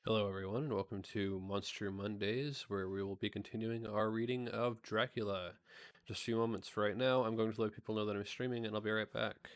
Hello, everyone, and welcome to Monster Mondays, where we will be continuing our reading of Dracula. Just a few moments for right now. I'm going to let people know that I'm streaming, and I'll be right back.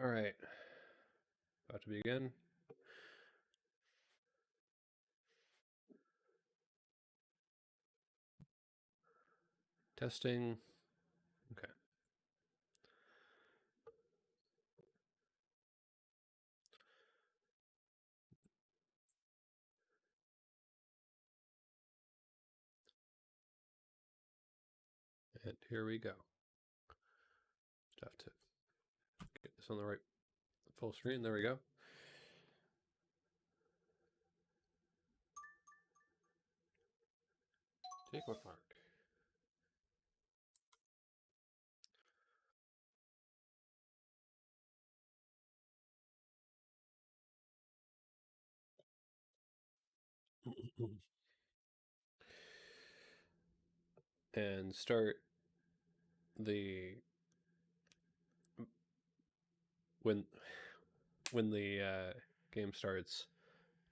All right, about to begin. Testing. Okay. And here we go. Just have to get this on the right full screen. There we go. Take bookmark. And start the when when the game starts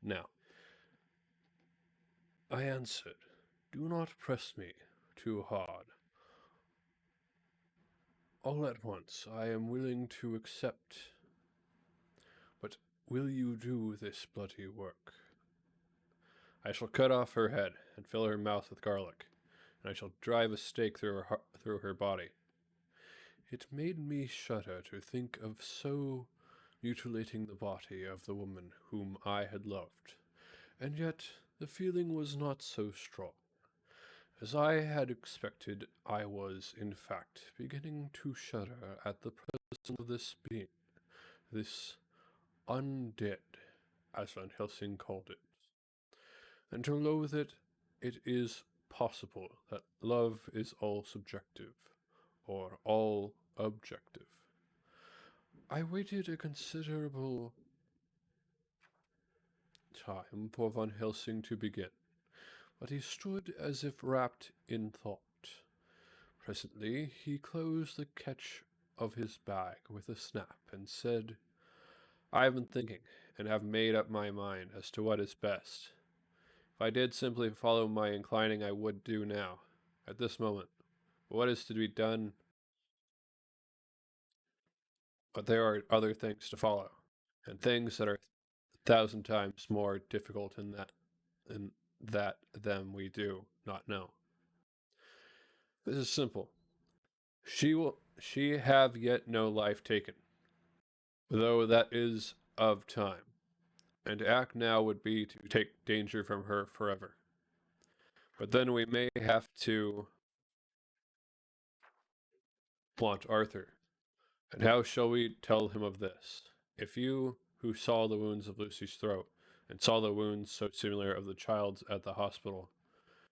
now. I answered, "Do not press me too hard. All at once, I am willing to accept. But will you do this bloody work? I shall cut off her head and fill her mouth with garlic, and I shall drive a stake through her body." It made me shudder to think of so mutilating the body of the woman whom I had loved, and yet the feeling was not so strong. As I had expected, I was, in fact, beginning to shudder at the presence of this being, this undead, as Van Helsing called it. And to loathe it, it is possible that love is all subjective, or all objective. I waited a considerable time for Van Helsing to begin, but he stood as if wrapped in thought. Presently he closed the catch of his bag with a snap and said, "I have been thinking, and have made up my mind as to what is best. If I did simply follow my inclining, I would do now, at this moment. But what is to be done? But there are other things to follow, and things that are 1,000 times more difficult in that them we do not know. This is simple. She have yet no life taken, though that is of time, and to act now would be to take danger from her forever. But then we may have to want Arthur. And how shall we tell him of this? If you, who saw the wounds of Lucy's throat, and saw the wounds so similar of the child's at the hospital,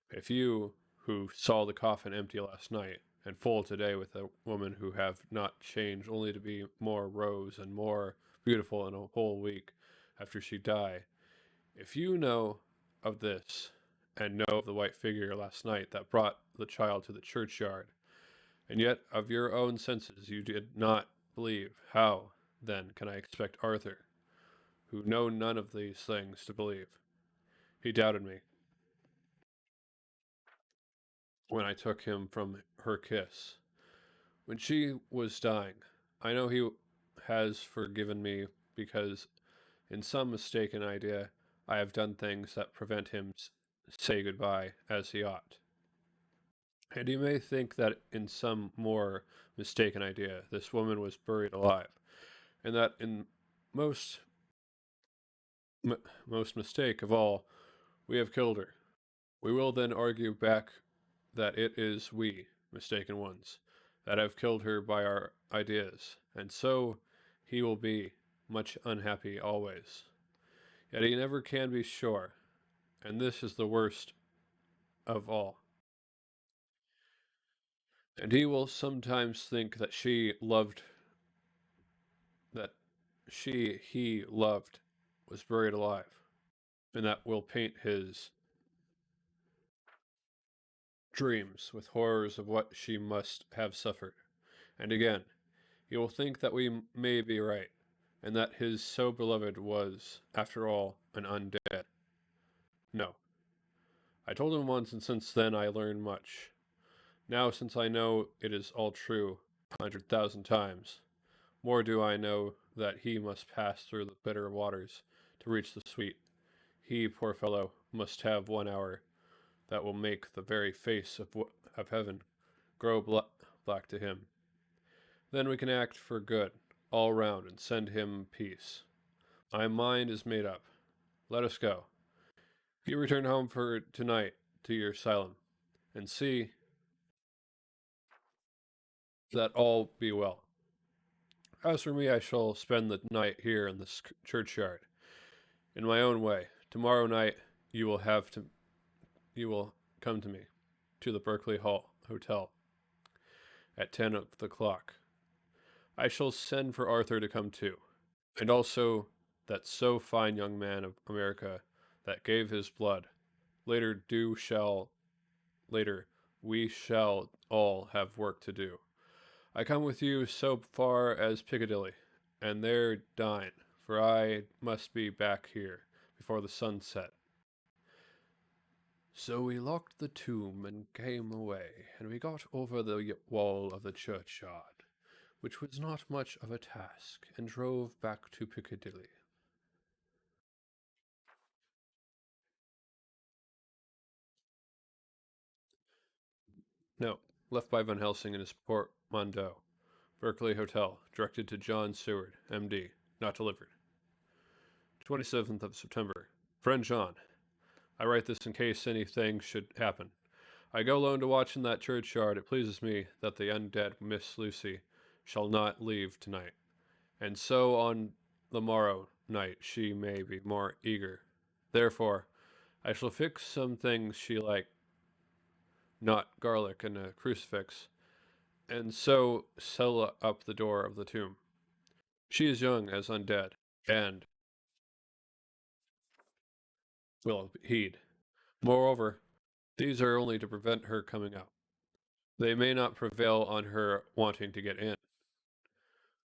if you, who saw the coffin empty last night, and full today with a woman who have not changed only to be more rose and more beautiful in a whole week after she die, if you know of this, and know of the white figure last night that brought the child to the churchyard, and yet of your own senses you did not believe, how, then, can I expect Arthur, who know none of these things, to believe? He doubted me when I took him from her kiss, when she was dying. I know he has forgiven me because, in some mistaken idea, I have done things that prevent him say goodbye as he ought. And you may think that in some more mistaken idea, this woman was buried alive, and that in most most mistake of all, we have killed her. We will then argue back that it is we, mistaken ones, that have killed her by our ideas, and so he will be much unhappy always. Yet he never can be sure, and this is the worst of all. And he will sometimes think that he loved was buried alive, and that will paint his dreams with horrors of what she must have suffered. And again, he will think that we may be right, and that his so beloved was, after all, an undead. No. I told him once, and since then I learned much. Now, since I know it is all true, 100,000 times, More do I know that he must pass through the bitter waters to reach the sweet. He, poor fellow, must have 1 hour that will make the very face of heaven grow black to him. Then we can act for good all round and send him peace. My mind is made up. Let us go. You return home for tonight to your asylum, and see that all be well. As for me, I shall spend the night here in this churchyard, in my own way. Tomorrow night you will come to me, to the Berkeley Hall Hotel, at 10 of the clock. I shall send for Arthur to come too, and also that so fine young man of America that gave his blood. Later do shall later we shall all have work to do. I come with you so far as Piccadilly, and there dine, for I must be back here before the sun set. So we locked the tomb and came away, and we got over the wall of the churchyard, which was not much of a task, and drove back to Piccadilly. No, left by Van Helsing in his portmanteau. Berkeley Hotel, directed to John Seward, M.D., not delivered. 27th of September. Friend John, I write this in case anything should happen. I go alone to watch in that churchyard. It pleases me that the undead Miss Lucy shall not leave tonight, and so on the morrow night she may be more eager. Therefore, I shall fix some things she like, not garlic and a crucifix, and so seal up the door of the tomb. She is young as undead, and will heed. Moreover, these are only to prevent her coming out. They may not prevail on her wanting to get in,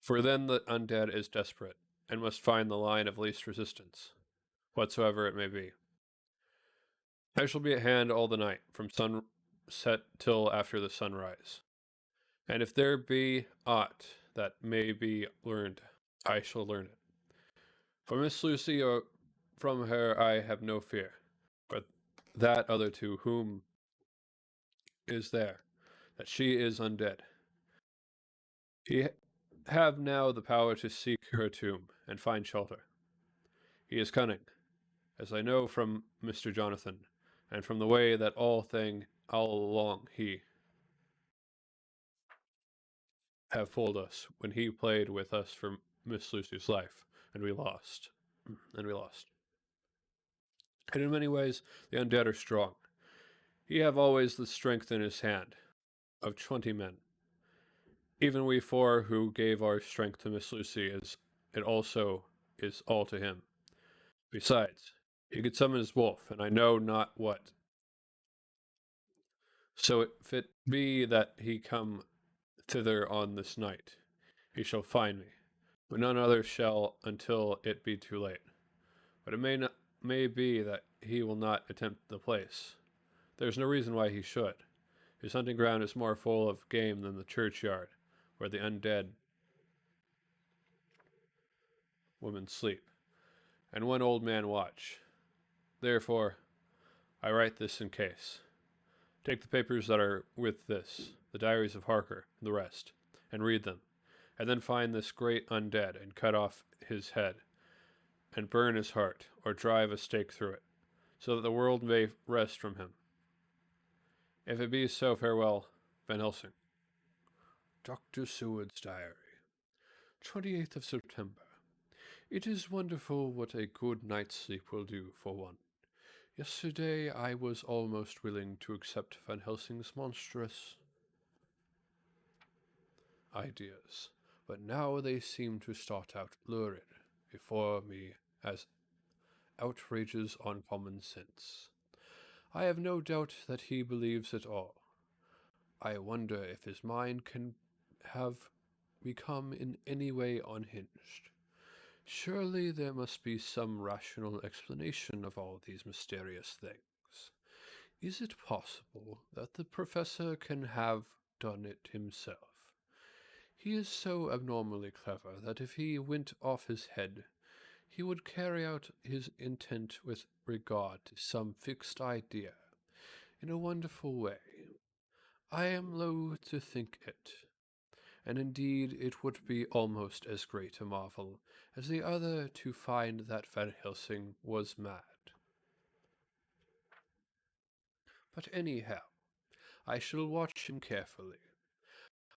for then the undead is desperate, and must find the line of least resistance, whatsoever it may be. I shall be at hand all the night, from sunset till after the sunrise. And if there be aught that may be learned, I shall learn it. For Miss Lucy or from her I have no fear, but that other to whom is there, that she is undead. He have now the power to seek her tomb and find shelter. He is cunning, as I know from Mr. Jonathan, and from the way that all along he have fooled us when he played with us for Miss Lucy's life, and we lost. And we lost. And in many ways, the undead are strong. He have always the strength in his hand of 20 men. Even we four who gave our strength to Miss Lucy, as it also is all to him. Besides, he could summon his wolf, and I know not what. So if it be that he come thither on this night, he shall find me, but none other shall until it be too late. But it may be that he will not attempt the place. There's no reason why he should. His hunting ground is more full of game than the churchyard, where the undead women sleep, and one old man watch. Therefore, I write this in case. Take the papers that are with this, the diaries of Harker, and the rest, and read them, and then find this great undead, and cut off his head, and burn his heart, or drive a stake through it, so that the world may rest from him. If it be so, farewell, Van Helsing. Dr. Seward's Diary, 28th of September. It is wonderful what a good night's sleep will do for one. Yesterday I was almost willing to accept Van Helsing's monstrous ideas, but now they seem to start out lurid before me as outrages on common sense. I have no doubt that he believes it all. I wonder if his mind can have become in any way unhinged. Surely there must be some rational explanation of all these mysterious things. Is it possible that the professor can have done it himself? He is so abnormally clever that if he went off his head, he would carry out his intent with regard to some fixed idea in a wonderful way. I am loath to think it, and indeed it would be almost as great a marvel as the other to find that Van Helsing was mad. But anyhow, I shall watch him carefully.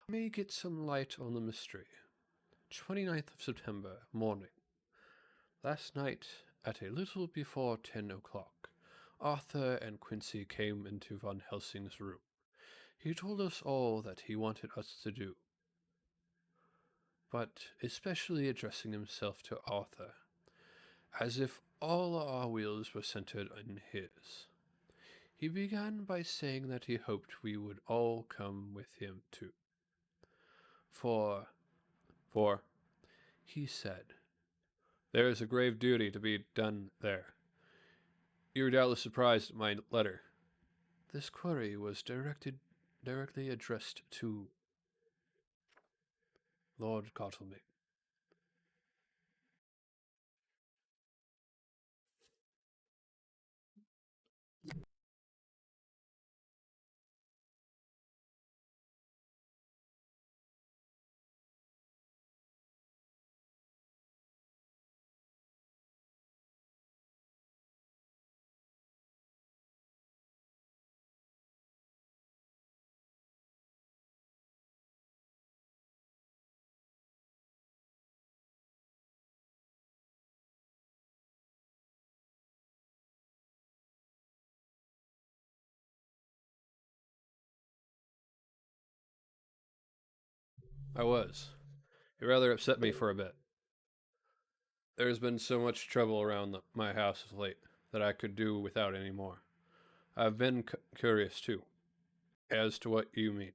I may get some light on the mystery. 29th of September, morning. Last night, at a little before 10 o'clock, Arthur and Quincy came into Van Helsing's room. He told us all that he wanted us to do, but especially addressing himself to Arthur, as if all our wheels were centered in his. He began by saying that he hoped we would all come with him too. For, he said, there is a grave duty to be done there. You are doubtless surprised at my letter. This query was directly addressed to Lord Cottlemy. I was. It rather upset me for a bit. There has been so much trouble around my house of late that I could do without any more. I've been curious, too, as to what you mean.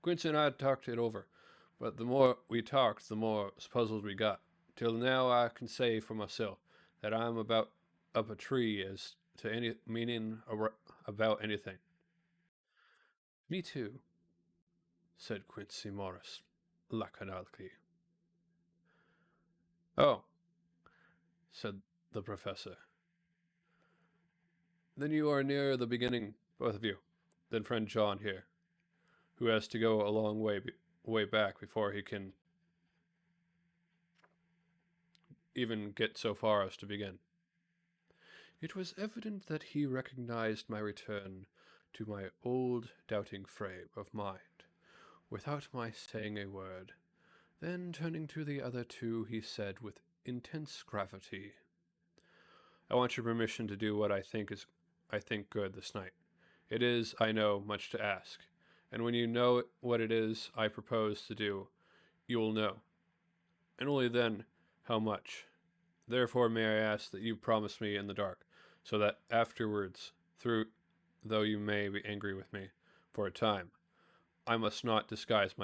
Quincy and I had talked it over, but the more we talked, the more puzzled we got. Till now, I can say for myself that I'm about up a tree as to any meaning about anything. Me too, said Quincy Morris laconically. Oh, said the professor. Then you are near the beginning, both of you. Then friend John here, who has to go a long way back before he can even get so far as to begin. It was evident that he recognized my return to my old doubting frame of mind, without my saying a word. Then, turning to the other two, he said with intense gravity, I want your permission to do what I think good this night. It is, I know, much to ask, and when you know what it is I propose to do, you will know, and only then how much. Therefore may I ask that you promise me in the dark, so that afterwards, though you may be angry with me for a time, I must not disguise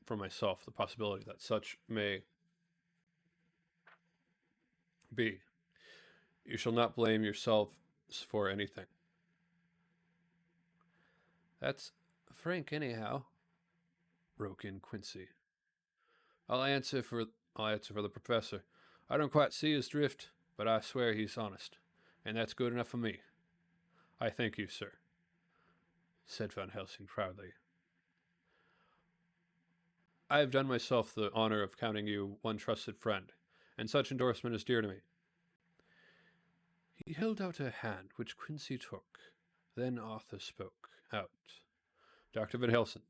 from myself the possibility that such may be. You shall not blame yourselves for anything. That's frank, anyhow, broke in Quincy. I'll answer for I'll answer for the professor. I don't quite see his drift, but I swear he's honest, and that's good enough for me. I thank you, sir, said Van Helsing proudly. I have done myself the honor of counting you one trusted friend, and such endorsement is dear to me. He held out a hand, which Quincy took. Then Arthur spoke out. Dr. Van Helsing,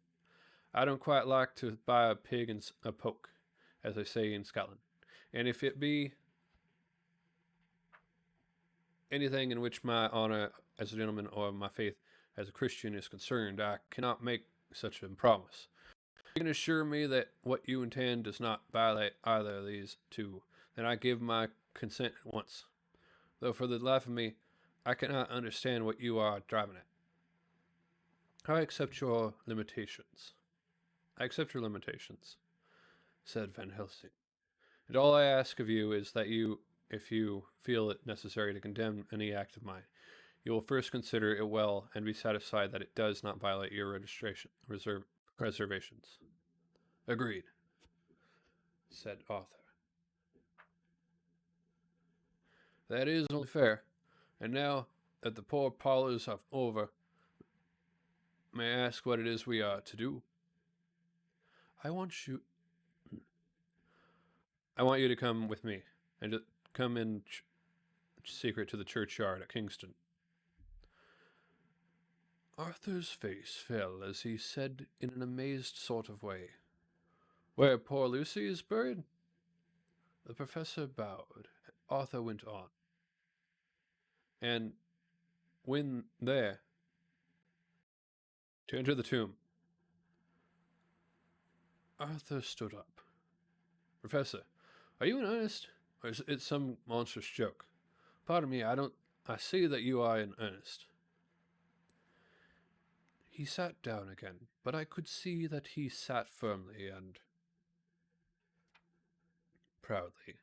I don't quite like to buy a pig in a poke, as they say in Scotland, and if it be anything in which my honor as a gentleman or my faith as a Christian is concerned, I cannot make such a promise. You can assure me that what you intend does not violate either of these two, then I give my consent at once. Though for the life of me, I cannot understand what you are driving at. I accept your limitations. I accept your limitations, said Van Helsing. And all I ask of you is that you, if you feel it necessary to condemn any act of mine, you will first consider it well and be satisfied that it does not violate your reservations. Agreed, said Arthur. That is only fair. And now that the poor parlors are over, may I ask what it is we are to do? I want you. I want you to come with me, and to come in secret to the churchyard at Kingston. Arthur's face fell as he said in an amazed sort of way, "Where poor Lucy is buried?" The professor bowed. Arthur went on. And when there, to enter the tomb. Arthur stood up. Professor, are you in earnest? Or is it some monstrous joke? Pardon me, I see that you are in earnest. He sat down again, but I could see that he sat firmly and proudly,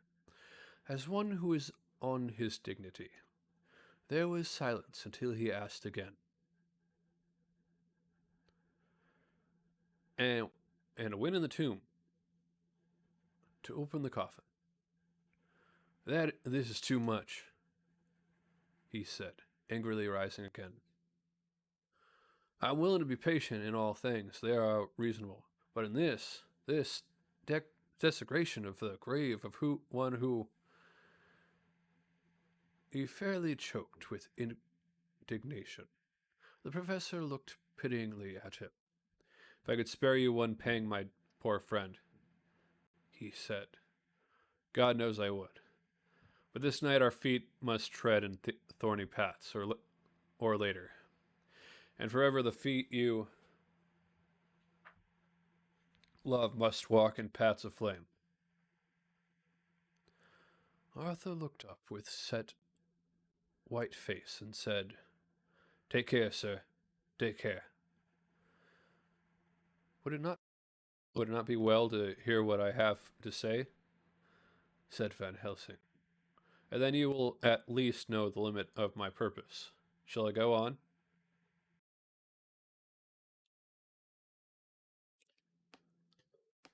as one who is on his dignity. There was silence until he asked again. And when in the tomb, to open the coffin. This is too much, he said, angrily rising again. I'm willing to be patient in all things, they are reasonable. But in this desecration of the grave of one who... He fairly choked with indignation. The professor looked pityingly at him. If I could spare you one pang, my poor friend, he said, God knows I would. But this night our feet must tread in thorny paths, or later. And forever the feet you love must walk in paths of flame. Arthur looked up with set white face and said, Take care, sir, take care. Would it not be well to hear what I have to say? Said Van Helsing. And then you will at least know the limit of my purpose. Shall I go on?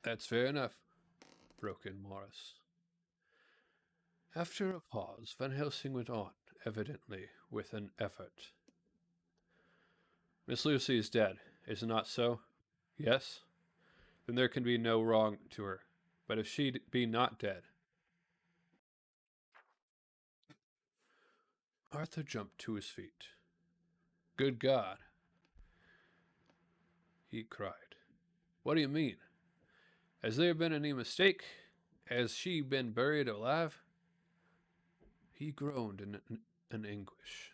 That's fair enough, broke in Morris. After a pause, Van Helsing went on, evidently with an effort. Miss Lucy is dead, is it not so? Yes? Then there can be no wrong to her. But if she be not dead... Arthur jumped to his feet. Good God, he cried. What do you mean? Has there been any mistake? Has she been buried alive? He groaned in an anguish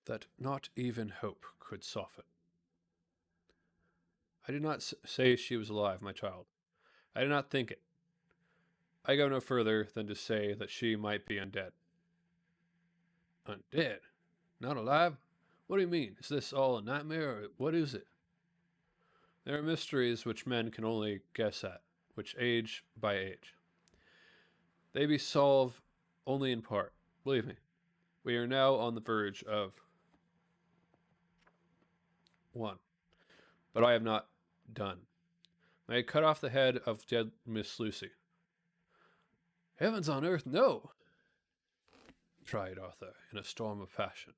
that not even hope could soften. I did not say she was alive, my child. I did not think it. I go no further than to say that she might be undead. Undead? Not alive? What do you mean? Is this all a nightmare, or what is it? There are mysteries which men can only guess at, which age by age. They be solved only in part. Believe me, we are now on the verge of one. But I have not done. May I cut off the head of dead Miss Lucy? Heavens on earth, no! Cried Arthur in a storm of passion.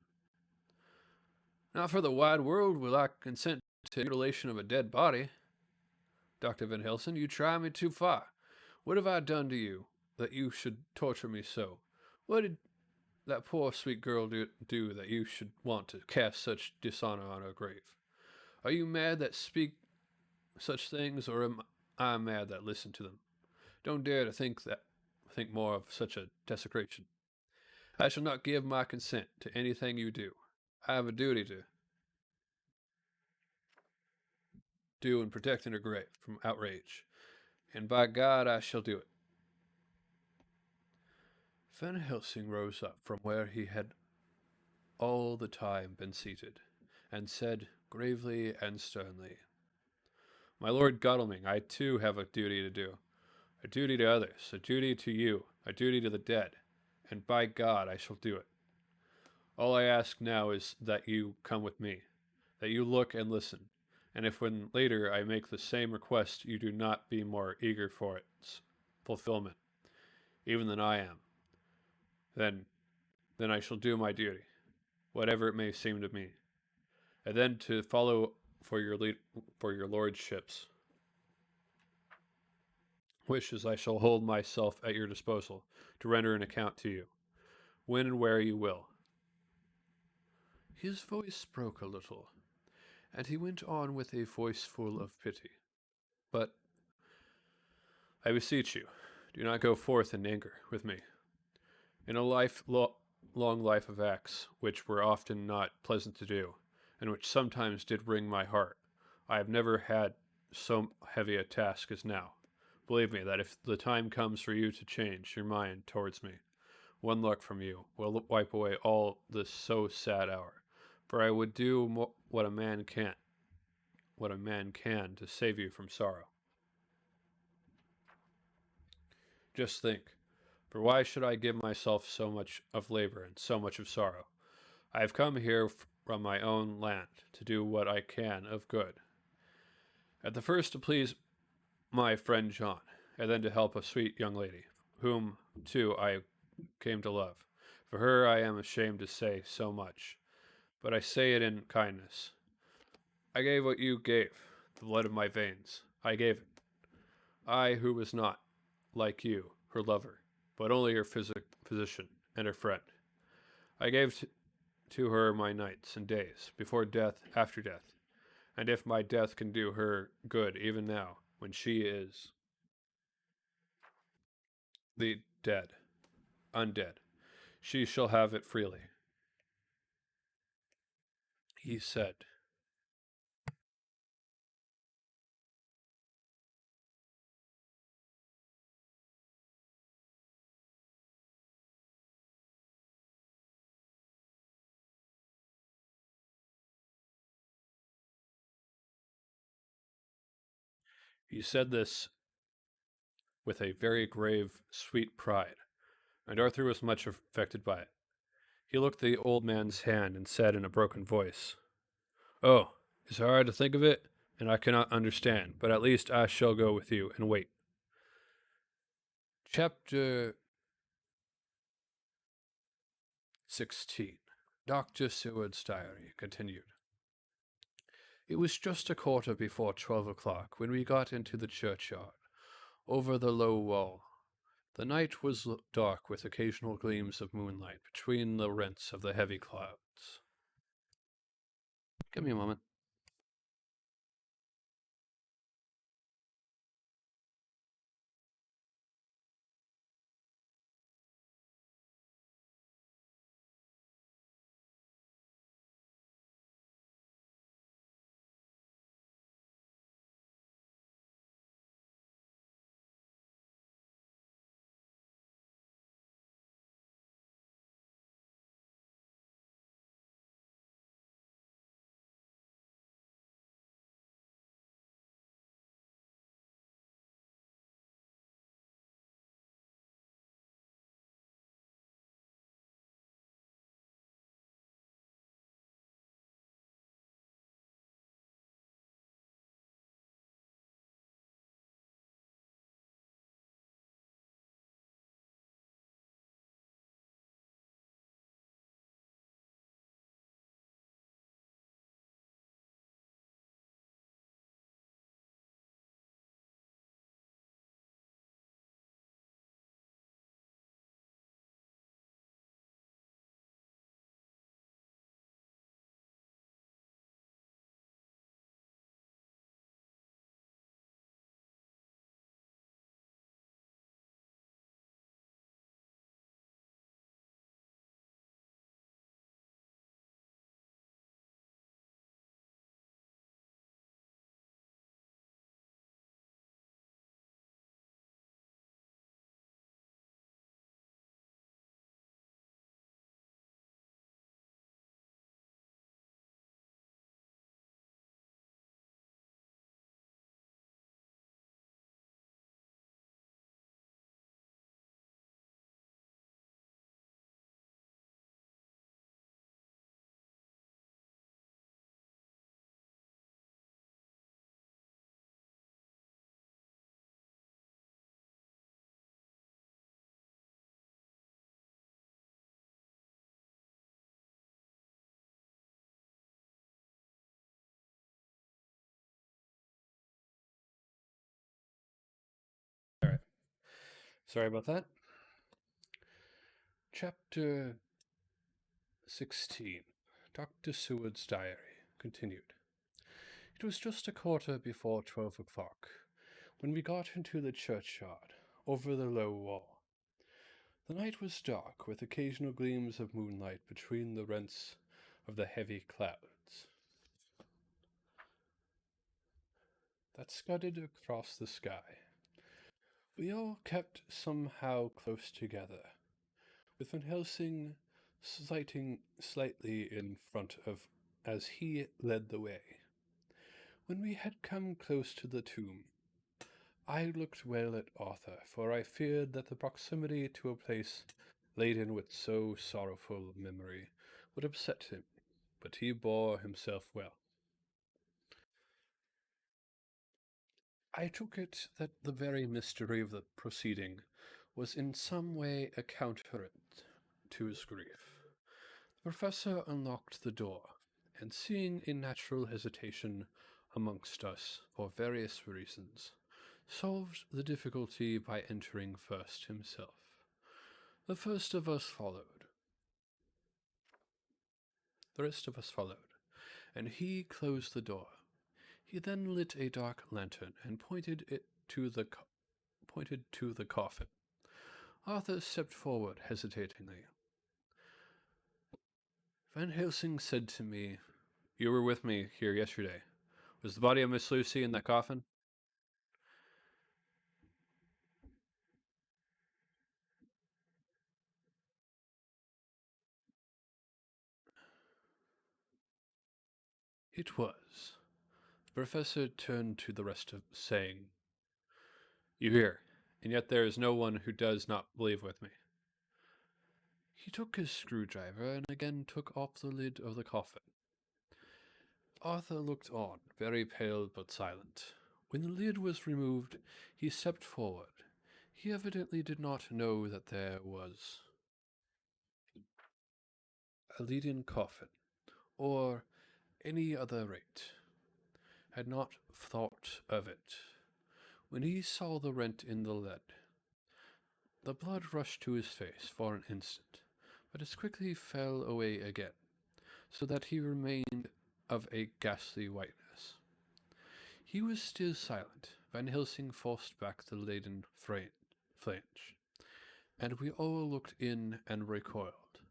Not for the wide world will I consent to the mutilation of a dead body. Dr. Van Helsing, you try me too far. What have I done to you that you should torture me so? What did that poor sweet girl do that you should want to cast such dishonor on her grave? Are you mad that speak such things, or am I mad that listen to them? Don't dare to think more of such a desecration. I shall not give my consent to anything you do. I have a duty to do in protecting her grave from outrage, and by God I shall do it. Van Helsing rose up from where he had all the time been seated, and said gravely and sternly, My Lord Godalming, I too have a duty to do. A duty to others, a duty to you, a duty to the dead, and by God I shall do it. All I ask now is that you come with me, that you look and listen, And if when later I make the same request you do not be more eager for its fulfillment, even than I am, then then I shall do my duty, whatever it may seem to me, and then to follow for your for your lordship's wishes I shall hold myself at your disposal to render an account to you, when and where you will. His voice broke a little, and he went on with a voice full of pity. But I beseech you, do not go forth in anger with me. In a long life of acts, which were often not pleasant to do, and which sometimes did wring my heart, I have never had so heavy a task as now. Believe me that if the time comes for you to change your mind towards me, one look from you will wipe away all this so sad hour. For I would do what a man can to save you from sorrow. Just think, for why should I give myself so much of labor and so much of sorrow? I have come here from my own land to do what I can of good. At the first to please my friend John, and then to help a sweet young lady, whom, too, I came to love. For her I am ashamed to say so much, but I say it in kindness. I gave what you gave, the blood of my veins. I gave it. I, who was not, like you, her lover, but only her physician and her friend. I gave to her my nights and days, before death, after death, and if my death can do her good even now, when she is the dead, undead, she shall have it freely. He said, he said this with a very grave, sweet pride, and Arthur was much affected by it. He looked at the old man's hand and said in a broken voice, "Oh, it's hard to think of it, and I cannot understand, but at least I shall go with you and wait." Chapter 16. Dr. Seward's Diary continued. It was just a quarter before 12 o'clock when we got into the churchyard, over the low wall. The night was dark with occasional gleams of moonlight between the rents of the heavy clouds. Give me a moment. Sorry about that. Chapter 16. Dr. Seward's Diary. Continued. It was just a quarter before 12 o'clock when we got into the churchyard over the low wall. The night was dark, with occasional gleams of moonlight between the rents of the heavy clouds that scudded across the sky. We all kept somehow close together, with Van Helsing slightly in front of as he led the way. When we had come close to the tomb, I looked well at Arthur, for I feared that the proximity to a place laden with so sorrowful a memory would upset him, but he bore himself well. I took it that the very mystery of the proceeding was in some way a counterant to his grief. The professor unlocked the door, and seeing a natural hesitation amongst us for various reasons, solved the difficulty by entering first himself. The first of us followed. The rest of us followed, and he closed the door. He then lit a dark lantern and pointed to the coffin. Arthur stepped forward hesitatingly. Van Helsing said to me, "You were with me here yesterday. Was the body of Miss Lucy in that coffin?" It was. The professor turned to the rest of saying, "You hear, and yet there is no one who does not believe with me." He took his screwdriver and again took off the lid of the coffin. Arthur looked on, very pale but silent. When the lid was removed, he stepped forward. He evidently did not know that there was a leaden coffin, or any other rate, had not thought of it. When he saw the rent in the lead, the blood rushed to his face for an instant, but as quickly fell away again, so that he remained of a ghastly whiteness. He was still silent. Van Helsing forced back the leaden flange, and we all looked in and recoiled.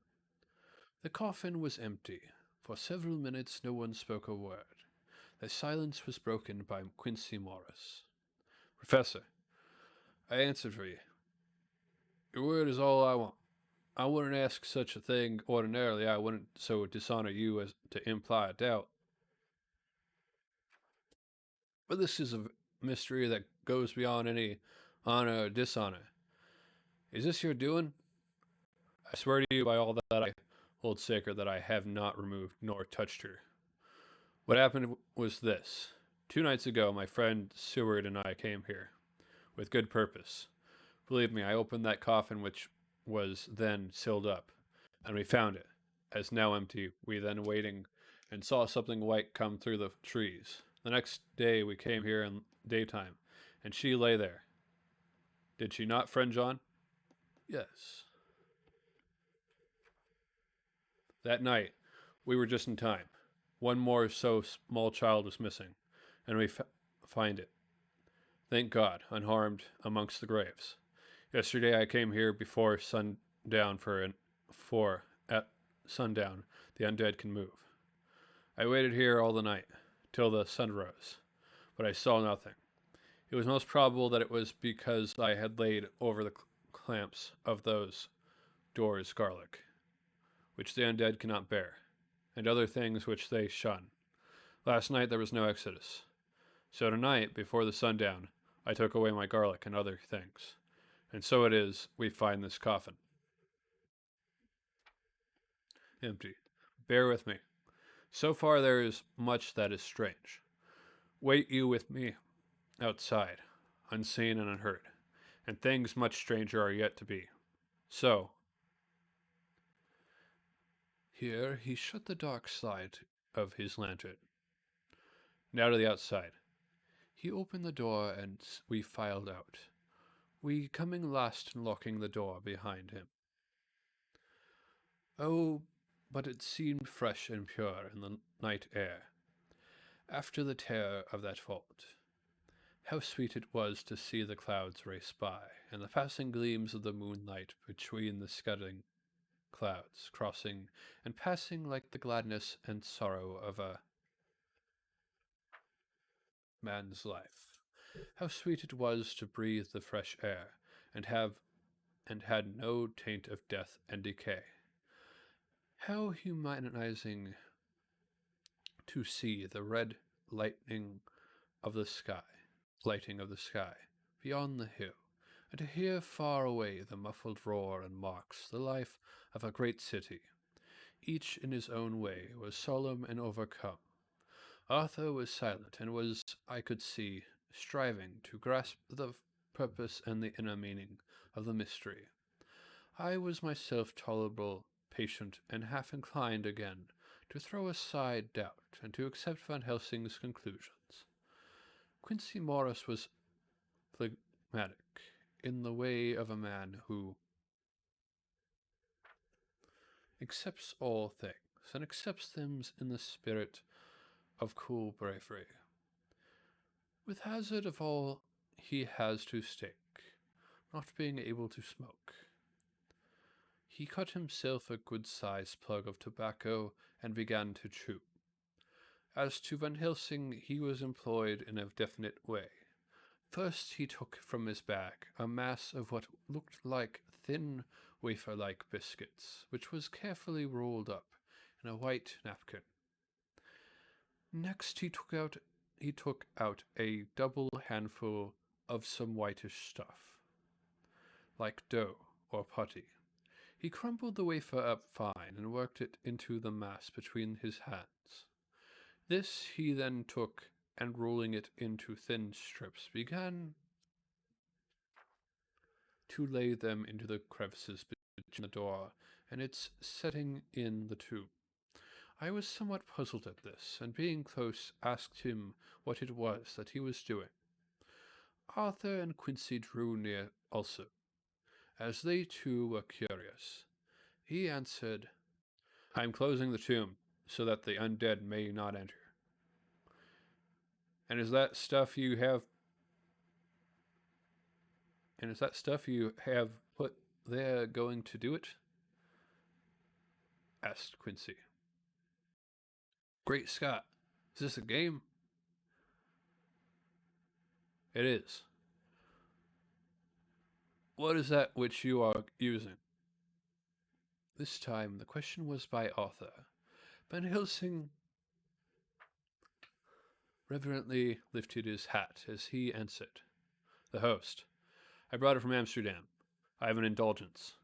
The coffin was empty. For several minutes no one spoke a word. The silence was broken by Quincy Morris. "Professor, I answered for you. Your word is all I want. I wouldn't ask such a thing ordinarily. I wouldn't so dishonor you as to imply a doubt. But this is a mystery that goes beyond any honor or dishonor. Is this your doing? I swear to you by all that I hold sacred that I have not removed nor touched her. What happened was this. 2 nights ago, my friend Seward and I came here, with good purpose. Believe me, I opened that coffin which was then sealed up, and we found it, as now empty. We then waiting, and saw something white come through the trees. The next day we came here in daytime, and she lay there. Did she not, friend John?" "Yes." "That night, we were just in time. One more so small child was missing, and we find it, thank God, unharmed amongst the graves. Yesterday I came here before sundown for at sundown the undead can move. I waited here all the night, till the sun rose, but I saw nothing. It was most probable that it was because I had laid over the clamps of those doors garlic, which the undead cannot bear, and other things which they shun. Last night there was no exodus. So tonight, before the sundown, I took away my garlic and other things. And so it is we find this coffin empty. Bear with me. So far there is much that is strange. Wait you with me outside, unseen and unheard, and things much stranger are yet to be. So, here he shut the dark side of his lantern. Now to the outside. He opened the door and we filed out. we coming last and locking the door behind him. Oh, but it seemed fresh and pure in the night air, after the terror of that vault. How sweet it was to see the clouds race by, and the passing gleams of the moonlight between the scudding clouds, crossing and passing like the gladness and sorrow of a man's life. How sweet it was to breathe the fresh air, and had no taint of death and decay. How humanizing to see the red lightning of the sky, lighting of the sky, beyond the hill, and to hear far away the muffled roar and marks the life of a great city. Each in his own way was solemn and overcome. Arthur was silent and was, I could see, striving to grasp the purpose and the inner meaning of the mystery. I was myself tolerable, patient, and half inclined again to throw aside doubt and to accept Van Helsing's conclusions. Quincy Morris was phlegmatic, in the way of a man who accepts all things, and accepts them in the spirit of cool bravery, with hazard of all he has to stake, not being able to smoke. He cut himself a good-sized plug of tobacco and began to chew. As to Van Helsing, he was employed in a definite way. First he took from his bag a mass of what looked like thin wafer-like biscuits, which was carefully rolled up in a white napkin. Next he took out a double handful of some whitish stuff, like dough or putty. He crumbled the wafer up fine and worked it into the mass between his hands. This he then took, and rolling it into thin strips, began to lay them into the crevices between the door and its setting in the tube. I was somewhat puzzled at this, and being close, asked him what it was that he was doing. Arthur and Quincy drew near also, as they too were curious. He answered, "I am closing the tomb, so that the undead may not enter." And is that stuff you have put there going to do it?" asked Quincy. "Great Scott, is this a game?" "It is." "What is that which you are using?" This time the question was by Arthur. Van Helsing reverently lifted his hat as he answered, "The host. I brought it from Amsterdam. I have an indulgence."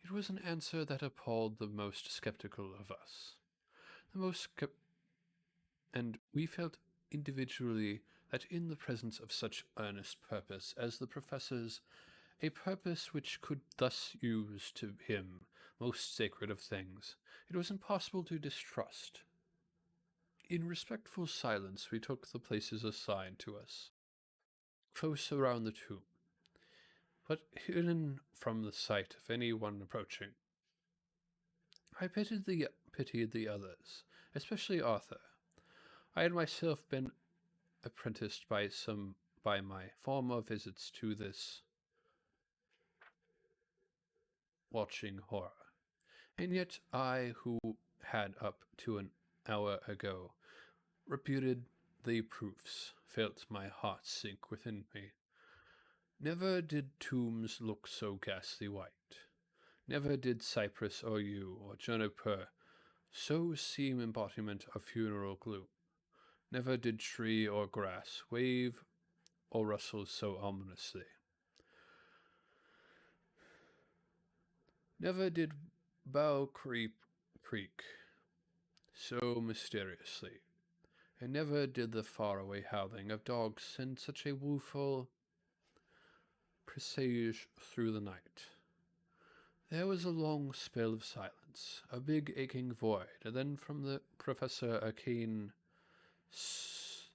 It was an answer that appalled the most skeptical of us. And we felt individually that in the presence of such earnest purpose as the professor's, a purpose which could thus use to him most sacred of things, it was impossible to distrust. In respectful silence we took the places assigned to us, close around the tomb, but hidden from the sight of any one approaching. I pitied the others, especially Arthur. I had myself been apprenticed by my former visits to this watching horror, and yet I, who had up to an hour ago reputed the proofs, felt my heart sink within me. Never did tombs look so ghastly white. Never did cypress or yew or juniper so seem embodiment of funeral gloom. Never did tree or grass wave or rustle so ominously. Never did bough creak so mysteriously, and never did the faraway howling of dogs send such a woeful presage through the night. There was a long spell of silence, a big aching void, and then from the professor a keen "Sss."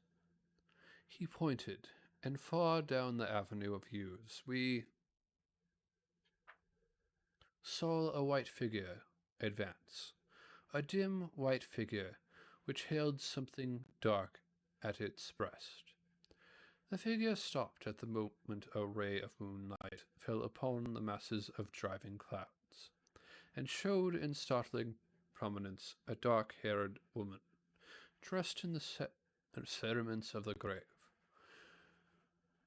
He pointed, And far down the avenue of yews, we saw a white figure advance, a dim white figure which held something dark at its breast. The figure stopped at the moment a ray of moonlight fell upon the masses of driving clouds, and showed in startling prominence a dark-haired woman, dressed in the cerements of the grave.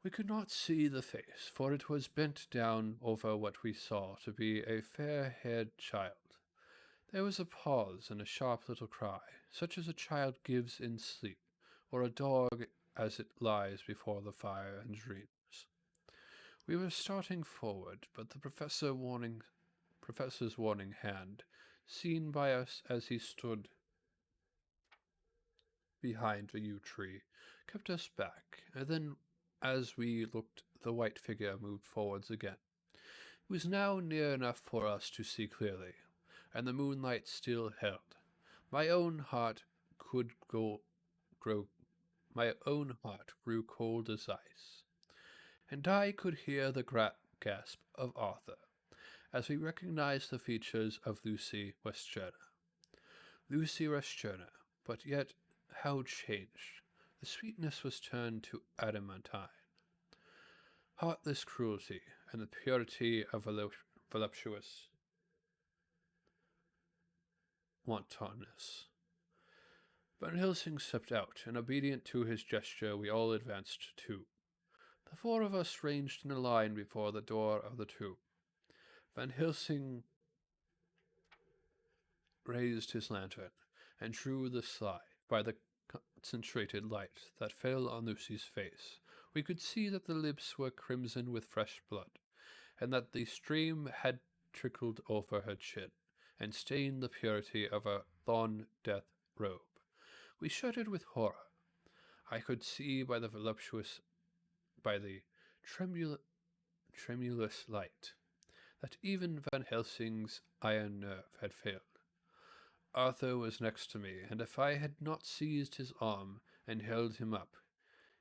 We could not see the face, for it was bent down over what we saw to be a fair-haired child. There was a pause and a sharp little cry, such as a child gives in sleep, or a dog as it lies before the fire and dreams. We were starting forward, but the professor's warning hand, seen by us as he stood behind a yew tree, kept us back, and then, as we looked, the white figure moved forwards again. It was now near enough for us to see clearly, and the moonlight still held. My own heart my own heart grew cold as ice, and I could hear the gasp of Arthur as we recognized the features of Lucy Westerner. Lucy Westerner, but yet how changed! The sweetness was turned to adamantine. Heartless cruelty and the purity of voluptuous wantonness. Van Helsing stepped out, and obedient to his gesture, we all advanced too. The four of us ranged in a line before the door of the tomb. Van Helsing raised his lantern and drew the slide. By the concentrated light that fell on Lucy's face, we could see that the lips were crimson with fresh blood, and that the stream had trickled over her chin and stained the purity of her lawn death robe. We shuddered with horror. I could see by the tremulous light, that even Van Helsing's iron nerve had failed. Arthur was next to me, and if I had not seized his arm and held him up,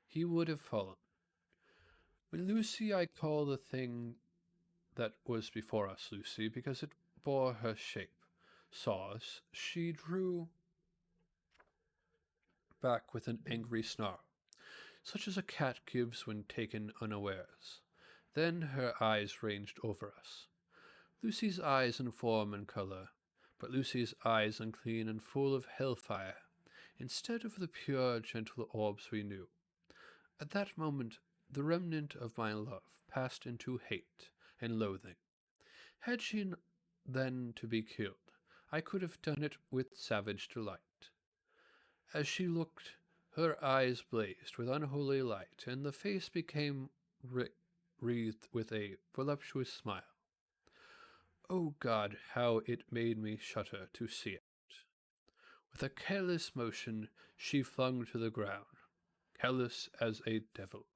he would have fallen. When Lucy, I call the thing that was before us Lucy, because it bore her shape, saw us, she drew back with an angry snarl, such as a cat gives when taken unawares. Then her eyes ranged over us. Lucy's eyes in form and colour, but Lucy's eyes unclean and full of hellfire, instead of the pure, gentle orbs we knew. At that moment, the remnant of my love passed into hate and loathing. Had she then to be killed, I could have done it with savage delight. As she looked, her eyes blazed with unholy light, and the face became wreathed with a voluptuous smile. Oh God, how it made me shudder to see it. With a careless motion, she flung to the ground, careless as a devil.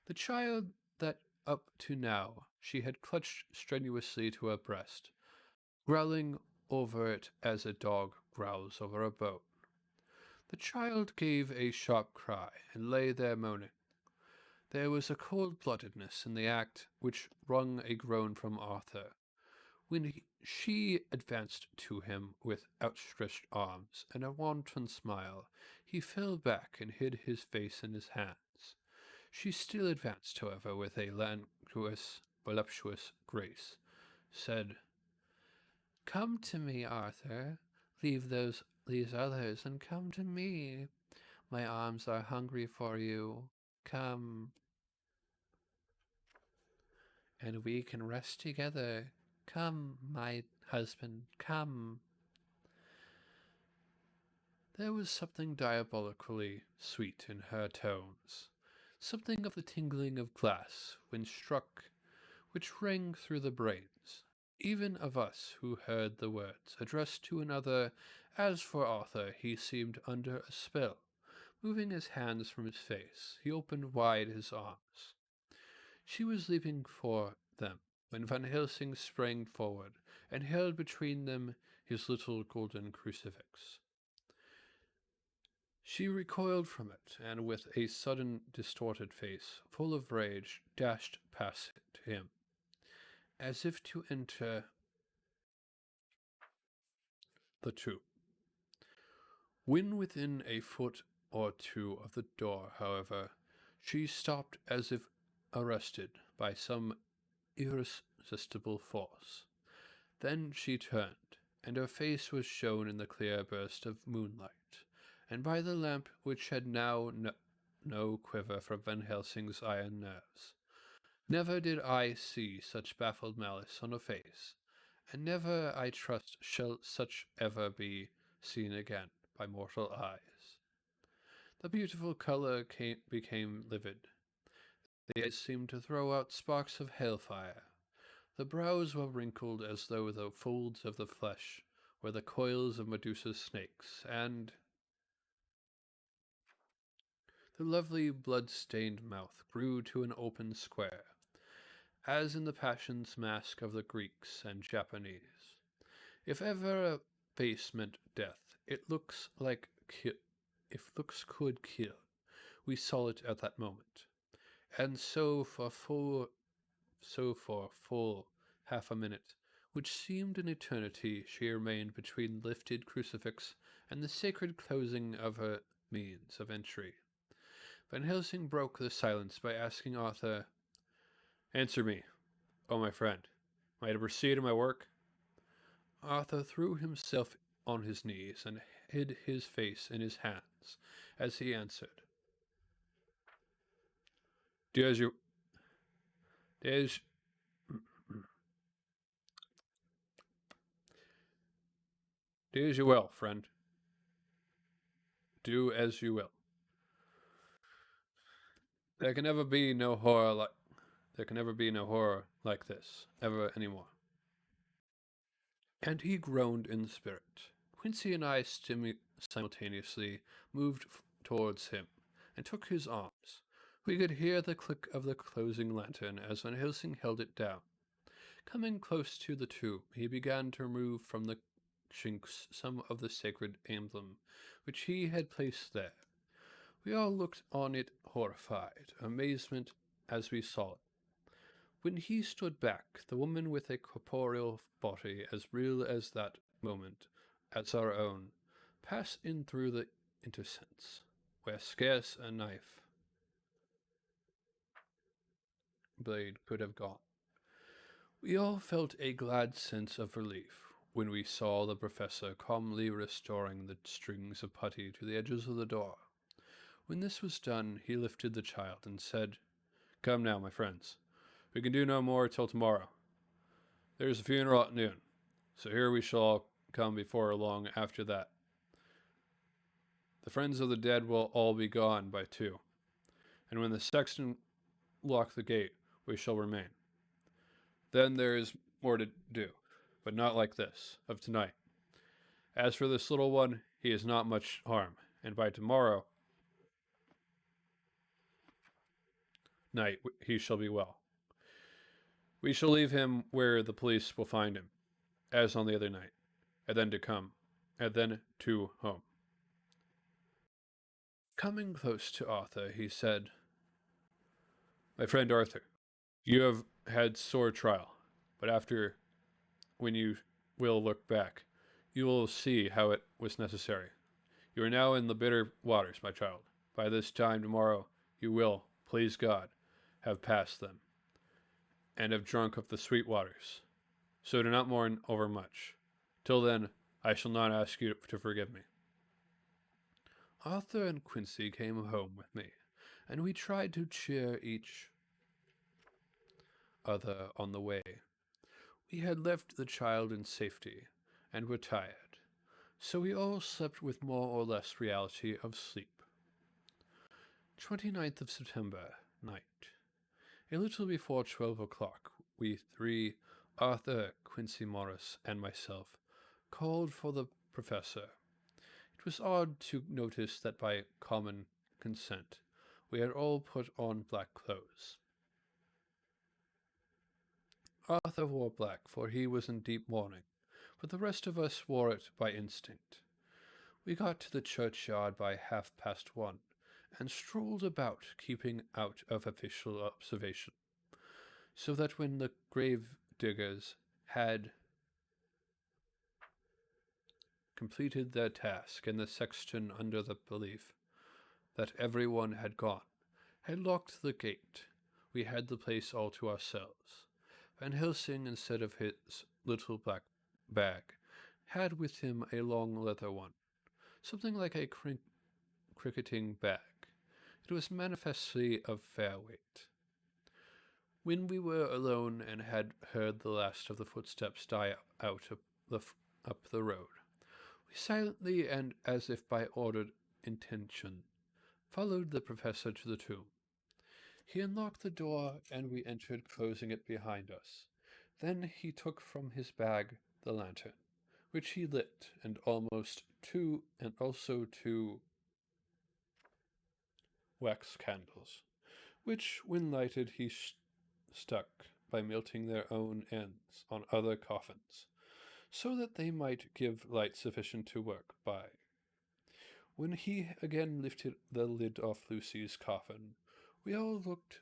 The child that up to now she had clutched strenuously to her breast, growling over it as a dog growls over a bone. The child gave a sharp cry and lay there moaning. There was a cold-bloodedness in the act which wrung a groan from Arthur. When she advanced to him with outstretched arms and a wanton smile, he fell back and hid his face in his hands. She still advanced, however, with a languorous, voluptuous grace, said, "Come to me, Arthur. Leave these others and come to me. My arms are hungry for you. Come, and we can rest together. Come, my husband, come." There was something diabolically sweet in her tones, something of the tingling of glass when struck, which rang through the brains, even of us who heard the words addressed to another. As for Arthur, he seemed under a spell. Moving his hands from his face, he opened wide his arms. She was leaping for them when Van Helsing sprang forward and held between them his little golden crucifix. She recoiled from it, and with a sudden distorted face, full of rage, dashed past him, as if to enter the tomb. When within a foot or two of the door, however, she stopped as if arrested by some irresistible force. Then she turned, and her face was shown in the clear burst of moonlight, and by the lamp which had now no quiver from Van Helsing's iron nerves. Never did I see such baffled malice on a face, and never, I trust, shall such ever be seen again by mortal eyes. The beautiful colour became livid. The eyes seemed to throw out sparks of hellfire. The brows were wrinkled as though the folds of the flesh were the coils of Medusa's snakes, and the lovely blood-stained mouth grew to an open square, as in the passion's mask of the Greeks and Japanese. If ever a face meant death, it looks like if looks could kill, we saw it at that moment. And so for full half a minute, which seemed an eternity, she remained between lifted crucifix and the sacred closing of her means of entry. Van Helsing broke the silence by asking Arthur, "Answer me, oh my friend. Am I to proceed in my work?" Arthur threw himself on his knees and hid his face in his hands as he answered, "Do as you, do as, do as you will, friend. Do as you will. There can never be no horror like there can never be no horror like this ever anymore." And he groaned in spirit. Quincy and I simultaneously moved towards him and took his arms. We could hear the click of the closing lantern as Van Helsing held it down. Coming close to the tomb, he began to remove from the chinks some of the sacred emblem which he had placed there. We all looked on it horrified, amazement as we saw it. When he stood back, the woman with a corporeal body as real as that moment, as our own, passed in through the interstice, where scarce a knife blade could have gone. We all felt a glad sense of relief when we saw the professor calmly restoring the strings of putty to the edges of the door. When this was done, he lifted the child and said, "Come now, my friends. We can do no more till tomorrow. There is a funeral at noon, so here we shall all come before long after that. The friends of the dead will all be gone by 2, and when the sexton lock the gate, we shall remain. Then there is more to do, but not like this, of tonight. As for this little one, he is not much harm, and by tomorrow night he shall be well. We shall leave him where the police will find him, as on the other night, and then to home." Coming close to Arthur, he said, "My friend Arthur, you have had sore trial, but after, when you will look back, you will see how it was necessary. You are now in the bitter waters, my child. By this time tomorrow you will, please God, have passed them, and have drunk of the sweet waters. So do not mourn over much. Till then, I shall not ask you to forgive me." Arthur and Quincy came home with me, and we tried to cheer each other on the way. We had left the child in safety, and were tired, so we all slept with more or less reality of sleep. 29th of September, night. A little before 12 o'clock, we three, Arthur, Quincy Morris, and myself, called for the professor. It was odd to notice that by common consent we had all put on black clothes. Arthur wore black, for he was in deep mourning, but the rest of us wore it by instinct. We got to the churchyard by 1:30, and strolled about, keeping out of official observation, so that when the grave diggers had completed their task, and the sexton, under the belief that everyone had gone, had locked the gate, we had the place all to ourselves. Van Helsing, instead of his little black bag, had with him a long leather one, something like a cricketing bag. It was manifestly of fair weight. When we were alone and had heard the last of the footsteps die out up the road, we silently, and as if by ordered intention, followed the professor to the tomb. He unlocked the door, and we entered, closing it behind us. Then he took from his bag the lantern, which he lit, and also two wax candles, which, when lighted, he stuck by melting their own ends on other coffins, so that they might give light sufficient to work by. When he again lifted the lid off Lucy's coffin, we all looked,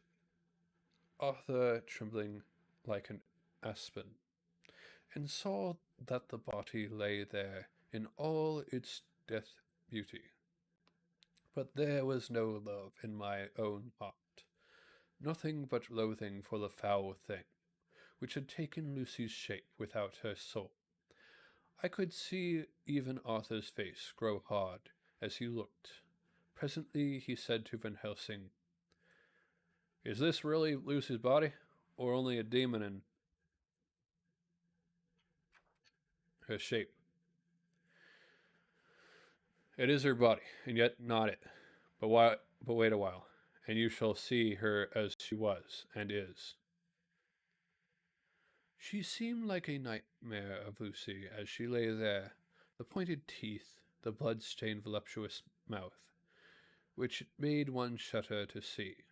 Arthur trembling like an aspen, and saw that the body lay there in all its death beauty. But there was no love in my own heart, nothing but loathing for the foul thing, which had taken Lucy's shape without her soul. I could see even Arthur's face grow hard as he looked. Presently he said to Van Helsing, "Is this really Lucy's body, or only a demon in her shape?" "It is her body, and yet not it. But wait a while, and you shall see her as she was and is." She seemed like a nightmare of Lucy as she lay there, the pointed teeth, the blood-stained voluptuous mouth, which it made one shudder to see,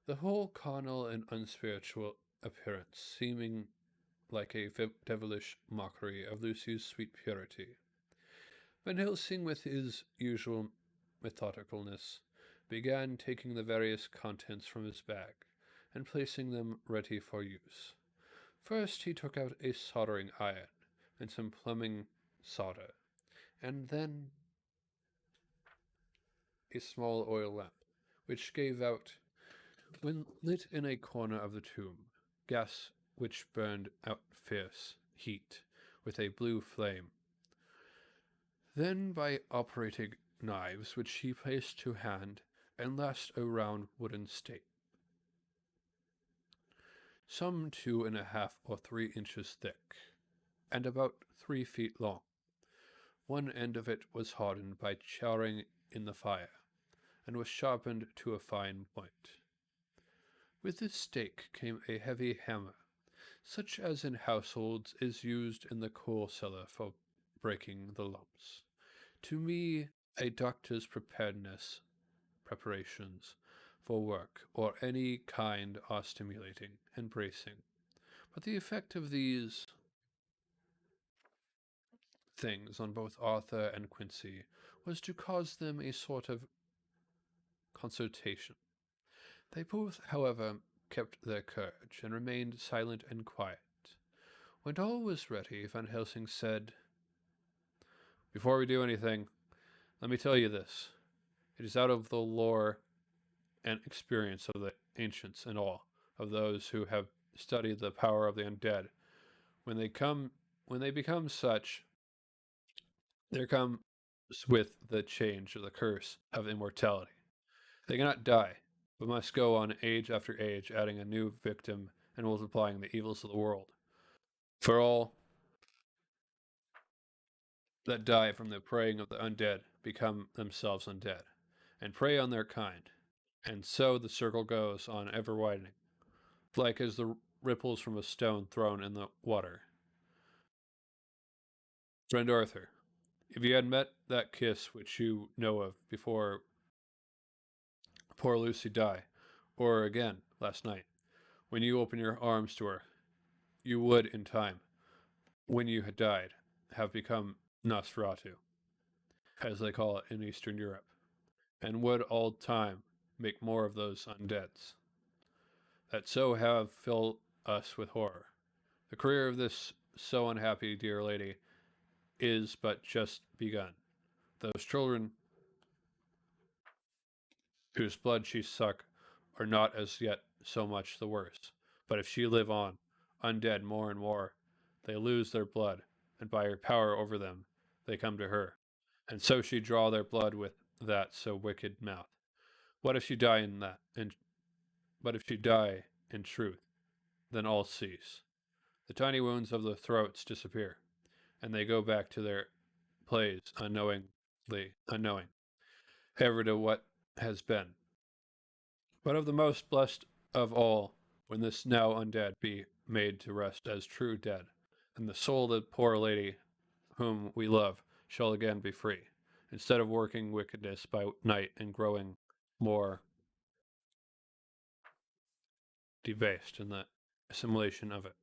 the whole carnal and unspiritual appearance seeming like a devilish mockery of Lucy's sweet purity. Van Helsing, with his usual methodicalness, began taking the various contents from his bag and placing them ready for use. First he took out a soldering iron and some plumbing solder, and then a small oil lamp, which gave out, when lit in a corner of the tomb, gas which burned out fierce heat with a blue flame. Then, by operating knives, which he placed to hand, and last a round wooden stake, some 2.5 or 3 inches thick, and about 3 feet long. One end of it was hardened by charring in the fire, and was sharpened to a fine point. With this stake came a heavy hammer, such as in households is used in the coal cellar for breaking the lumps. To me, a doctor's preparations for work or any kind are stimulating and bracing, but the effect of these things on both Arthur and Quincy was to cause them a sort of consultation. They both, however, kept their courage and remained silent and quiet. When all was ready, Van Helsing said, "Before we do anything, let me tell you this. It is out of the lore and experience of the ancients and all of those who have studied the power of the undead. When they become such, there comes with the change of the curse of immortality. They cannot die, but must go on age after age, adding a new victim and multiplying the evils of the world. For all that die from the preying of the undead become themselves undead, and prey on their kind, and so the circle goes on ever widening, like as the ripples from a stone thrown in the water. Friend Arthur, if you had met that kiss which you know of before poor Lucy died, or again last night, when you opened your arms to her, you would, in time, when you had died, have become Nosferatu." as they call it in Eastern Europe, and would all time make more of those undeads, that so have filled us with horror. The career of this so unhappy dear lady is but just begun. Those children whose blood she suck are not as yet so much the worse. But if she live on, undead more and more, they lose their blood, and by her power over them, they come to her. And so she draw their blood with that so wicked mouth. What if she die in that? But if she die in truth, then all cease. The tiny wounds of the throats disappear, and they go back to their plays unknowing, ever to what has been. But of the most blessed of all, when this now undead be made to rest as true dead, and the soul of the poor lady whom we love shall again be free, instead of working wickedness by night and growing more debased in the assimilation of it.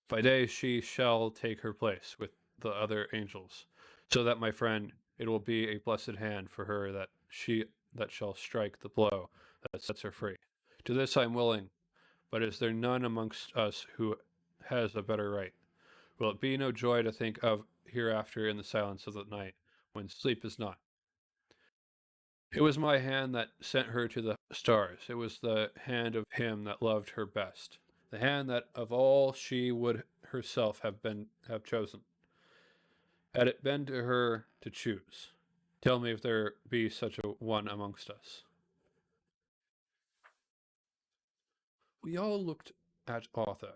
By day she shall take her place with the other angels, so that, my friend, it will be a blessed hand for her that shall strike the blow that sets her free. To this I am willing, but is there none amongst us who has a better right? Will it be no joy to think of hereafter in the silence of the night, when sleep is not? It was my hand that sent her to the stars. It was the hand of him that loved her best, the hand that of all she would herself have chosen. Had it been to her to choose, tell me if there be such a one amongst us. We all looked at Arthur.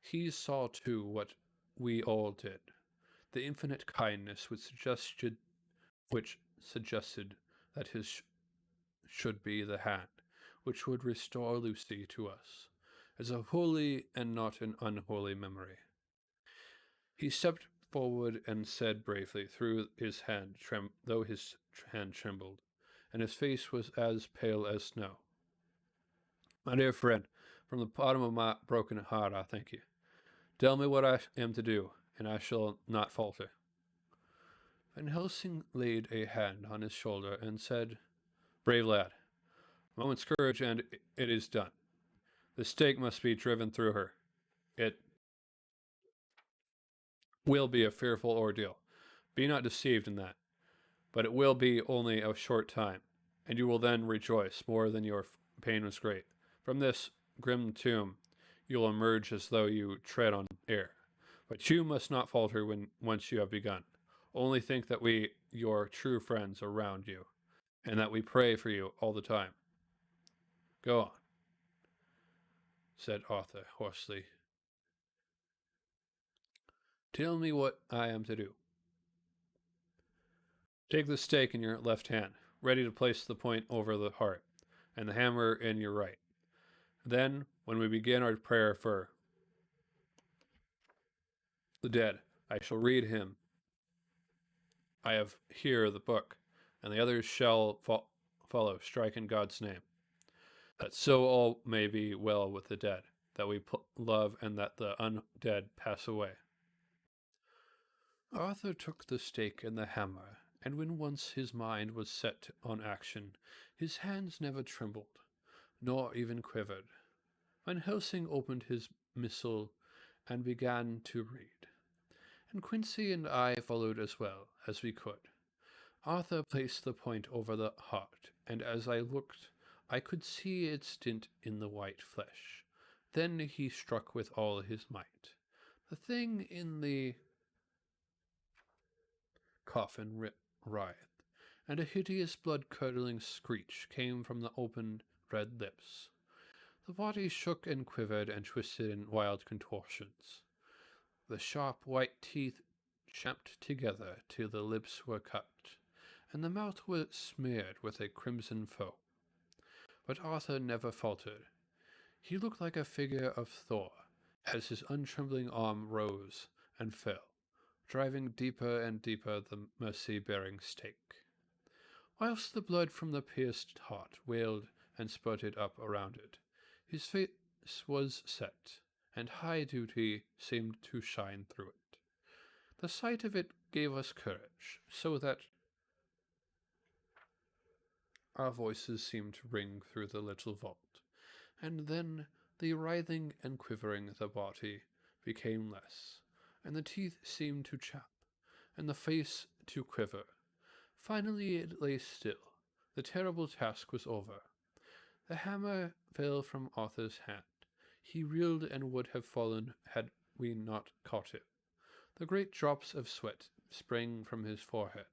He saw too what we all did. The infinite kindness which suggested that his should be the hand which would restore Lucy to us, as a holy and not an unholy memory. He stepped forward and said bravely, though his hand trembled, and his face was as pale as snow, "My dear friend, from the bottom of my broken heart, I thank you. Tell me what I am to do, and I shall not falter." Van Helsing laid a hand on his shoulder and said, "Brave lad, a moment's courage, and it is done. The stake must be driven through her. It will be a fearful ordeal. Be not deceived in that, but it will be only a short time, and you will then rejoice more than your pain was great. From this grim tomb you will emerge as though you tread on air. But you must not falter when once you have begun. Only think that we, your true friends, are round you, and that we pray for you all the time. Go on," said Arthur hoarsely. "Tell me what I am to do." "Take the stake in your left hand, ready to place the point over the heart, and the hammer in your right. Then, when we begin our prayer for the dead, I shall read him. I have here the book, and the others shall follow, strike in God's name, that so all may be well with the dead, that we love, and that the undead pass away." Arthur took the stake and the hammer, and when once his mind was set on action, his hands never trembled, nor even quivered. Van Helsing opened his missal and began to read, and Quincy and I followed as well as we could. Arthur placed the point over the heart, and as I looked, I could see its dint in the white flesh. Then he struck with all his might. The thing in the coffin writhed, and a hideous blood-curdling screech came from the opened red lips. The body shook and quivered and twisted in wild contortions. The sharp white teeth champed together till the lips were cut, and the mouth was smeared with a crimson foam. But Arthur never faltered. He looked like a figure of Thor, as his untrembling arm rose and fell, driving deeper and deeper the mercy-bearing stake, whilst the blood from the pierced heart wailed and spurted up around it. His face was set, and high duty seemed to shine through it. The sight of it gave us courage, so that Our voices seemed to ring through the little vault, and then the writhing and quivering of the body became less, and the teeth seemed to chap, and the face to quiver. Finally it lay still. The terrible task was over. The hammer fell from Arthur's hand. He reeled and would have fallen had we not caught him. The great drops of sweat sprang from his forehead,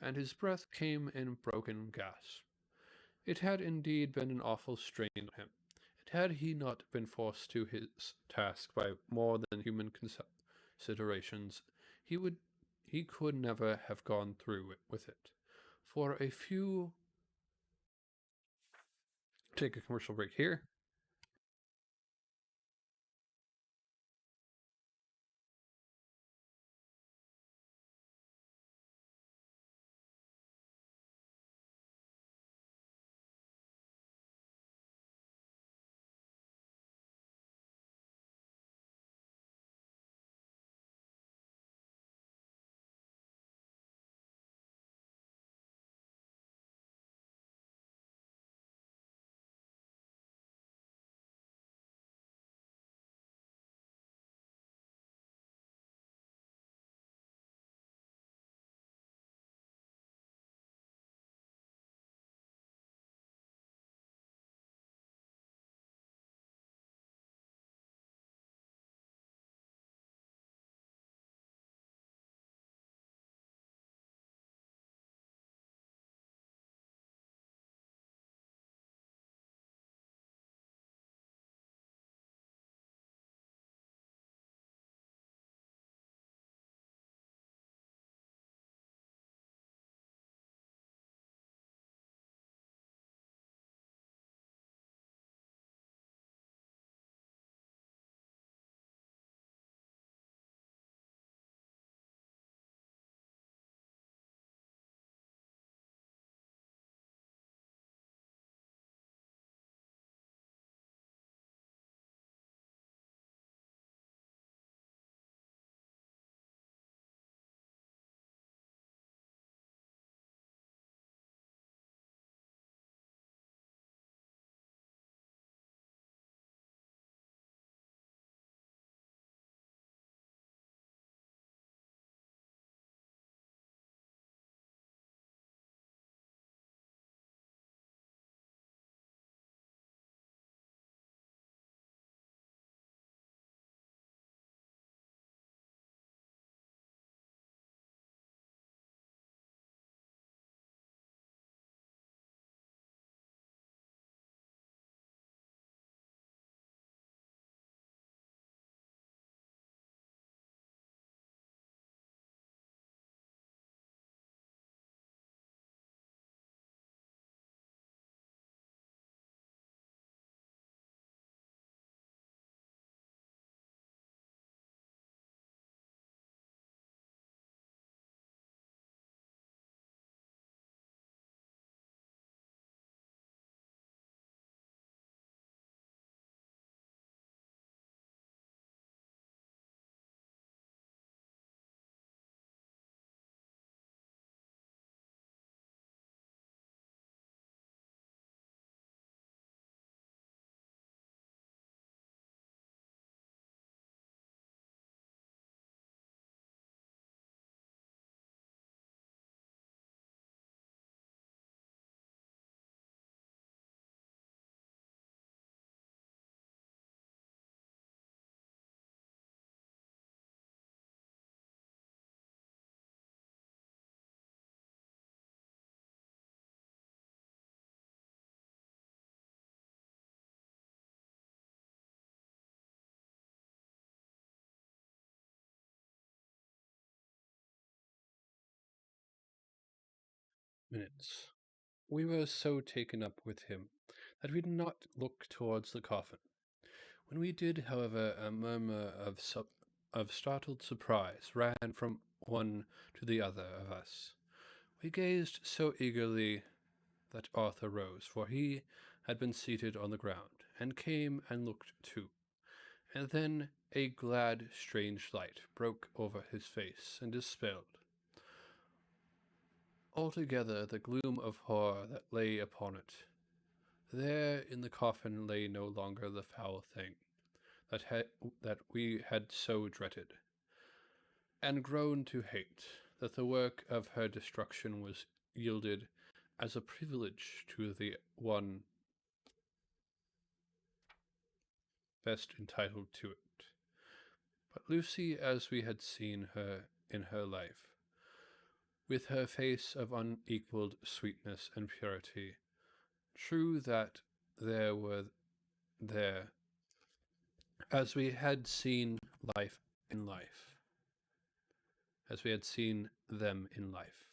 and his breath came in broken gasps. It had indeed been an awful strain on him, and had he not been forced to his task by more than human considerations, he could never have gone through with it. For a few take a commercial break here. Minutes. We were so taken up with him that we did not look towards the coffin. When we did, however, a murmur of startled surprise ran from one to the other of us. We gazed so eagerly that Arthur rose, for he had been seated on the ground, and came and looked too. And then a glad, strange light broke over his face and dispelled altogether the gloom of horror that lay upon it. There in the coffin lay no longer the foul thing that we had so dreaded, and grown to hate, that the work of her destruction was yielded as a privilege to the one best entitled to it. But Lucy, as we had seen her in her life, with her face of unequalled sweetness and purity, true that there were there, as we had seen life in life, as we had seen them in life,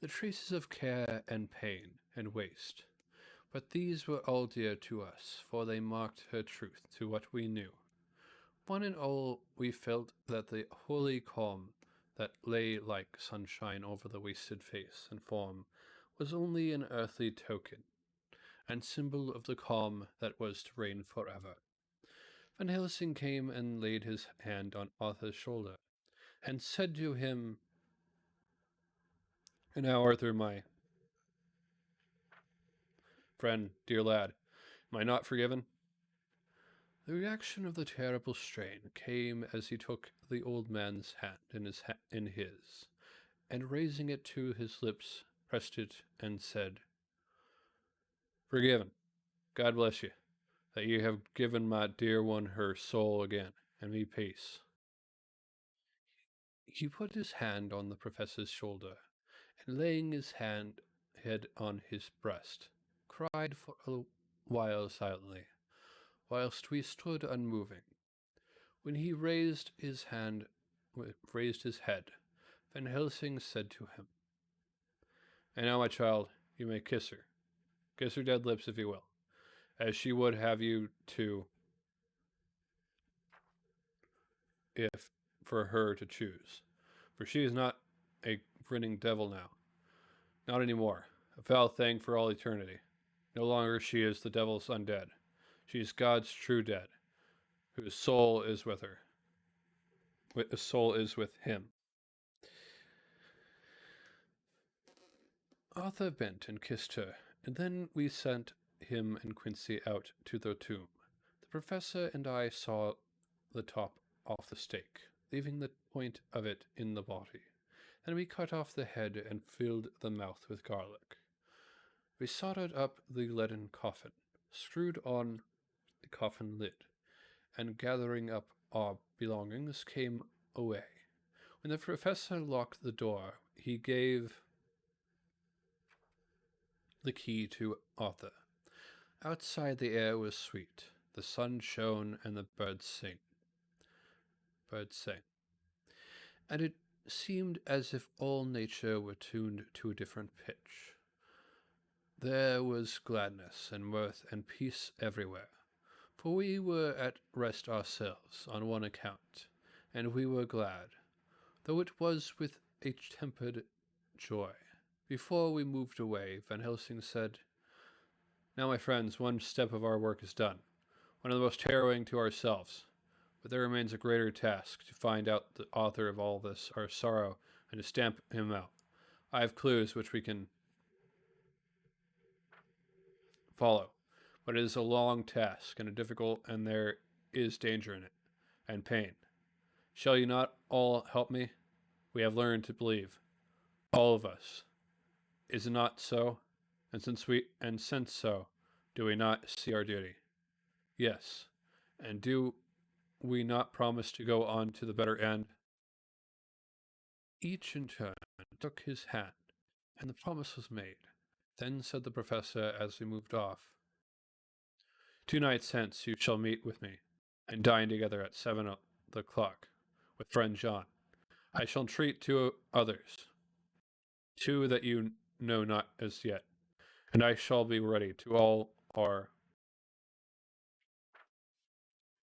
the traces of care and pain and waste. But these were all dear to us, for they marked her truth to what we knew. One and all, we felt that the holy calm that lay like sunshine over the wasted face and form was only an earthly token, and symbol of the calm that was to reign forever. Van Helsing came and laid his hand on Arthur's shoulder, and said to him, "And now, Arthur, my friend, dear lad, am I not forgiven?" The reaction of the terrible strain came as he took the old man's hand in his, and raising it to his lips, pressed it and said, "Forgiven. God bless you, that you have given my dear one her soul again, and me peace." He put his hand on the professor's shoulder, and laying his head on his breast, cried for a while silently, whilst we stood unmoving. When he raised his head, Van Helsing said to him, "And now, my child, you may kiss her. Kiss her dead lips, if you will, as she would have you to, if for her to choose. For she is not a grinning devil now. Not any more. A foul thing for all eternity. No longer she is the devil's undead. She is God's true dead, whose soul is with her. The soul is with him." Arthur bent and kissed her, and then we sent him and Quincy out to the tomb. The professor and I saw the top off the stake, leaving the point of it in the body. Then we cut off the head and filled the mouth with garlic. We soldered up the leaden coffin, screwed on the coffin lid, and gathering up our belongings, came away. When the professor locked the door, he gave the key to Arthur. Outside the air was sweet, the sun shone, and the birds sang. And it seemed as if all nature were tuned to a different pitch. There was gladness and mirth and peace everywhere, for we were at rest ourselves on one account, and we were glad, though it was with a tempered joy. Before we moved away, Van Helsing said, "Now, my friends, one step of our work is done, one of the most harrowing to ourselves. But there remains a greater task, to find out the author of all this, our sorrow, and to stamp him out. I have clues which we can follow, but it is a long task and a difficult, and there is danger in it, and pain. Shall you not all help me? We have learned to believe, all of us. Is it not so? And since so, do we not see our duty? Yes. And do we not promise to go on to the better end?" Each in turn took his hand, and the promise was made. Then said the professor as we moved off, "2 nights hence you shall meet with me, and dine together at 7 o'clock with friend John. I shall entreat 2 others, 2 that you know not as yet, and I shall be ready to all our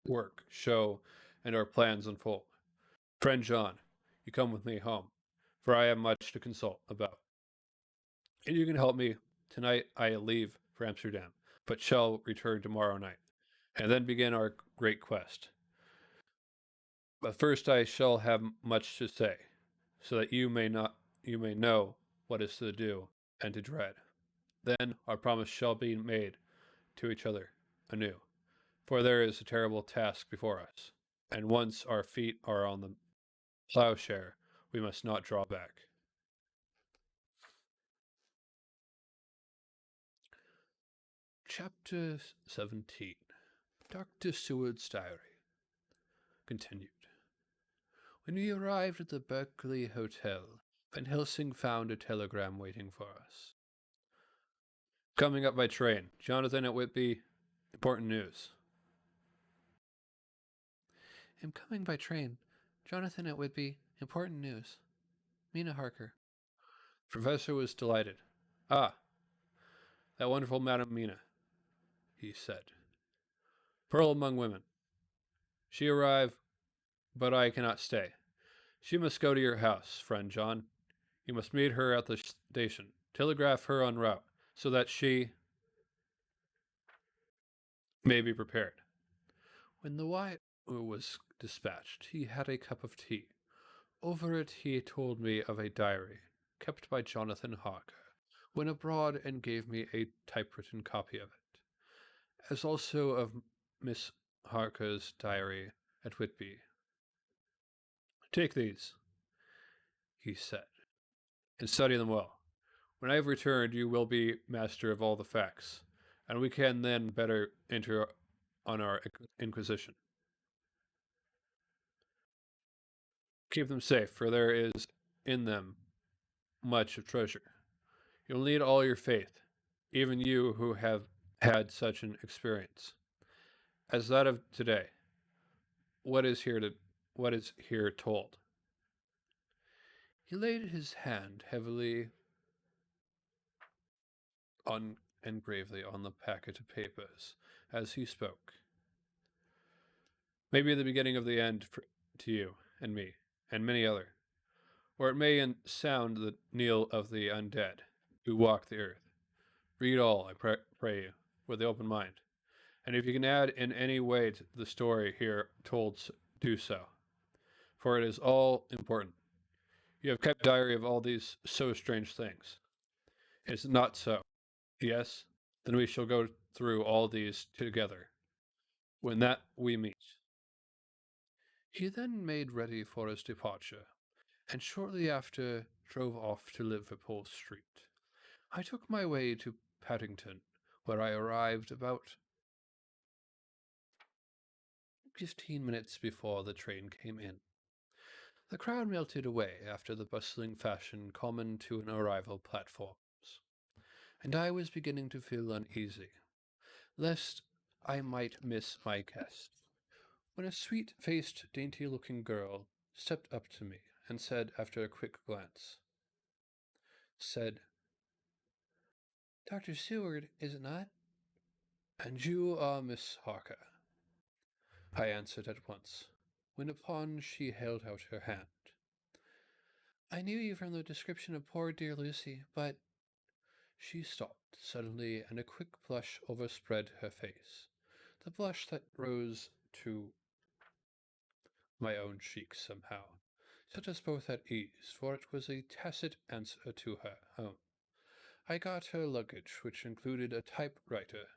work, show, and our plans unfold. Friend John, you come with me home, for I have much to consult about. And you can help me. Tonight I leave for Amsterdam, but shall return tomorrow night, and then begin our great quest. But first I shall have much to say, so that you may know what is to do and to dread. Then our promise shall be made to each other anew, for there is a terrible task before us, and once our feet are on the plowshare, we must not draw back. Chapter 17. Dr. Seward's Diary. Continued. When we arrived at the Berkeley Hotel, Van Helsing found a telegram waiting for us. Coming up by train. Jonathan at Whitby. Important news. Am coming by train. Jonathan at Whitby. Important news. Mina Harker. Professor was delighted. Ah, that wonderful Madame Mina, he said. Pearl among women. She arrive, but I cannot stay. She must go to your house, friend John. You must meet her at the station. Telegraph her en route, so that she may be prepared. When the wire was dispatched, he had a cup of tea. Over it he told me of a diary kept by Jonathan Harker when abroad and gave me a typewritten copy of it, as also of Miss Harker's diary at Whitby. Take these, he said, and study them well. When I have returned, you will be master of all the facts, and we can then better enter on our inquisition. Keep them safe, for there is in them much of treasure. You'll need all your faith, even you who have had such an experience as that of today. What is here told? He laid his hand heavily on and gravely on the packet of papers as he spoke. Maybe the beginning of the end to you and me and many other, or it may sound the knell of the undead who walk the earth. Read all, I pray you, with the open mind, and if you can add in any way to the story here told, do so, for it is all important. You have kept diary of all these so strange things. Is it not so? Yes? Then we shall go through all these together, when that we meet. He then made ready for his departure, and shortly after drove off to Liverpool Street. I took my way to Paddington, where I arrived about 15 minutes before the train came in. The crowd melted away after the bustling fashion common to an arrival platforms, and I was beginning to feel uneasy, lest I might miss my guest, when a sweet-faced, dainty-looking girl stepped up to me and said, after a quick glance, "Dr. Seward, is it not?" "And you are Miss Harker," I answered at once, whereupon she held out her hand. "I knew you from the description of poor dear Lucy, but—" She stopped suddenly, and a quick blush overspread her face, the blush that rose to my own cheeks somehow, set us both at ease, for it was a tacit answer to her own. I got her luggage, which included a typewriter,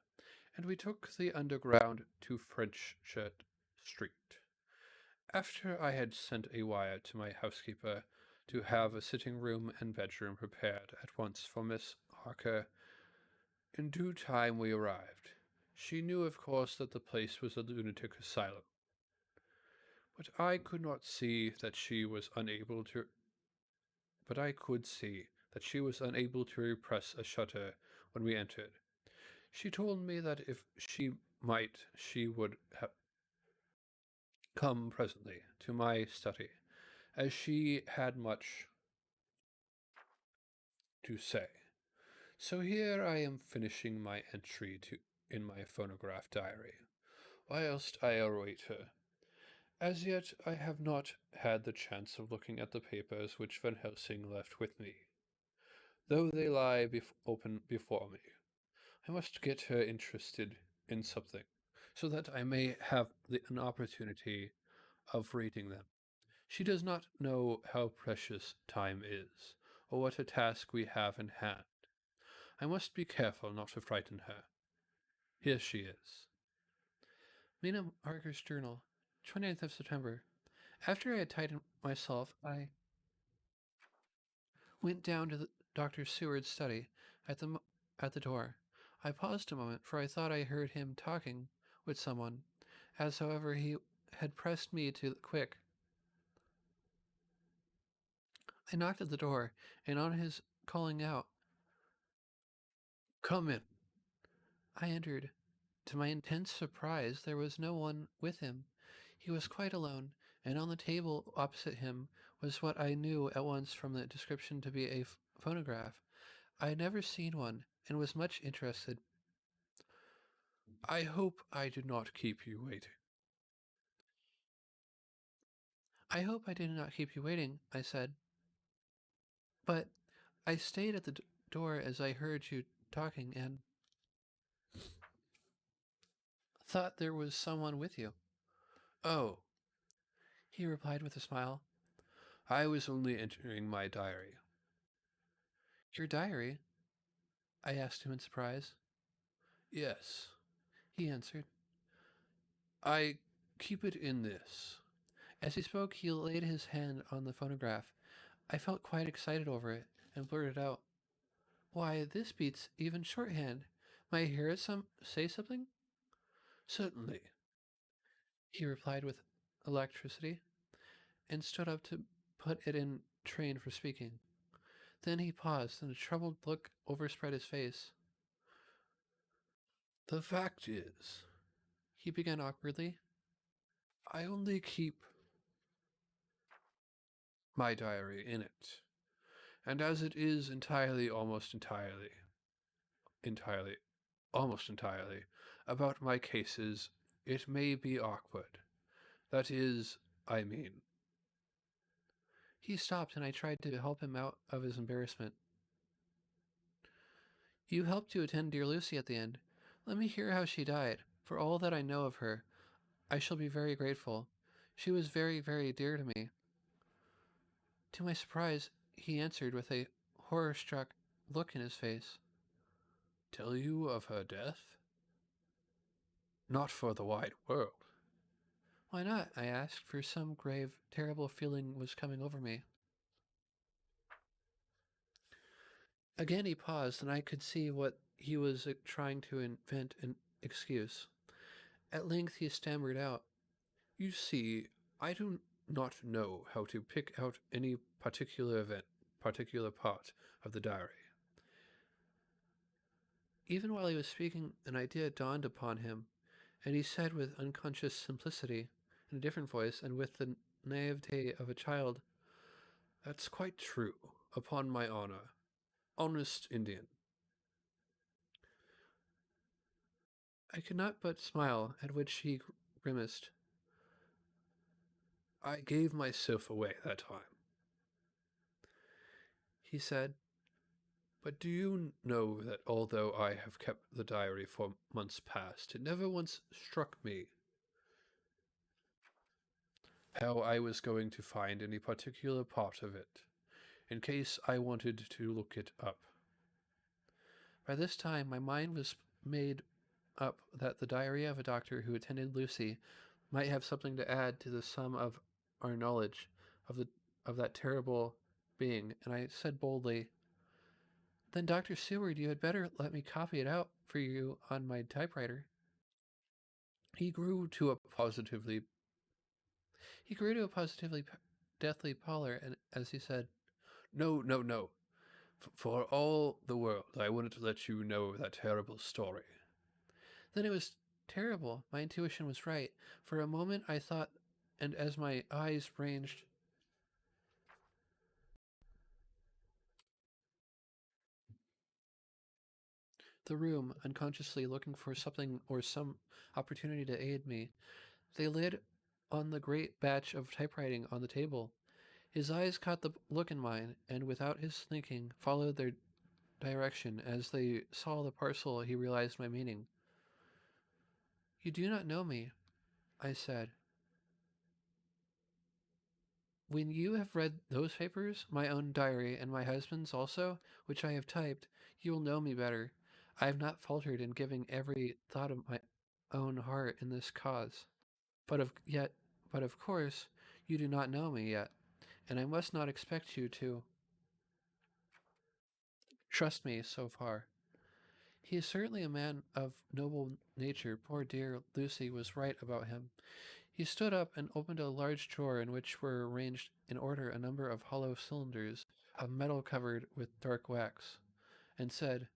and we took the Underground to Frenchurch Street. After I had sent a wire to my housekeeper to have a sitting room and bedroom prepared at once for Miss Harker, in due time we arrived. She knew, of course, that the place was a lunatic asylum, but I could see that she was unable to repress a shudder when we entered. She told me that if she might, she would come presently to my study, as she had much to say. So here I am finishing my entry in my phonograph diary, whilst I await her. As yet I have not had the chance of looking at the papers which Van Helsing left with me, though they lie open before me. I must get her interested in something, so that I may have an opportunity of reading them. She does not know how precious time is, or what a task we have in hand. I must be careful not to frighten her. Here she is. Mina Marker's Journal, 29th of September. After I had tidied myself, I went down to Dr. Seward's study at the door. I paused a moment, for I thought I heard him talking with someone, as however he had pressed me to the quick. I knocked at the door, and on his calling out, "Come in," I entered. To my intense surprise, there was no one with him. He was quite alone, and on the table opposite him was what I knew at once from the description to be a phonograph. I had never seen one, and was much interested. I hope I did not keep you waiting. I hope I did not keep you waiting, I said. But I stayed at the door as I heard you talking and thought there was someone with you. Oh, He replied with a smile. I was only entering my diary. Your diary? I asked him in surprise. Yes, He answered. I keep it in this. As he spoke, he laid his hand on the phonograph. I felt quite excited over it and blurted out, "Why, this beats even shorthand. May I hear it say something?" Certainly. He replied with electricity and stood up to put it in train for speaking. Then he paused, and a troubled look overspread his face. The fact is, He began awkwardly. I only keep my diary in it. And as it is almost entirely, about my cases, it may be awkward. That is, I mean. He stopped, and I tried to help him out of his embarrassment. You helped to attend dear Lucy at the end. Let me hear how she died. For all that I know of her, I shall be very grateful. She was very, very dear to me. To my surprise, he answered with a horror-struck look in his face. Tell you of her death? Not for the wide world. Why not? I asked, for some grave, terrible feeling was coming over me. Again he paused, and I could see what he was trying to invent an excuse. At length he stammered out, You see, I do not know how to pick out any particular part of the diary. Even while he was speaking, an idea dawned upon him, and he said with unconscious simplicity, in a different voice and with the naivete of a child, That's quite true, upon my honor. Honest Indian. I could not but smile, at which he grimaced. I gave myself away that time, He said, but do you know that although I have kept the diary for months past, it never once struck me how I was going to find any particular part of it, in case I wanted to look it up. By this time my mind was made up that the diary of a doctor who attended Lucy might have something to add to the sum of our knowledge of that terrible being, and I said boldly, "Then, Dr. Seward, you had better let me copy it out for you on my typewriter." He grew to a positively deathly pallor, and as he said, No, no, no. For all the world, I wouldn't let you know that terrible story. Then it was terrible. My intuition was right. For a moment I thought, and as my eyes ranged the room, unconsciously looking for something or some opportunity to aid me, they lit on the great batch of typewriting on the table. His eyes caught the look in mine, and without his thinking, followed their direction. As they saw the parcel, he realized my meaning. "You do not know me," I said. When you have read those papers, my own diary and my husband's also, which I have typed, you will know me better. I have not faltered in giving every thought of my own heart in this cause. But of yet, but of course, you do not know me yet, and I must not expect you to trust me so far. He is certainly a man of noble nature. Poor dear Lucy was right about him. He stood up and opened a large drawer in which were arranged in order a number of hollow cylinders of metal covered with dark wax, and said,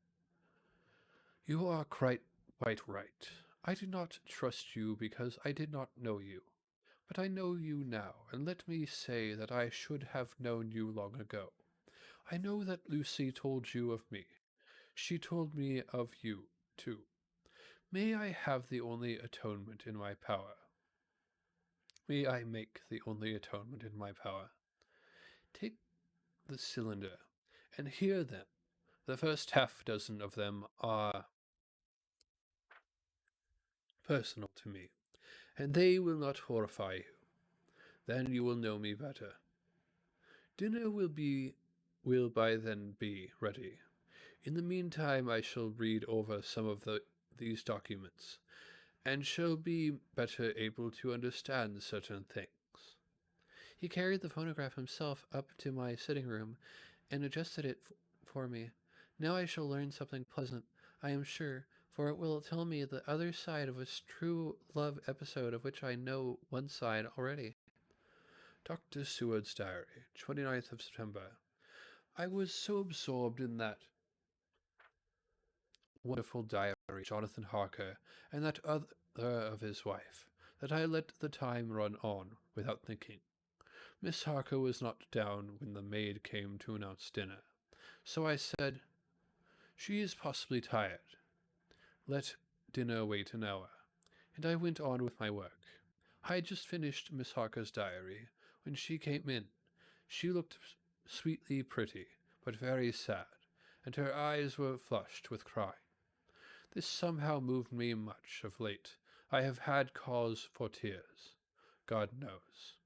"You are quite right. I did not trust you because I did not know you. But I know you now, and let me say that I should have known you long ago. I know that Lucy told you of me. She told me of you, too. May I have the only atonement in my power? May I make the only atonement in my power? Take the cylinder, and hear them. The first half dozen of them are personal to me, and they will not horrify you. Then you will know me better. Dinner will by then be ready. In the meantime, I shall read over some of these documents, and shall be better able to understand certain things." He carried the phonograph himself up to my sitting room and adjusted it for me. Now I shall learn something pleasant, I am sure, for it will tell me the other side of a true love episode of which I know one side already. Dr. Seward's Diary, 29th of September. I was so absorbed in that wonderful diary, Jonathan Harker, and that other of his wife, that I let the time run on without thinking. Miss Harker was not down when the maid came to announce dinner, so I said, "She is possibly tired. Let dinner wait an hour," and I went on with my work. I had just finished Miss Harker's diary when she came in. She looked sweetly pretty, but very sad, and her eyes were flushed with crying. This somehow moved me much of late. I have had cause for tears, God knows.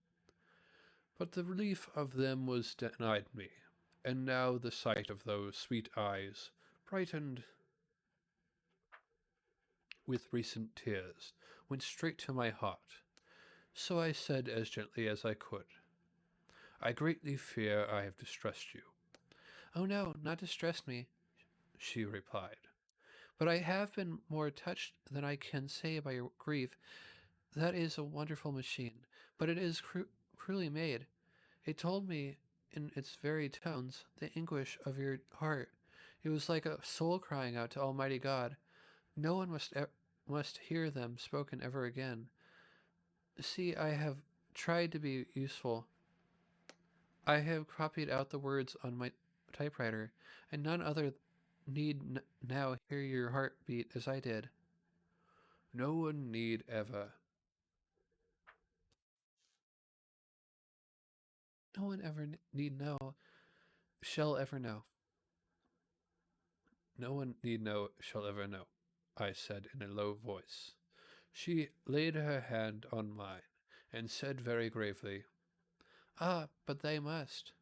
But the relief of them was denied me, and now the sight of those sweet eyes, brightened with recent tears, went straight to my heart. So I said as gently as I could, "I greatly fear I have distressed you." "Oh no, not distressed me," she replied. "But I have been more touched than I can say by your grief. That is a wonderful machine, but it is cruelly made. It told me, in its very tones, the anguish of your heart. It was like a soul crying out to Almighty God. No one must hear them spoken ever again. See, I have tried to be useful. I have copied out the words on my typewriter, and none other need now hear your heart beat as I did." No one need ever. No one ever need know, shall ever know. No one need know, shall ever know, I said in a low voice. She laid her hand on mine, and said very gravely, "Ah, but they must."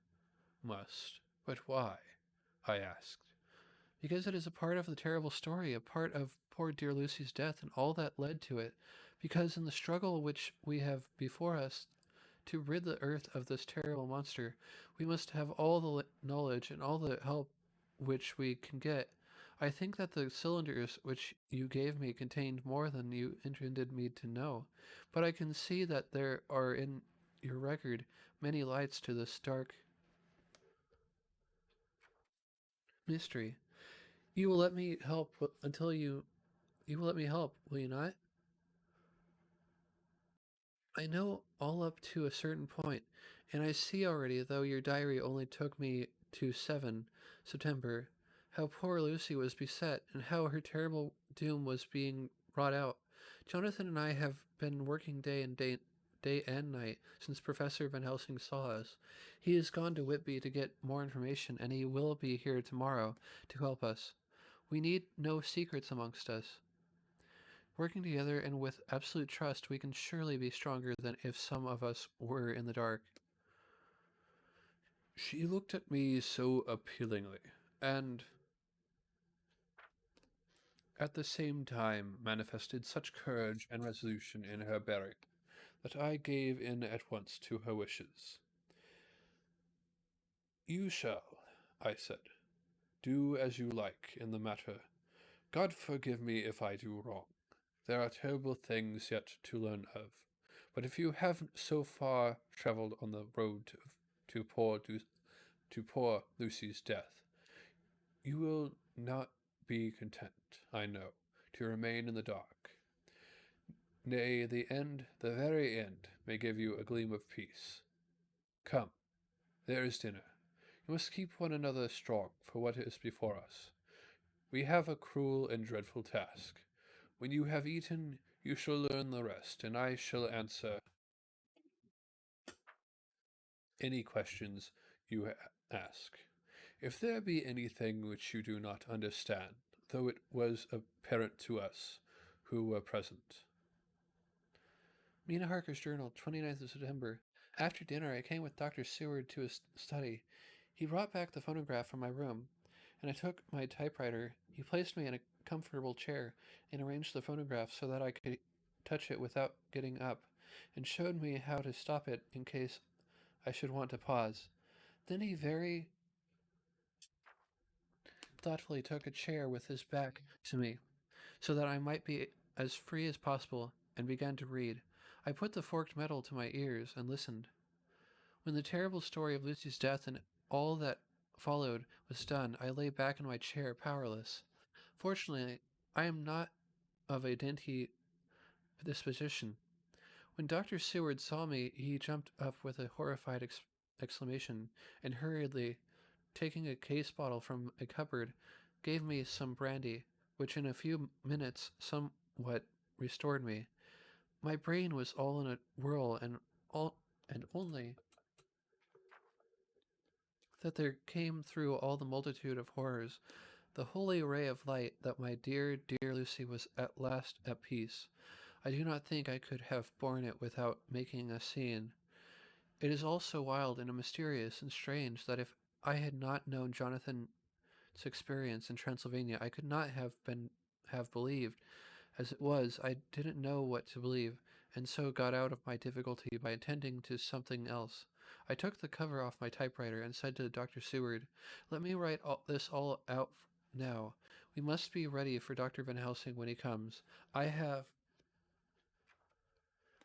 "Must? But why?" I asked. "Because it is a part of the terrible story, a part of poor dear Lucy's death and all that led to it. Because in the struggle which we have before us to rid the earth of this terrible monster, we must have all the knowledge and all the help which we can get. I think that the cylinders which you gave me contained more than you intended me to know, but I can see that there are in your record many lights to this dark mystery. You will let me help until you will let me help, will you not? I know all up to a certain point, and I see already, though your diary only took me to 7 September, how poor Lucy was beset, and how her terrible doom was being wrought out. Jonathan and I have been working day and night since Professor Van Helsing saw us. He has gone to Whitby to get more information, and he will be here tomorrow to help us. We need no secrets amongst us. Working together and with absolute trust, we can surely be stronger than if some of us were in the dark. She looked at me so appealingly, and at the same time manifested such courage and resolution in her bearing that I gave in at once to her wishes. You shall, I said, do as you like in the matter. God forgive me if I do wrong. There are terrible things yet to learn of. But if you have so far travelled on the road to poor Lucy's death, you will not be content, I know, to remain in the dark. Nay, the very end, may give you a gleam of peace. Come, there is dinner. You must keep one another strong for what is before us. We have a cruel and dreadful task. When you have eaten, you shall learn the rest, and I shall answer any questions you ask. If there be anything which you do not understand, though it was apparent to us who were present. Mina Harker's Journal, 29th of September. After dinner, I came with Dr. Seward to his study. He brought back the phonograph from my room, and I took my typewriter. He placed me in a comfortable chair and arranged the phonograph so that I could touch it without getting up, and showed me how to stop it in case I should want to pause. Then he very thoughtfully took a chair with his back to me, so that I might be as free as possible, and began to read. I put the forked metal to my ears and listened. When the terrible story of Lucy's death and all that followed was done, I lay back in my chair, powerless. Fortunately, I am not of a dainty disposition. When Dr. Seward saw me, he jumped up with a horrified exclamation, and hurriedly, taking a case bottle from a cupboard, gave me some brandy, which in a few minutes somewhat restored me. My brain was all in a whirl, and only that there came through all the multitude of horrors the holy ray of light that my dear, dear Lucy was at last at peace. I do not think I could have borne it without making a scene. It is all so wild and mysterious and strange that if I had not known Jonathan's experience in Transylvania, I could not have believed. As it was, I didn't know what to believe, and so got out of my difficulty by attending to something else. I took the cover off my typewriter and said to Dr. Seward, "Let me write this all out now. We must be ready for Dr. Van Helsing when he comes. I have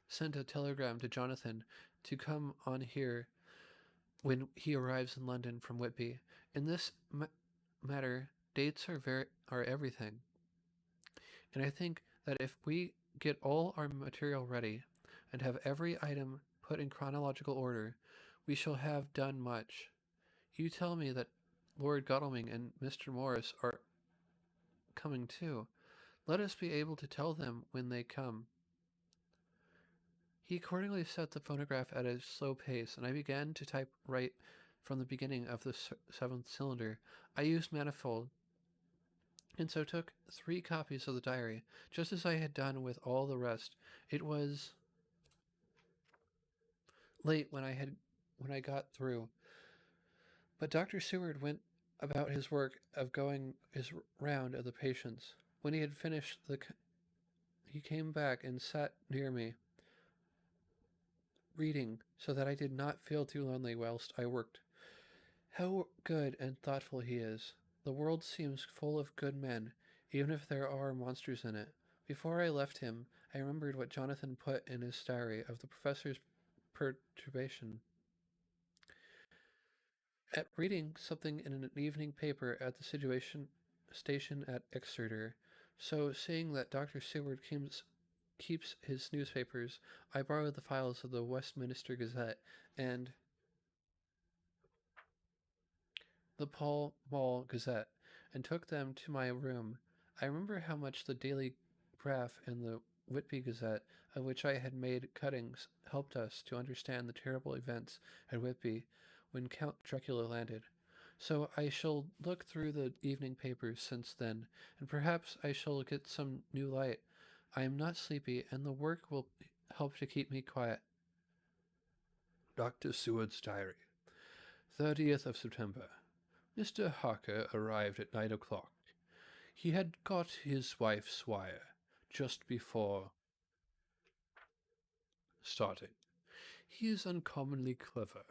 sent a telegram to Jonathan to come on here when he arrives in London from Whitby. In this matter, dates are everything, and I think that if we get all our material ready and have every item put in chronological order, we shall have done much. You tell me that Lord Godalming and Mr. Morris are coming too. Let us be able to tell them when they come." He accordingly set the phonograph at a slow pace, and I began to type right from the beginning of the seventh cylinder. I used manifold, and so took 3 copies of the diary, just as I had done with all the rest. It was late when I got through, but Dr. Seward went about his work of going his round of the patients. When he had finished, he came back and sat near me, reading, so that I did not feel too lonely whilst I worked. How good and thoughtful he is. The world seems full of good men, even if there are monsters in it. Before I left him, I remembered what Jonathan put in his diary of the professor's perturbation at reading something in an evening paper at the station at Exeter. So, seeing that Dr. Seward keeps his newspapers, I borrowed the files of the Westminster Gazette and the Pall Mall Gazette and took them to my room. I remember how much the Daily Graph and the Whitby Gazette, of which I had made cuttings, helped us to understand the terrible events at Whitby when Count Dracula landed. So I shall look through the evening papers since then, and perhaps I shall get some new light. I am not sleepy, and the work will help to keep me quiet. Dr. Seward's Diary. 30th of September. Mr. Harker arrived at 9 o'clock. He had got his wife's wire just before starting. He is uncommonly clever,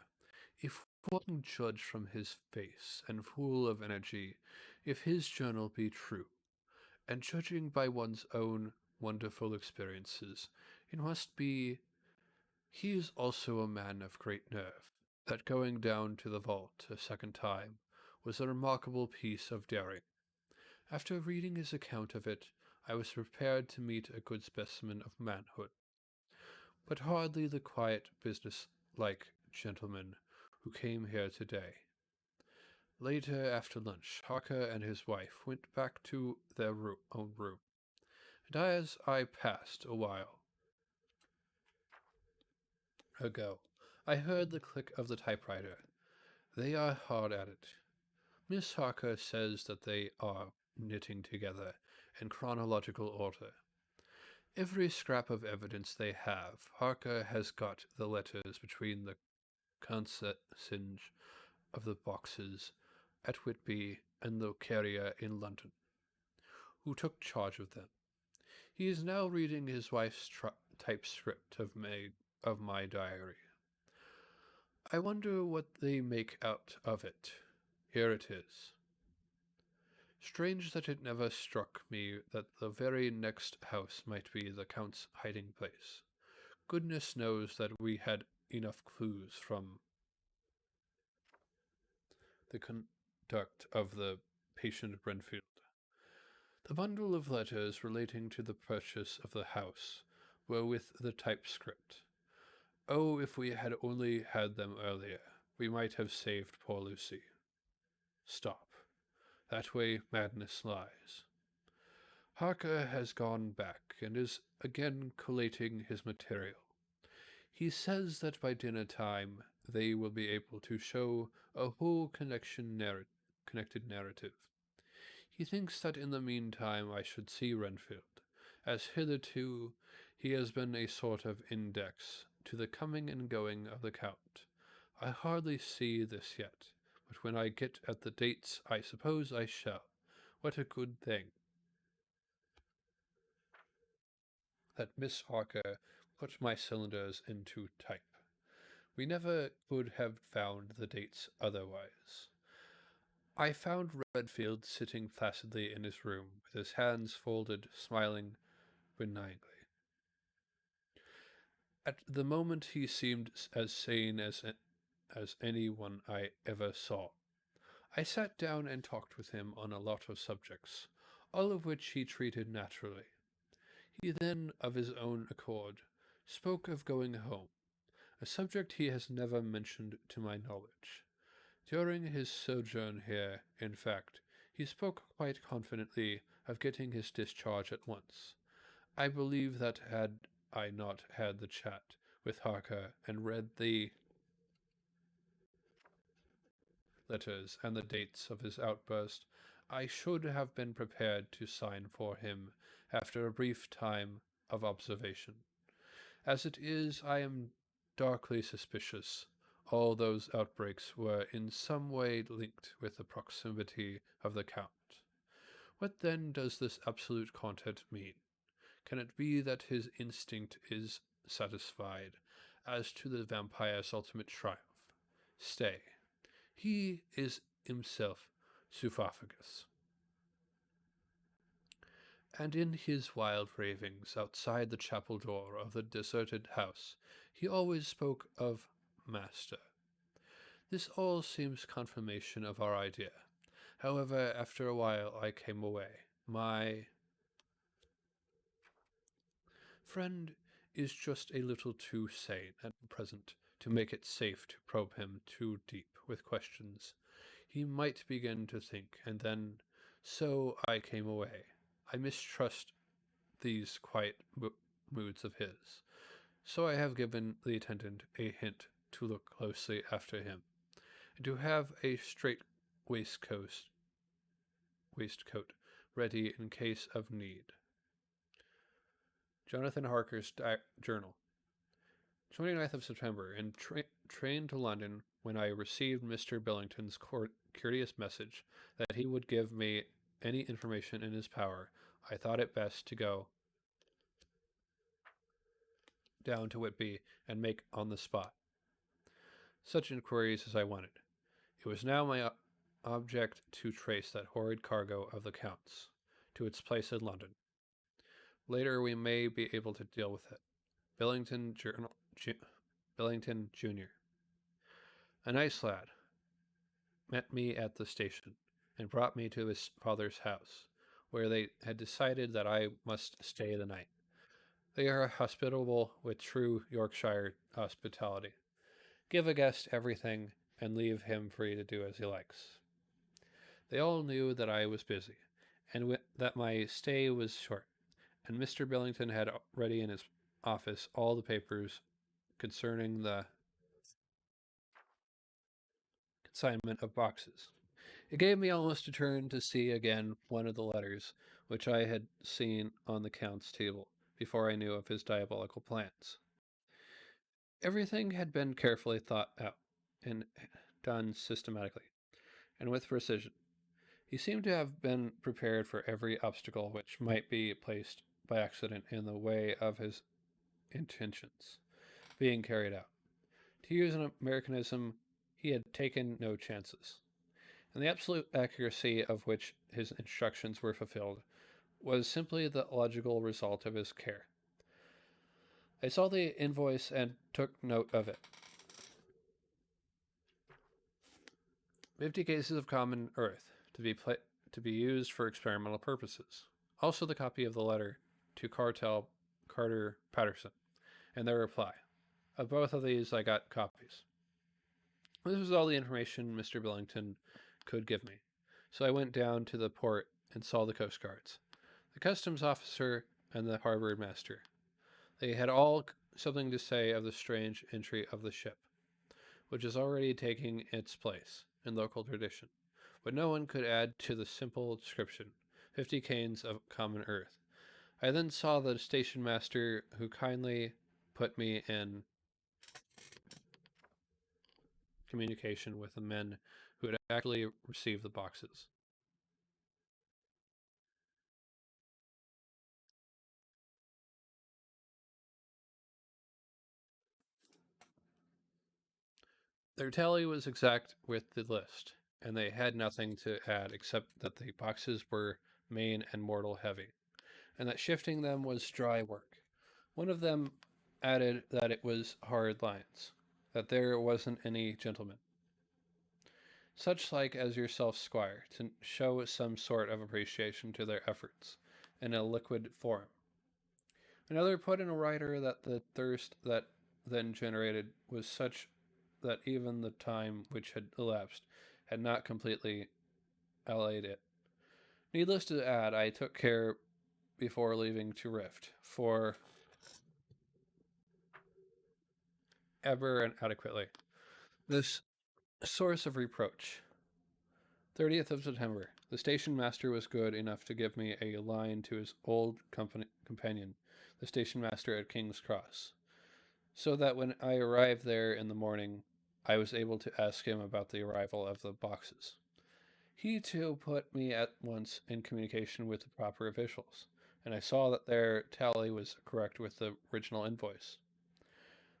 if one can judge from his face, and full of energy, if his journal be true, and judging by one's own wonderful experiences, it must be. He is also a man of great nerve. That going down to the vault a second time was a remarkable piece of daring. After reading his account of it, I was prepared to meet a good specimen of manhood, but hardly the quiet, business-like gentleman who came here today. Later, after lunch, Harker and his wife went back to their own room, and as I passed a while ago, I heard the click of the typewriter. They are hard at it. Miss Harker says that they are knitting together in chronological order. Every scrap of evidence they have, Harker has got the letters between the consignge of the boxes at Whitby and the carrier in London, who took charge of them. He is now reading his wife's typescript of my diary. I wonder what they make out of it. Here it is. Strange that it never struck me that the very next house might be the Count's hiding place. Goodness knows that we had enough clues from the conduct of the patient Brenfield. The bundle of letters relating to the purchase of the house were with the typescript. Oh, if we had only had them earlier, we might have saved poor Lucy. Stop. That way madness lies. Harker has gone back and is again collating his material. He says that by dinner time they will be able to show a whole connected narrative. He thinks that in the meantime I should see Renfield, as hitherto he has been a sort of index to the coming and going of the Count. I hardly see this yet, but when I get at the dates I suppose I shall. What a good thing that Miss Harker put my cylinders into type. We never could have found the dates otherwise. I found Redfield sitting placidly in his room, with his hands folded, smiling benignly. At the moment he seemed as sane as any one I ever saw. I sat down and talked with him on a lot of subjects, all of which he treated naturally. He then, of his own accord, spoke of going home, a subject he has never mentioned to my knowledge. During his sojourn here, in fact, he spoke quite confidently of getting his discharge at once. I believe that had I not had the chat with Harker and read the letters and the dates of his outburst, I should have been prepared to sign for him after a brief time of observation. As it is, I am darkly suspicious all those outbreaks were in some way linked with the proximity of the Count. What then does this absolute content mean? Can it be that his instinct is satisfied as to the vampire's ultimate triumph? Stay. He is himself Pseuphophagus. And in his wild ravings outside the chapel door of the deserted house, he always spoke of Master. This all seems confirmation of our idea. However, after a while I came away. My friend is just a little too sane at present to make it safe to probe him too deep with questions. He might begin to think, and then, so I came away. I mistrust these quiet moods of his, so I have given the attendant a hint to look closely after him, and to have a straight waistcoat ready in case of need. Jonathan Harker's journal. 29th of September. train to London when I received Mr. Billington's courteous message that he would give me any information in his power, I thought it best to go down to Whitby and make on the spot such inquiries as I wanted. It was now my object to trace that horrid cargo of the Count's to its place in London. Later we may be able to deal with it. Billington Jr., a nice lad, met me at the station and brought me to his father's house, where they had decided that I must stay the night. They are hospitable with true Yorkshire hospitality. Give a guest everything and leave him free to do as he likes. They all knew that I was busy, and that my stay was short, and Mr. Billington had ready in his office all the papers concerning the consignment of boxes. It gave me almost a turn to see again one of the letters which I had seen on the Count's table before I knew of his diabolical plans. Everything had been carefully thought out and done systematically and with precision. He seemed to have been prepared for every obstacle which might be placed by accident in the way of his intentions being carried out. To use an Americanism, he had taken no chances, and the absolute accuracy of which his instructions were fulfilled was simply the logical result of his care. I saw the invoice and took note of it. 50 cases of common earth to be used for experimental purposes. Also the copy of the letter to Carter Patterson and their reply. Of both of these I got copies. This was all the information Mr. Billington could give me. So I went down to the port and saw the Coast Guards, the customs officer, and the harbor master. They had all something to say of the strange entry of the ship, which is already taking its place in local tradition. But no one could add to the simple description, 50 canes of common earth. I then saw the station master, who kindly put me in communication with the men who had actually received the boxes. Their tally was exact with the list, and they had nothing to add except that the boxes were main and mortal heavy, and that shifting them was dry work. One of them added that it was hard lines, that there wasn't any gentleman, such like as yourself, squire, to show some sort of appreciation to their efforts in a liquid form. Another put in a writer that the thirst that then generated was such that even the time which had elapsed had not completely allayed it. Needless to add, I took care before leaving to Rift, for ever and adequately, this source of reproach. 30th of September. The station master was good enough to give me a line to his old companion, the station master at King's Cross, so that when I arrived there in the morning, I was able to ask him about the arrival of the boxes. He, too, put me at once in communication with the proper officials, and I saw that their tally was correct with the original invoice.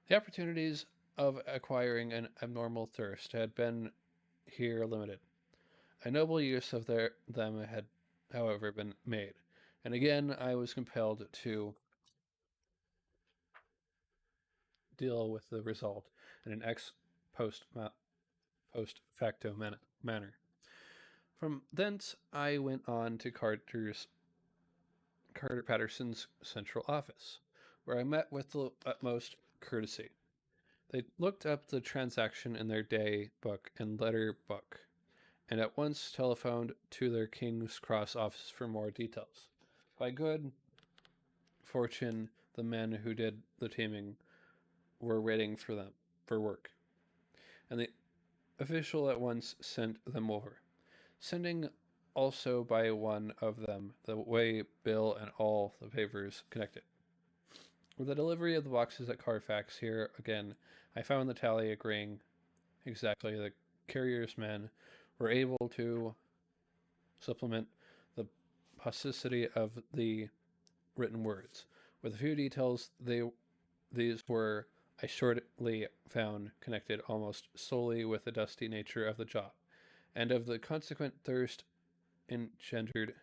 The opportunities of acquiring an abnormal thirst had been here limited. A noble use of them had, however, been made, and again I was compelled to deal with the result in an post post facto manner. From thence I went on to Carter Patterson's central office, where I met with the utmost courtesy. They looked up the transaction in their day book and letter book, and at once telephoned to their King's Cross office for more details. By good fortune, the men who did the teaming were waiting for them for work, and the official at once sent them over, sending also by one of them the way bill and all the papers connected. With the delivery of the boxes at Carfax here again, I found the tally agreeing exactly. The carrier's men were able to supplement the paucity of the written words. With a few details, these were, I shortly found, connected almost solely with the dusty nature of the job, and of the consequent thirst engendered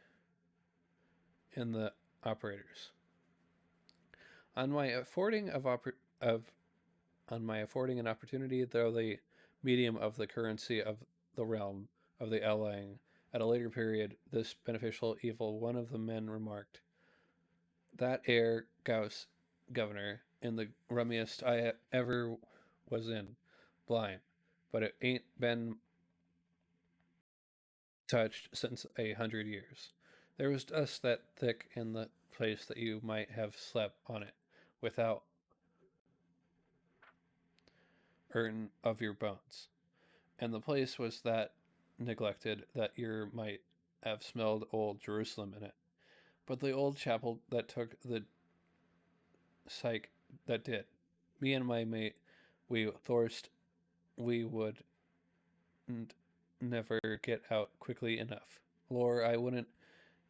in the operators. On my affording an opportunity, though the medium of the currency of the realm of the allying, at a later period, this beneficial evil, one of the men remarked, "That air Gauss governor in the rummiest I ever was in, blind, but it ain't been touched since 100 years. There was dust that thick in the place that you might have slept on it without earn of your bones. And the place was that neglected that you might have smelled old Jerusalem in it. But the old chapel that took the psych that did. Me and my mate, we thorst we would never get out quickly enough. Lor, I wouldn't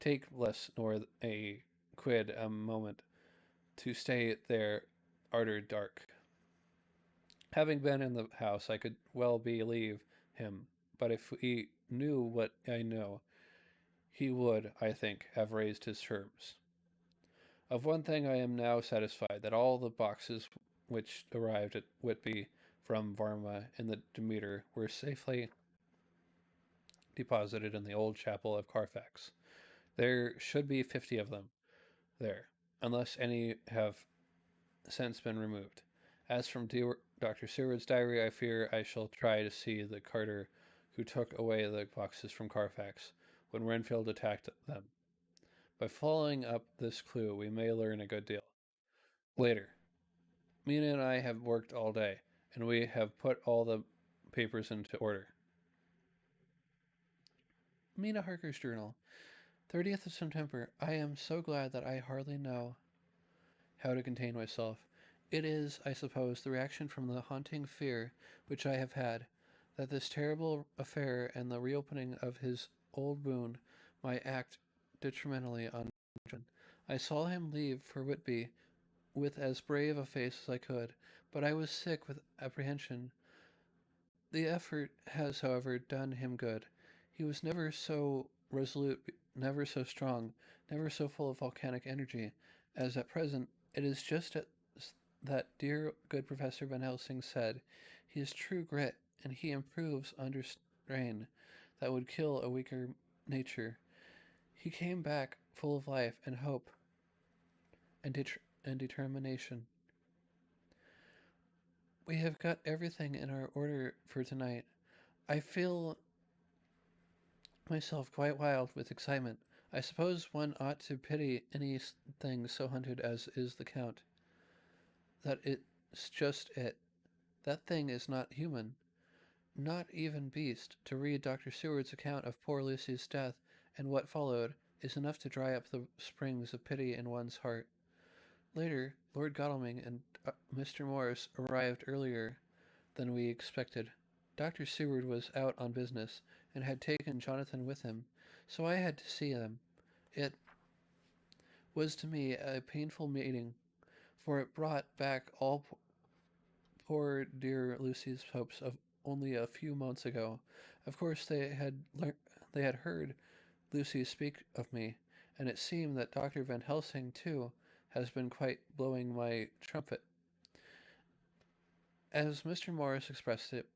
take less nor a quid a moment to stay there arter dark. Having been in the house, I could well believe him, but if he knew what I know, he would, I think, have raised his terms. Of one thing I am now satisfied, that all the boxes which arrived at Whitby from Varma in the Demeter were safely deposited in the old chapel of Carfax. There should be 50 of them there, unless any have since been removed. As from Dr. Seward's diary, I fear I shall try to see the carter who took away the boxes from Carfax when Renfield attacked them. By following up this clue, we may learn a good deal. Later, Mina and I have worked all day, and we have put all the papers into order. Mina Harker's journal, 30th of September. I am so glad that I hardly know how to contain myself. It is, I suppose, the reaction from the haunting fear which I have had, that this terrible affair and the reopening of his old wound might act detrimentally on John. I saw him leave for Whitby with as brave a face as I could, but I was sick with apprehension. The effort has, however, done him good. He was never so resolute, never so strong, never so full of volcanic energy as at present. It is just as that dear good Professor Van Helsing said. He is true grit, and he improves under strain that would kill a weaker nature. He came back full of life and hope and determination. We have got everything in our order for tonight. I feel myself quite wild with excitement. I suppose one ought to pity anything so hunted as is the Count. That it's just it. That thing is not human, not even beast. To read Dr. Seward's account of poor Lucy's death and what followed is enough to dry up the springs of pity in one's heart. Later, Lord Godalming and Mr. Morris arrived earlier than we expected. Dr. Seward was out on business and had taken Jonathan with him, so I had to see them. It was to me a painful meeting, for it brought back all poor dear Lucy's hopes of only a few months ago. Of course, they had heard Lucy speak of me, and it seemed that Dr. Van Helsing, too, has been quite blowing my trumpet. As Mr. Morris expressed it,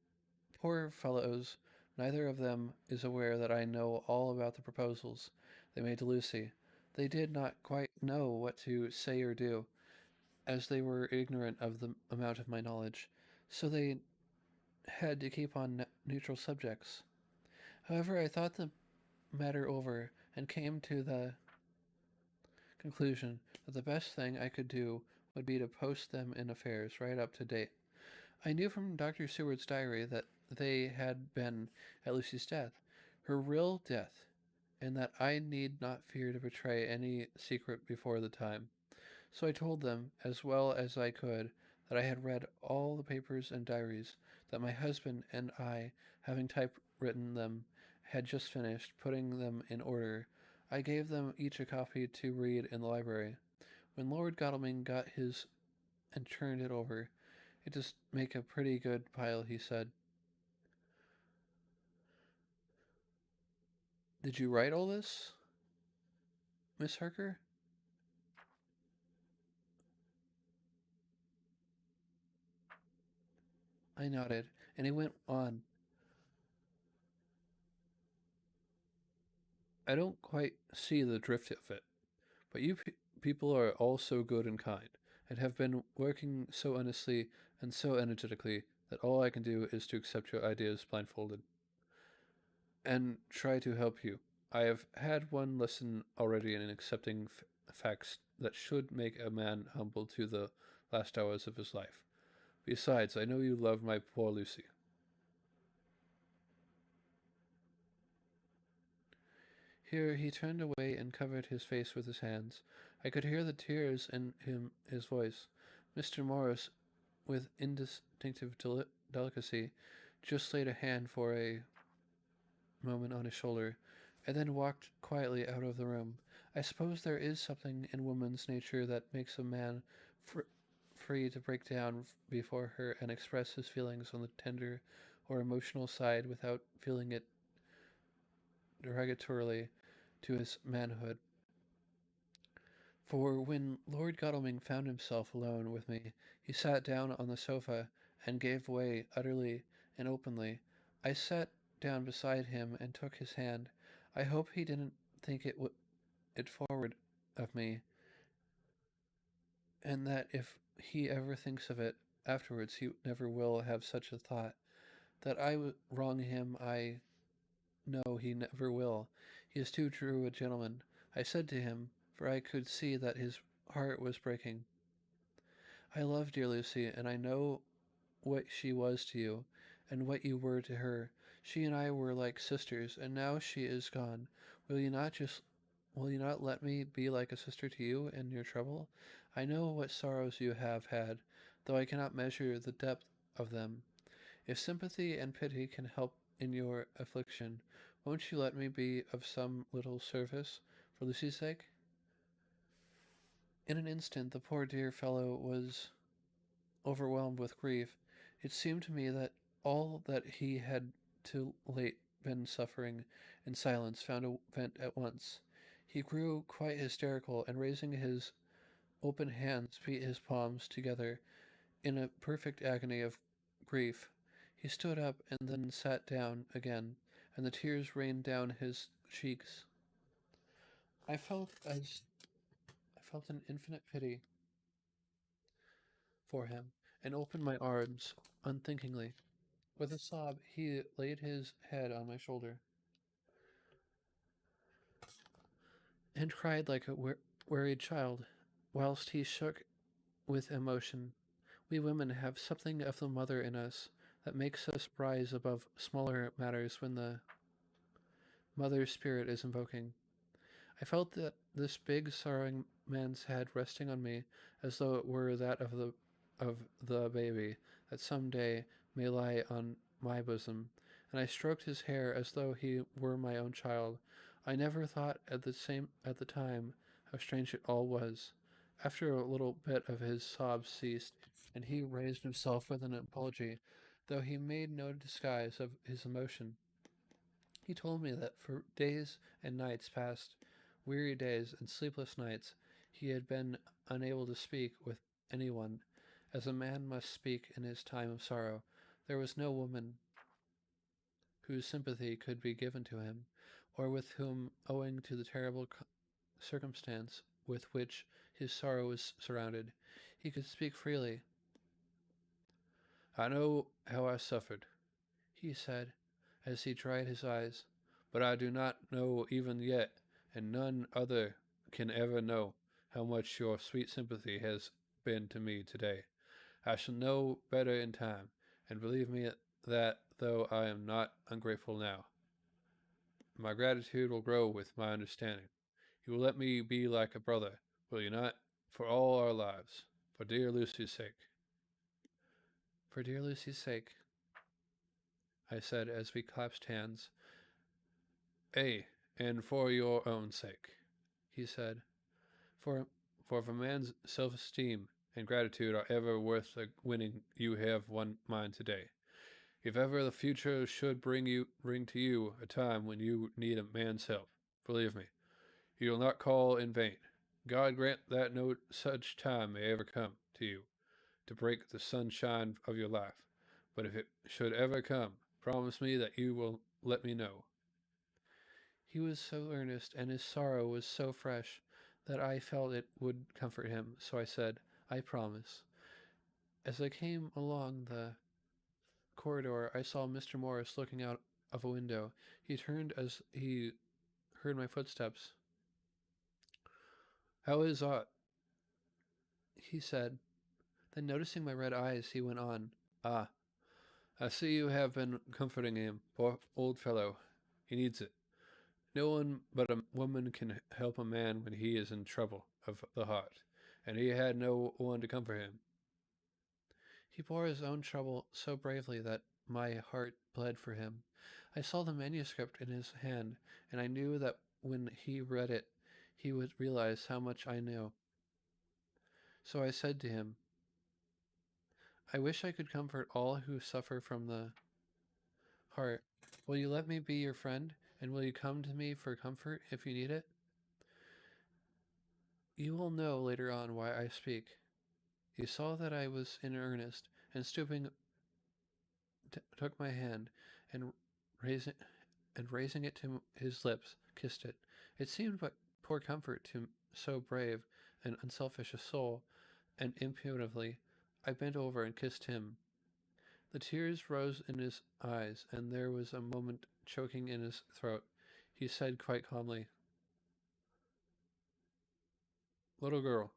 poor fellows, neither of them is aware that I know all about the proposals they made to Lucy. They did not quite know what to say or do, as they were ignorant of the amount of my knowledge, so they had to keep on neutral subjects. However, I thought the matter over and came to the conclusion that the best thing I could do would be to post them in affairs right up to date. I knew from Dr. Seward's diary that they had been at Lucy's death, her real death, and that I need not fear to betray any secret before the time. So I told them, as well as I could, that I had read all the papers and diaries, that my husband and I, having typewritten them, had just finished putting them in order. I gave them each a copy to read in the library. When Lord Godalming got his and turned it over, "It does make a pretty good pile," he said. "Did you write all this, Miss Harker?" I nodded, and he went on. "I don't quite see the drift of it, but you people are all so good and kind, and have been working so earnestly and so energetically that all I can do is to accept your ideas blindfolded and try to help you. I have had one lesson already in accepting facts that should make a man humble to the last hours of his life. Besides, I know you love my poor Lucy." Here he turned away and covered his face with his hands. I could hear the tears in his voice. Mr. Morris, with indistinctive delicacy, just laid a hand for a moment on his shoulder, and then walked quietly out of the room. I suppose there is something in woman's nature that makes a man free to break down before her and express his feelings on the tender or emotional side without feeling it derogatorily to his manhood. For when Lord Godalming found himself alone with me, he sat down on the sofa and gave way utterly and openly. I sat down beside him and took his hand. I hope he didn't think it forward of me, and that if he ever thinks of it afterwards, he never will have such a thought. That I wrong him, I know he never will. He is too true a gentleman. I said to him, for I could see that his heart was breaking, "I love dear Lucy, and I know what she was to you, and what you were to her. She and I were like sisters, and now she is gone. Will you not just will you not let me be like a sister to you in your trouble? I know what sorrows you have had, though I cannot measure the depth of them. If sympathy and pity can help in your affliction, won't you let me be of some little service for Lucy's sake?" In an instant the poor dear fellow was overwhelmed with grief. It seemed to me that all that he had too late been suffering in silence found a vent at once. He grew quite hysterical, and raising his open hands, beat his palms together in a perfect agony of grief. He stood up and then sat down again, and the tears rained down his cheeks. I felt as I felt an infinite pity for him, and opened my arms unthinkingly. With a sob, he laid his head on my shoulder and cried like a wearied child, whilst he shook with emotion. We women have something of the mother in us that makes us rise above smaller matters when the mother spirit is invoking. I felt that this big sorrowing man's head resting on me, as though it were that of the baby that some day may lie on my bosom, and I stroked his hair as though he were my own child. I never thought at the time how strange it all was. After a little bit of his sobs ceased, and he raised himself with an apology, though he made no disguise of his emotion. He told me that for days and nights past, weary days and sleepless nights, he had been unable to speak with anyone, as a man must speak in his time of sorrow. There was no woman whose sympathy could be given to him, or with whom, owing to the terrible circumstance with which his sorrow was surrounded, he could speak freely. "I know how I suffered," he said, as he dried his eyes, "but I do not know even yet, and none other can ever know, how much your sweet sympathy has been to me today. I shall know better in time, and believe me that though I am not ungrateful now, my gratitude will grow with my understanding. You will let me be like a brother, will you not?" For all our lives. For dear Lucy's sake. For dear Lucy's sake, I said as we clasped hands. Ay, and for your own sake, he said. For if a man's self-esteem and gratitude are ever worth the winning, you have won mine today. If ever the future should bring to you a time when you need a man's help, believe me, you will not call in vain. God grant that no such time may ever come to you to break the sunshine of your life. But if it should ever come, promise me that you will let me know. he was so earnest, and his sorrow was so fresh, that I felt it would comfort him, so I said, I promise. As I came along the corridor, I saw Mr. Morris looking out of a window. He turned as he heard my footsteps. How is Art? He said. Then, noticing my red eyes, he went on. Ah, I see you have been comforting him, poor old fellow. He needs it. No one but a woman can help a man when he is in trouble of the heart, and he had no one to comfort him. He bore his own trouble so bravely that my heart bled for him. I saw the manuscript in his hand, and I knew that when he read it, he would realize how much I knew. So I said to him, I wish I could comfort all who suffer from the heart. Will you let me be your friend, and will you come to me for comfort if you need it? You will know later on why I speak. He saw that I was in earnest, and stooping took my hand, and raising it to his lips, kissed it. It seemed but poor comfort to so brave and unselfish a soul, and impulsively I bent over and kissed him. The tears rose in his eyes, and there was a moment choking in his throat. He said quite calmly, Little girl,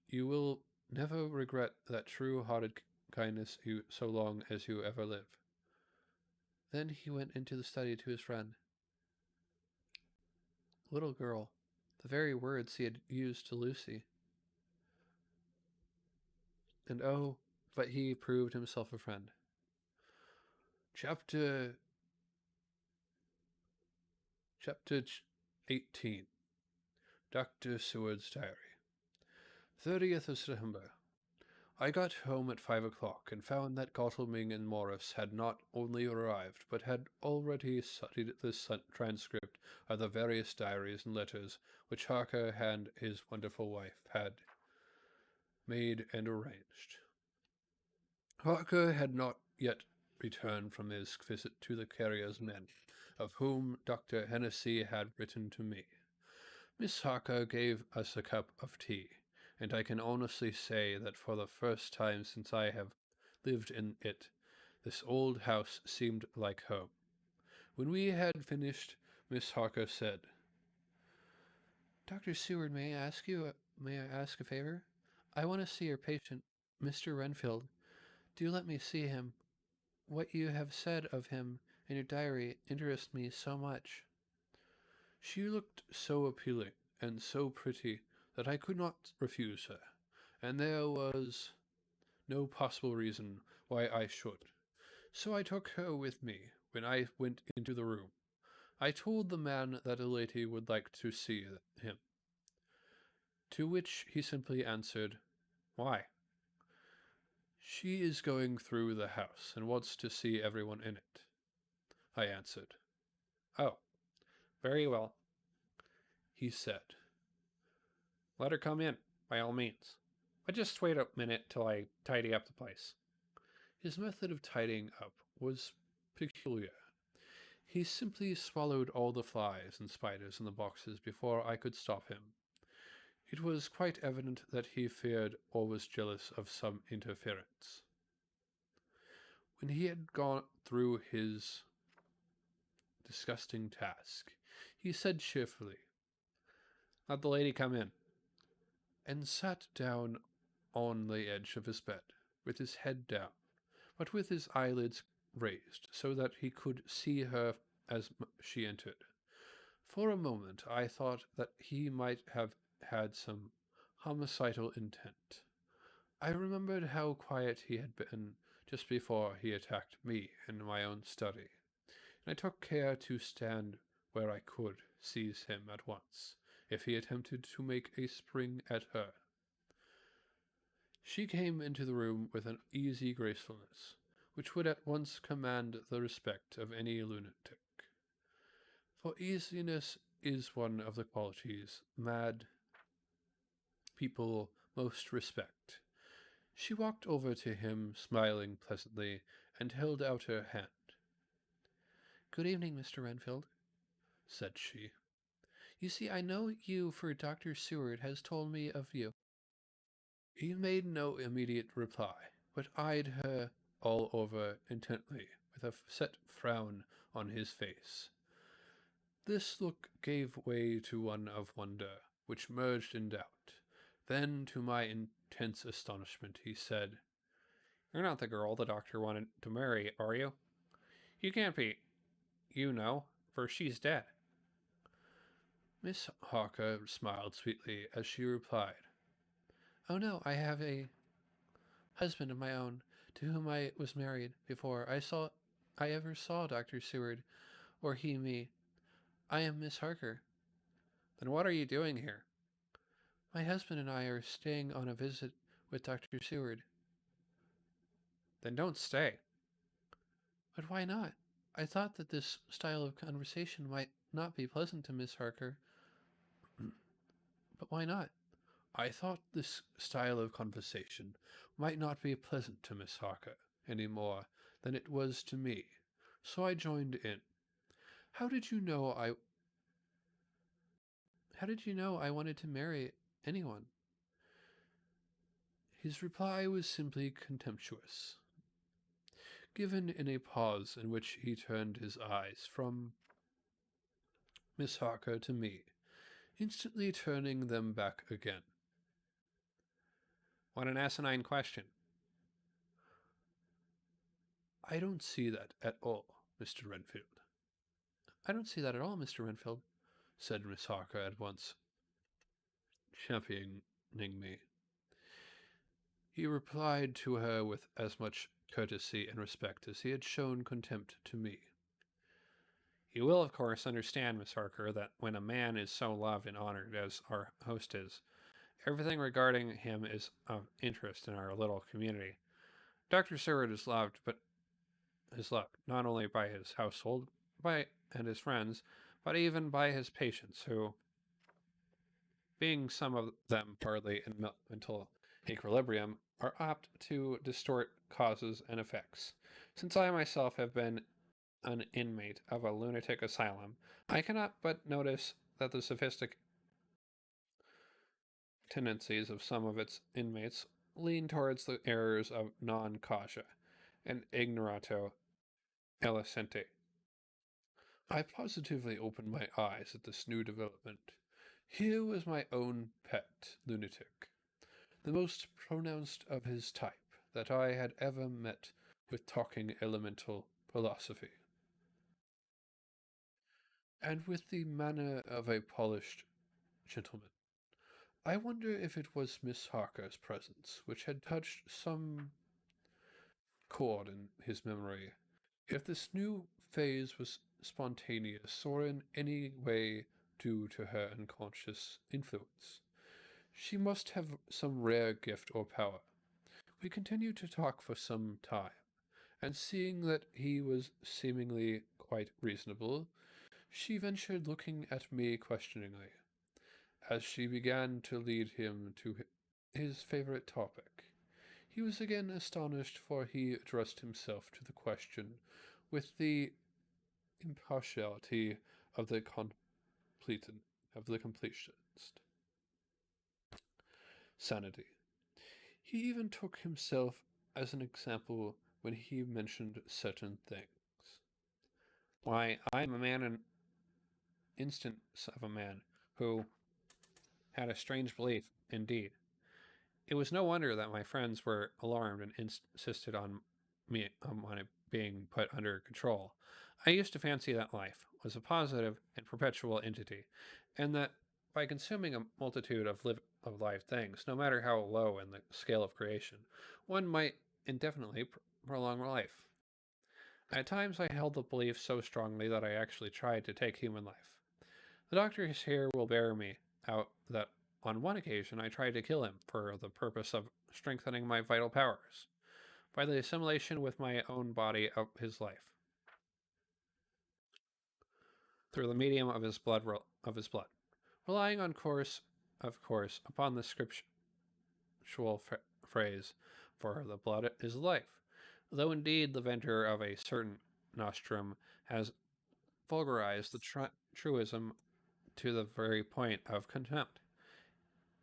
you will never regret that true-hearted kindness you so long as you ever live. Then he went into the study to his friend. Little girl, the very words he had used to Lucy. And oh, but he proved himself a friend. Chapter 18. Dr. Seward's Diary. 30th of September. I got home at 5 o'clock and found that Godalming and Morris had not only arrived, but had already studied the transcript of the various diaries and letters which Harker and his wonderful wife had made and arranged. Harker had not yet returned from his visit to the Carrier's men, of whom Dr. Hennessy had written to me. Miss Harker gave us a cup of tea, and I can honestly say that for the first time since I have lived in it, this old house seemed like home. When we had finished, Miss Harker said, Dr. Seward, may I ask a favor? I want to see your patient, Mr. Renfield. Do let me see him. What you have said of him in your diary interests me so much. She looked so appealing and so pretty that I could not refuse her, and there was no possible reason why I should. So I took her with me when I went into the room. I told the man that a lady would like to see him, to which he simply answered, Why? She is going through the house and wants to see everyone in it. I answered. Oh, very well, he said. Let her come in, by all means. But just wait a minute till I tidy up the place. His method of tidying up was peculiar. He simply swallowed all the flies and spiders in the boxes before I could stop him. It was quite evident that he feared or was jealous of some interference. When he had gone through his disgusting task, he said cheerfully, Let the lady come in, and sat down on the edge of his bed, with his head down, but with his eyelids raised, so that he could see her as she entered. For a moment I thought that he might have had some homicidal intent. I remembered how quiet he had been just before he attacked me in my own study, and I took care to stand where I could seize him at once, if he attempted to make a spring at her. She came into the room with an easy gracefulness, which would at once command the respect of any lunatic. For easiness is one of the qualities mad people most respect. She walked over to him, smiling pleasantly, and held out her hand. "Good evening, Mr. Renfield," said she. "You see, I know you, for Dr. Seward has told me of you." He made no immediate reply, but eyed her all over intently, with a set frown on his face. This look gave way to one of wonder, which merged in doubt. Then, to my intense astonishment, he said, "You're not the girl the doctor wanted to marry, are you? You can't be, you know, for she's dead." Miss Harker smiled sweetly as she replied, "Oh no, I have a husband of my own, to whom I was married before I ever saw Dr. Seward, or he me. I am Miss Harker." "Then what are you doing here?" "My husband and I are staying on a visit with Dr. Seward." "Then don't stay." "But why not? I thought that this style of conversation might not be pleasant to Miss Harker." "But why not?" "I thought this style of conversation might not be pleasant to Miss Harker any more than it was to me, so I joined in. How did you know I How did you know I wanted to marry anyone?" His reply was simply contemptuous, given in a pause in which he turned his eyes from Miss Harker to me, instantly turning them back again. "What an asinine question." "I don't see that at all, Mr. Renfield." "I don't see that at all, Mr. Renfield," said Miss Harker at once, championing me. He replied to her with as much courtesy and respect as he had shown contempt to me. "You will, of course, understand, Miss Harker, that when a man is so loved and honored as our host is, everything regarding him is of interest in our little community. Dr. Seward is loved, but is loved not only by his household and his friends, but even by his patients, who, being some of them partly in mental equilibrium, are apt to distort causes and effects. Since I myself have been an inmate of a lunatic asylum, I cannot but notice that the sophistic tendencies of some of its inmates lean towards the errors of non causa and ignorato elicente." I positively opened my eyes at this new development. Here was my own pet lunatic, the most pronounced of his type that I had ever met with talking elemental philosophy, and with the manner of a polished gentleman. I wonder if it was Miss Harker's presence which had touched some chord in his memory, if this new phase was spontaneous or in any way due to her unconscious influence. She must have some rare gift or power. We continued to talk for some time, and seeing that he was seemingly quite reasonable, she ventured looking at me questioningly, as she began to lead him to his favorite topic. He was again astonished, for he addressed himself to the question with the impartiality of the completionist. Sanity. He even took himself as an example when he mentioned certain things. "Why, I am a man, an instance of a man who had a strange belief, indeed. It was no wonder that my friends were alarmed and insisted on my being put under control. I used to fancy that life was a positive and perpetual entity, and that by consuming a multitude of of live things, no matter how low in the scale of creation, one might indefinitely prolong life. At times I held the belief so strongly that I actually tried to take human life. The doctors here will bear me out that on one occasion I tried to kill him for the purpose of strengthening my vital powers, by the assimilation with my own body of his life, through the medium of his blood, relying on of course, upon the scriptural phrase, "For the blood is life," though indeed the inventor of a certain nostrum has vulgarized the truism to the very point of contempt.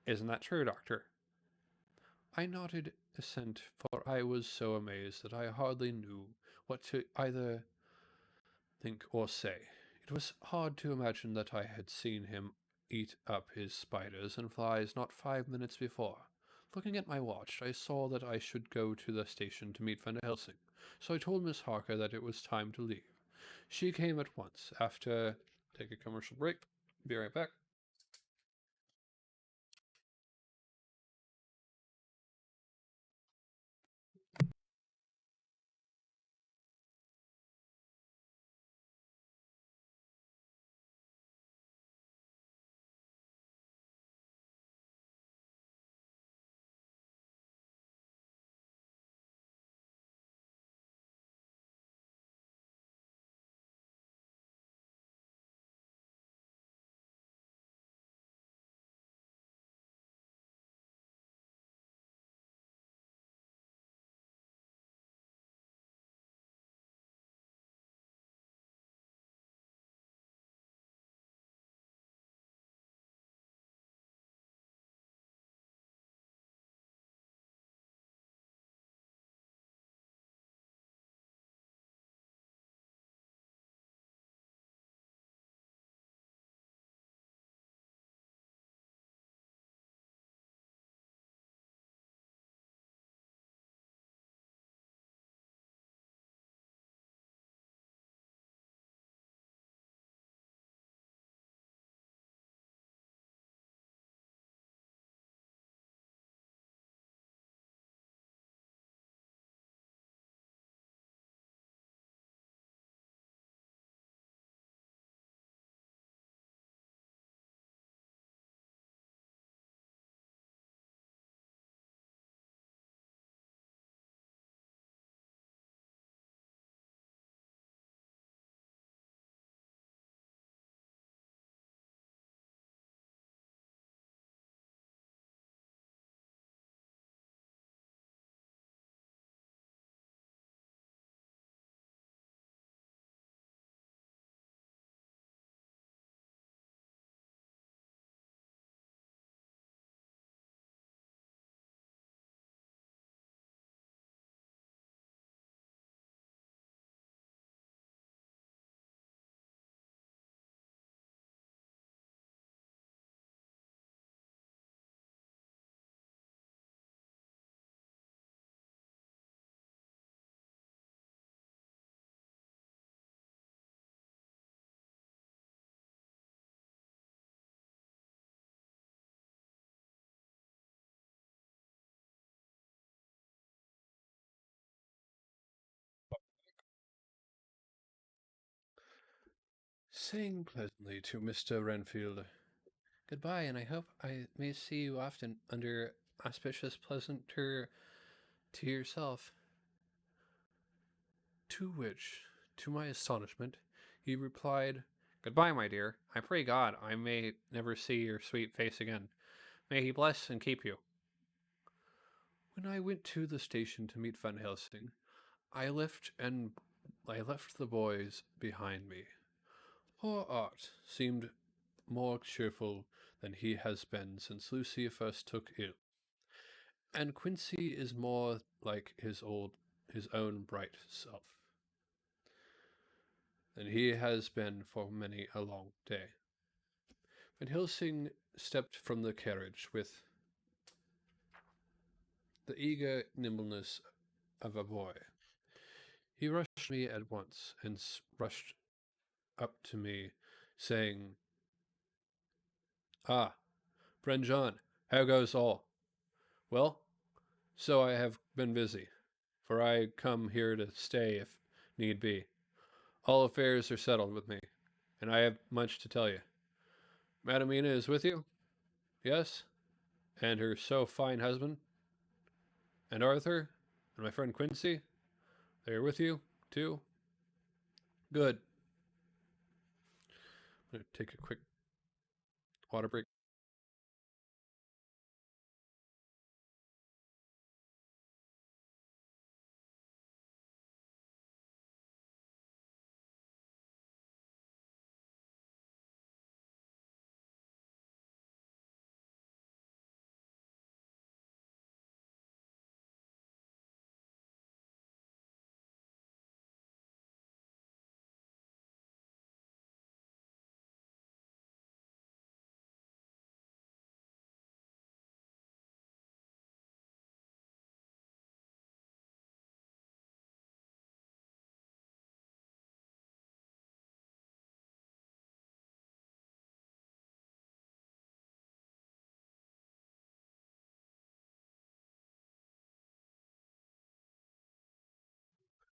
Isn't that true, Doctor? I nodded assent, for I was so amazed that I hardly knew what to either think or say. It was hard to imagine that I had seen him eat up his spiders and flies not 5 minutes before. Looking at my watch, I saw that I should go to the station to meet Van Helsing, so I told Miss Harker that it was time to leave. She came at once. After take a commercial break. Be right back. Saying pleasantly to Mr. Renfield, "Goodbye, and I hope I may see you often under auspicious pleasanter to yourself." To which, to my astonishment, he replied, Goodbye, my dear. I pray God I may never see your sweet face again. May he bless and keep you. "When I went to the station to meet Van Helsing, I left the boys behind me. Poor Art seemed more cheerful than he has been since Lucy first took ill, and Quincy is more like his own bright self than he has been for many a long day." Van Helsing stepped from the carriage with the eager nimbleness of a boy. He rushed me at once and rushed up to me, saying, "Ah, friend John, How goes all? Well, so I have been busy, for I come here to stay if need be. All affairs are settled with me, and I have much to tell you. Madamina is with you? Yes? And her so fine husband? And Arthur? And my friend Quincy? They are with you, too? Good. I'm going to take a quick water break.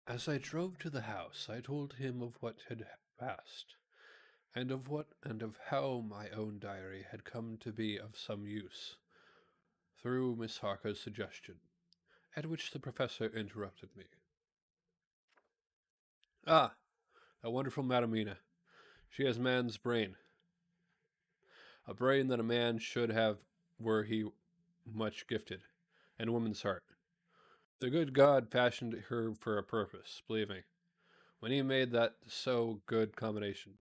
As I drove to the house, I told him of what had passed, and of how my own diary had come to be of some use, through Miss Harker's suggestion, at which the professor interrupted me. Ah, a wonderful Madamina. She has man's brain, a brain that a man should have were he much gifted, and a woman's heart. The good God fashioned her for a purpose, believe me, when he made that so good combination.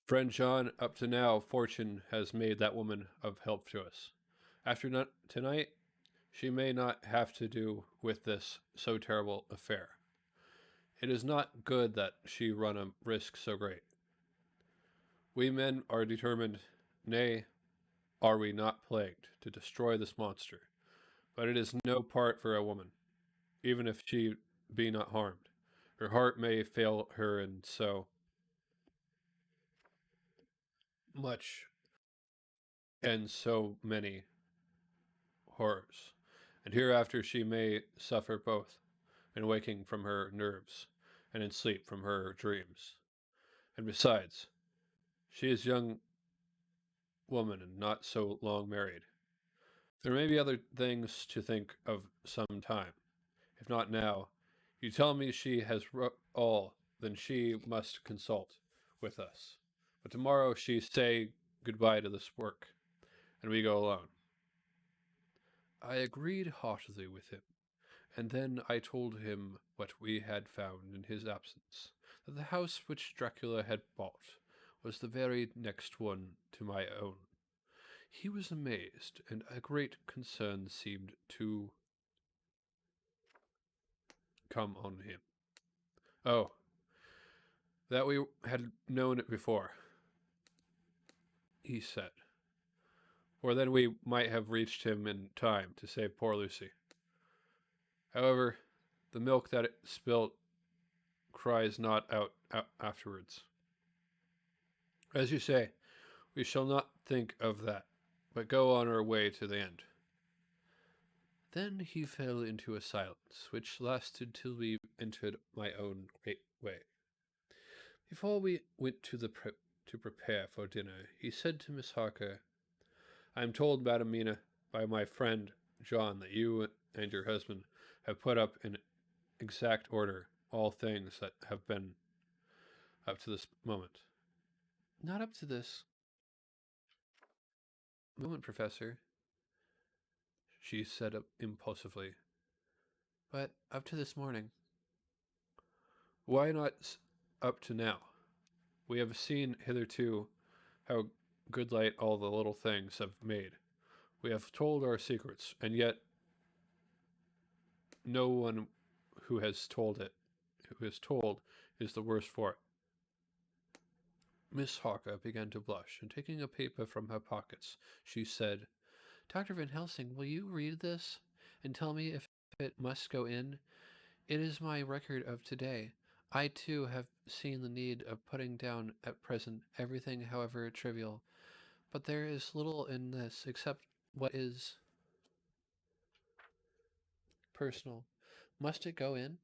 Friend John, up to now, fortune has made that woman of help to us. After tonight, she may not have to do with this so terrible affair. It is not good that she run a risk so great. We men are determined, nay, are we not plagued, to destroy this monster. But it is no part for a woman, even if she be not harmed. Her heart may fail her in so much and so many horrors, and hereafter she may suffer both, in waking from her nerves, and in sleep from her dreams. And besides, she is a young woman and not so long married. There may be other things to think of some time. If not now, you tell me she has all, then she must consult with us. But tomorrow she say goodbye to this work, and we go alone. I agreed heartily with him, and then I told him what we had found in his absence, that the house which Dracula had bought was the very next one to my own. He was amazed, and a great concern seemed to come on him. Oh, that we had known it before, he said, or then we might have reached him in time to save poor Lucy. However, the milk that it spilt cries not out afterwards. As you say, we shall not think of that, but go on our way to the end. Then he fell into a silence, which lasted till we entered my own great way. Before we went to prepare for dinner, he said to Miss Harker, I am told, Madam Mina, by my friend John, that you and your husband have put up in exact order all things that have been up to this moment. Not up to this moment, Professor, she said impulsively, but up to this morning. Why not up to now? We have seen hitherto how good light all the little things have made. We have told our secrets, and yet no one who has told is the worse for it. Miss Harker began to blush, and taking a paper from her pockets, she said, Dr. Van Helsing, will you read this and tell me if it must go in? It is my record of today. I, too, have seen the need of putting down at present everything, however trivial, but there is little in this except What is personal? Must it go in?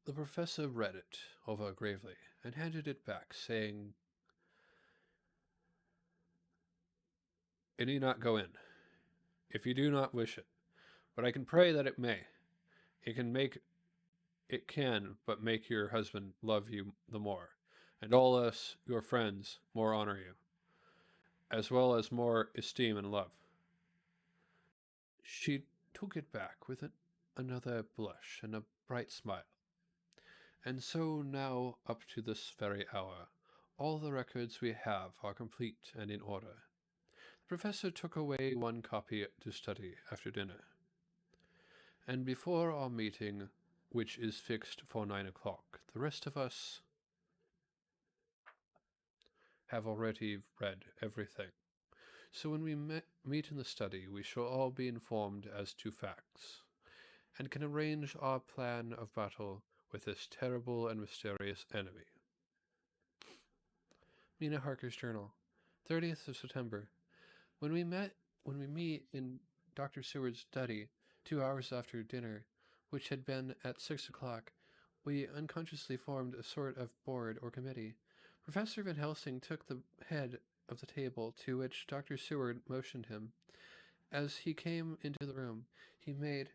The professor read it over gravely and handed it back, saying, "It need not go in, if you do not wish it, but I can pray that it may. It can but make your husband love you the more, and all us, your friends, more honor you, as well as more esteem and love." She took it back with another blush and a bright smile. "And so now, up to this very hour, all the records we have are complete and in order." The professor took away one copy to study after dinner. "And before our meeting, which is fixed for 9 o'clock, the rest of us have already read everything. So when we meet in the study, we shall all be informed as to facts, and can arrange our plan of battle with this terrible and mysterious enemy." Mina Harker's journal, 30th of September. When we meet in Dr. Seward's study 2 hours after dinner, which had been at 6 o'clock, we unconsciously formed a sort of board or committee. Professor Van Helsing took the head of the table, to which Dr. Seward motioned him. As he came into the room, he made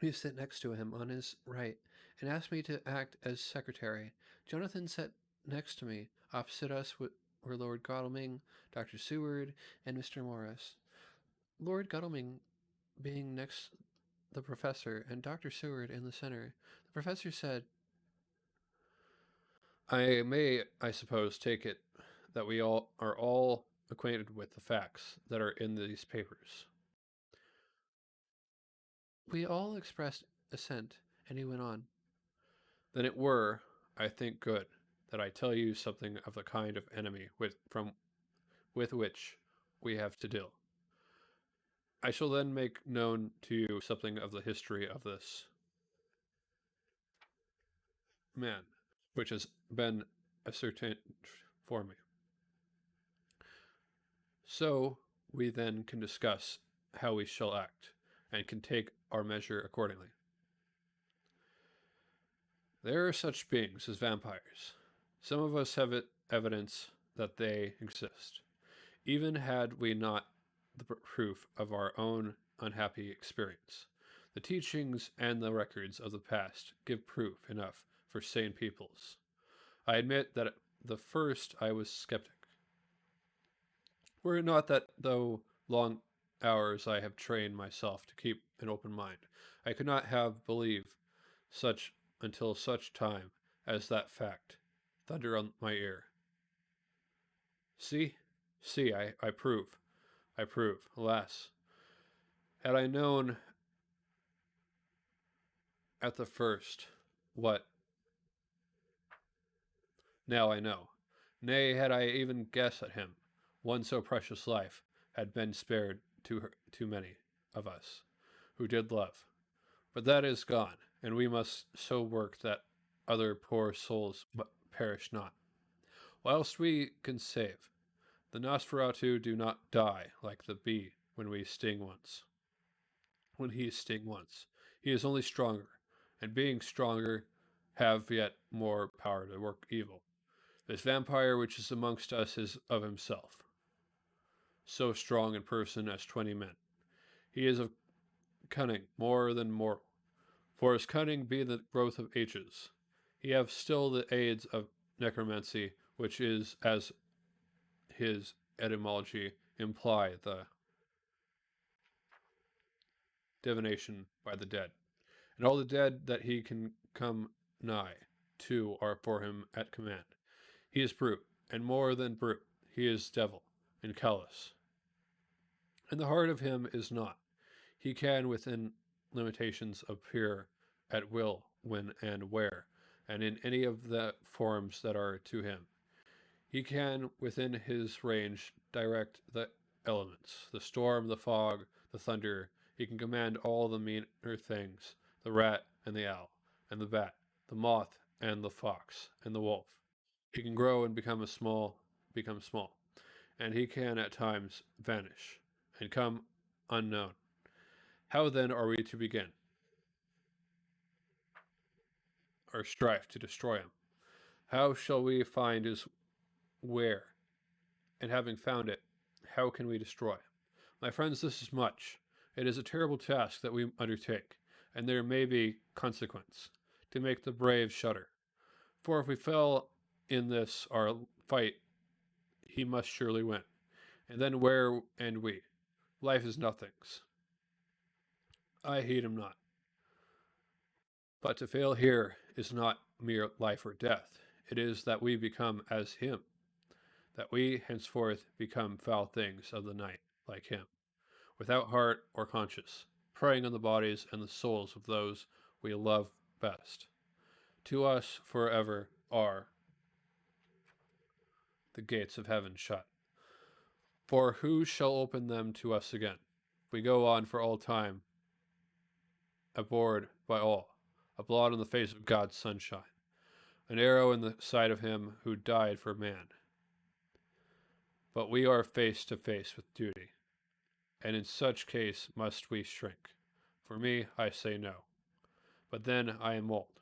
me sit next to him on his right, and asked me to act as secretary. Jonathan sat next to me. Opposite us were Lord Godalming, Dr. Seward, and Mr. Morris. Lord Godalming being next the professor, and Dr. Seward in the center. The professor said, "I may, I suppose, take it that we all are all acquainted with the facts that are in these papers." We all expressed assent, and he went on. "Then it were, I think, good that I tell you something of the kind of enemy with which we have to deal. I shall then make known to you something of the history of this man, which has been ascertained for me. So we then can discuss how we shall act, and can take our measure accordingly. There are such beings as vampires. Some of us have evidence that they exist, even had we not the proof of our own unhappy experience. The teachings and the records of the past give proof enough for sane peoples. I admit that at the first I was skeptic. Were it not that, though long hours I have trained myself to keep an open mind, I could not have believed such until such time as that fact thunder on my ear. See, see, I prove, I prove. Alas, had I known at the first what now I know, nay, had I even guessed at him, one so precious life had been spared too many of us who did love. But that is gone, and we must so work that other poor souls perish not, whilst we can save. The Nosferatu do not die like the bee when we sting once. When he sting once, he is only stronger, and being stronger, have yet more power to work evil. This vampire which is amongst us is of himself, so strong in person as 20 men. He is of cunning more than mortal, for his cunning be the growth of ages. He have still the aids of necromancy, which is, as his etymology imply, the divination by the dead. And all the dead that he can come nigh to are for him at command. He is brute, and more than brute, he is devil, and callous. And the heart of him is not. He can, within limitations, appear at will when and where, and in any of the forms that are to him. He can, within his range, direct the elements, the storm, the fog, the thunder. He can command all the meaner things, the rat and the owl, and the bat, the moth and the fox, and the wolf. He can grow and become small, and he can at times vanish and come unknown. How then are we to begin our strife to destroy him? How shall we find his where? And having found it, how can we destroy? My friends, this is much. It is a terrible task that we undertake, and there may be consequence to make the brave shudder. For if we fail in this our fight, he must surely win. And then where and we? Life is nothing's. I heed him not. But to fail here is not mere life or death. It is that we become as him, that we henceforth become foul things of the night, like him, without heart or conscience, preying on the bodies and the souls of those we love best. To us forever are the gates of heaven shut. For who shall open them to us again? We go on for all time, abhorred by all, a blot on the face of God's sunshine, an arrow in the side of him who died for man. But we are face to face with duty, and in such case must we shrink. For me, I say no. But then I am old,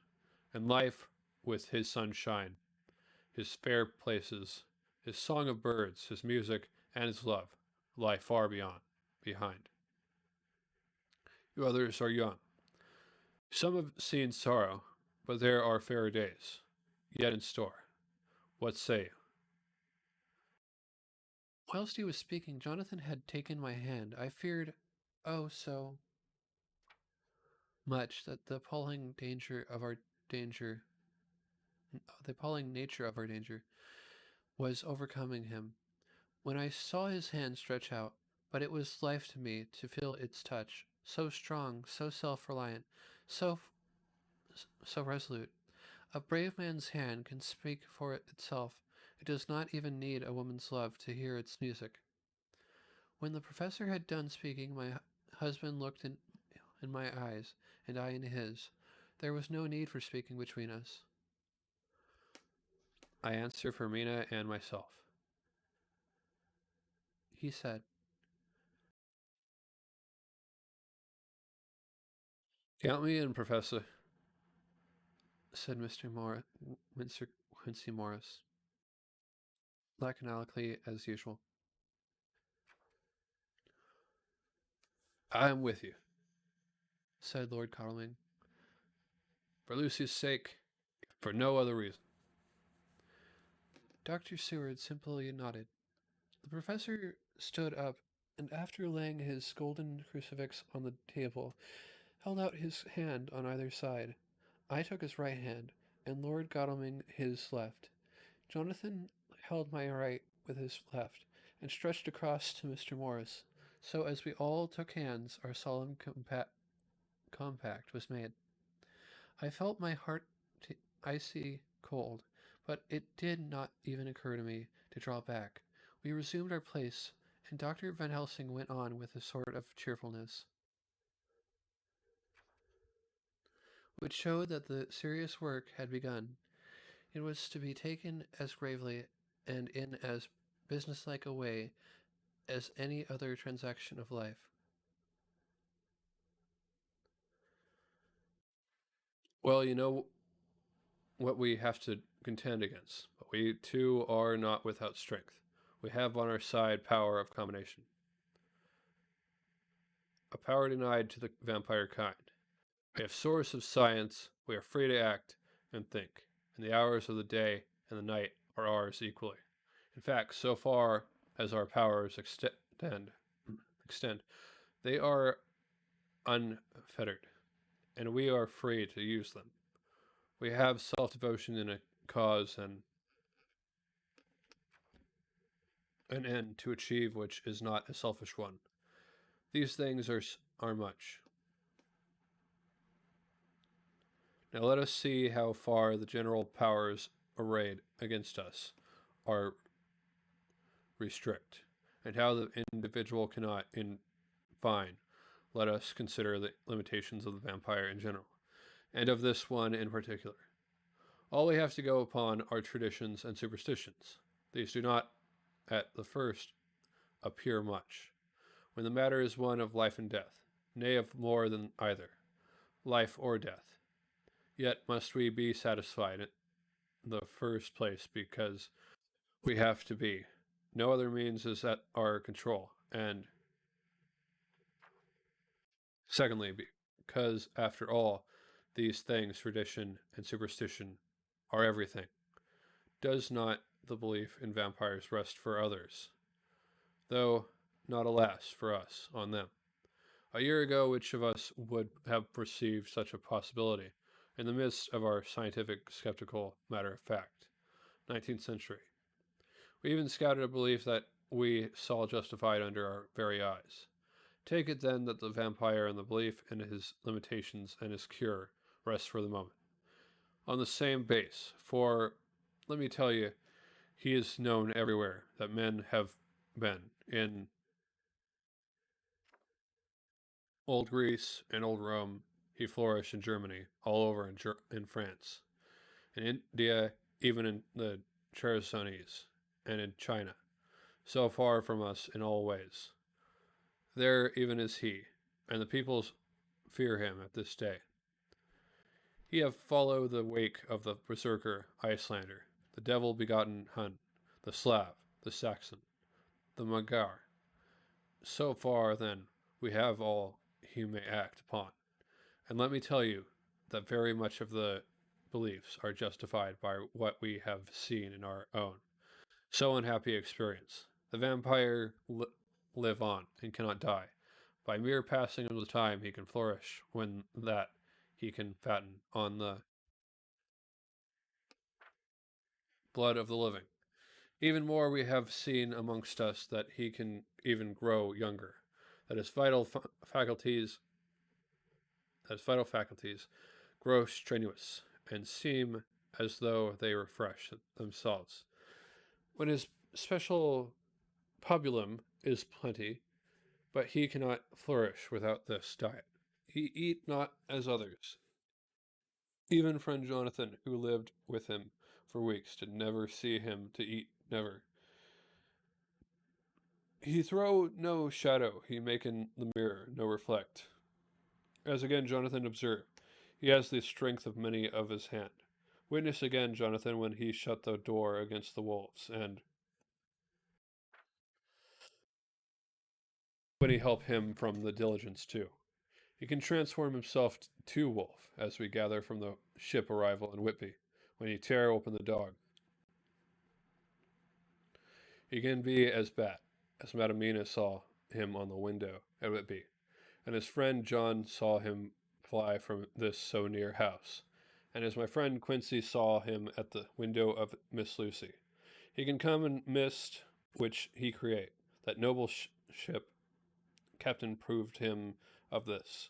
and life with his sunshine, his fair places, his song of birds, his music, and his love lie far behind. You others are young. Some have seen sorrow, but there are fairer days yet in store. What say you? Whilst he was speaking, Jonathan had taken my hand. I feared, oh, so much that danger, the appalling nature of our danger, was overcoming him. When I saw his hand stretch out, but it was life to me to feel its touch, so strong, so self-reliant, so so resolute. A brave man's hand can speak for itself. It does not even need a woman's love to hear its music. When the professor had done speaking, my husband looked in my eyes, and I in his. There was no need for speaking between us. I answer for Mina and myself. He said, Count me in, Professor. said Mr. Quincy Morris, laconically as usual. I am with you, said Lord Godalming. for Lucy's sake, for no other reason. Dr. Seward simply nodded. The professor stood up, and after laying his golden crucifix on the table, held out his hand on either side. I took his right hand, and Lord Godalming his left. Jonathan held my right with his left, and stretched across to Mr. Morris. So as we all took hands, our solemn compact was made. I felt my heart icy cold, but it did not even occur to me to draw back. We resumed our place, and Dr. Van Helsing went on with a sort of cheerfulness, which showed that the serious work had begun. It was to be taken as gravely and in as businesslike a way as any other transaction of life. Well, you know what we have to contend against, but we too are not without strength. We have on our side power of combination, a power denied to the vampire kind. We have source of science, we are free to act and think, and the hours of the day and the night are ours equally. In fact, so far as our powers extend, they are unfettered, and we are free to use them. We have self-devotion in a cause and an end to achieve which is not a selfish one. These things are much. Now let us see how far the general powers arrayed against us are restrict, and how the individual cannot. In fine, let us consider the limitations of the vampire in general, and of this one in particular. All we have to go upon are traditions and superstitions. These do not, at the first, appear much, when the matter is one of life and death, nay, of more than either, life or death. Yet must we be satisfied in the first place because we have to be. No other means is at our control. And secondly, because after all, these things, tradition and superstition, are everything. Does not the belief in vampires rest for others? Though not, alas, for us, on them. A year ago, which of us would have perceived such a possibility in the midst of our scientific, skeptical matter of fact? 19th century. We even scouted a belief that we saw justified under our very eyes. Take it then that the vampire and the belief in his limitations and his cure rest for the moment on the same base, for, let me tell you, he is known everywhere that men have been. In old Greece and old Rome, he flourished in Germany, all over in France, in India, even in the Chersonese, and in China, so far from us in all ways. There even is he, and the peoples fear him at this day. He have followed the wake of the berserker Icelander, the devil-begotten Hun, the Slav, the Saxon, the Magyar. So far, then, we have all he may act upon. And let me tell you that very much of the beliefs are justified by what we have seen in our own so unhappy experience. The vampire live on and cannot die. By mere passing of the time he can flourish, when that he can fatten on the blood of the living. Even more we have seen amongst us that he can even grow younger, that his faculties grow strenuous and seem as though they refresh themselves. When his special pabulum is plenty, but he cannot flourish without this diet. He eat not as others. Even friend Jonathan, who lived with him for weeks, did never see him to eat, never. He throw no shadow, he make in the mirror no reflect. As again Jonathan observed, he has the strength of many of his hand. Witness again Jonathan when he shut the door against the wolves, and when he helped him from the diligence too. He can transform himself to wolf, as we gather from the ship arrival in Whitby, when he tear open the dog. He can be as bat, as Madamina saw him on the window at Whitby, and his friend John saw him fly from this so near house, and as my friend Quincy saw him at the window of Miss Lucy. He can come in mist which he create. That noble ship captain proved him of this.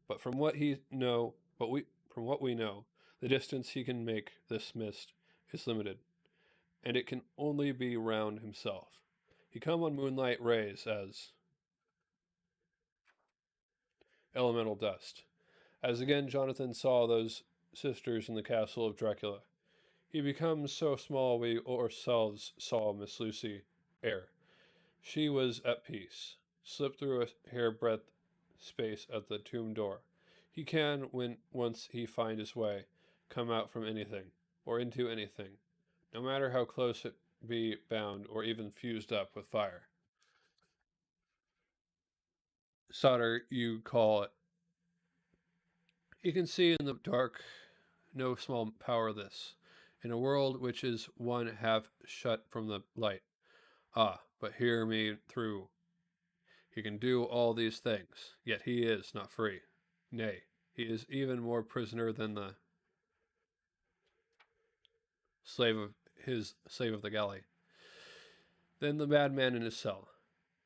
But from what we know, the distance he can make this mist is limited, and it can only be round himself. He come on moonlight rays as elemental dust. As again Jonathan saw those sisters in the castle of Dracula, he becomes so small we ourselves saw Miss Lucy ere. She was at peace, slipped through a hairbreadth space at the tomb door. He can, when once he find his way, come out from anything, or into anything, no matter how close it be bound or even fused up with fire. Solder, you call it. He can see in the dark, no small power this, in a world which is one half shut from the light. Ah, but hear me through. He can do all these things, yet he is not free. Nay, he is even more prisoner than the slave of the galley, than the madman in his cell.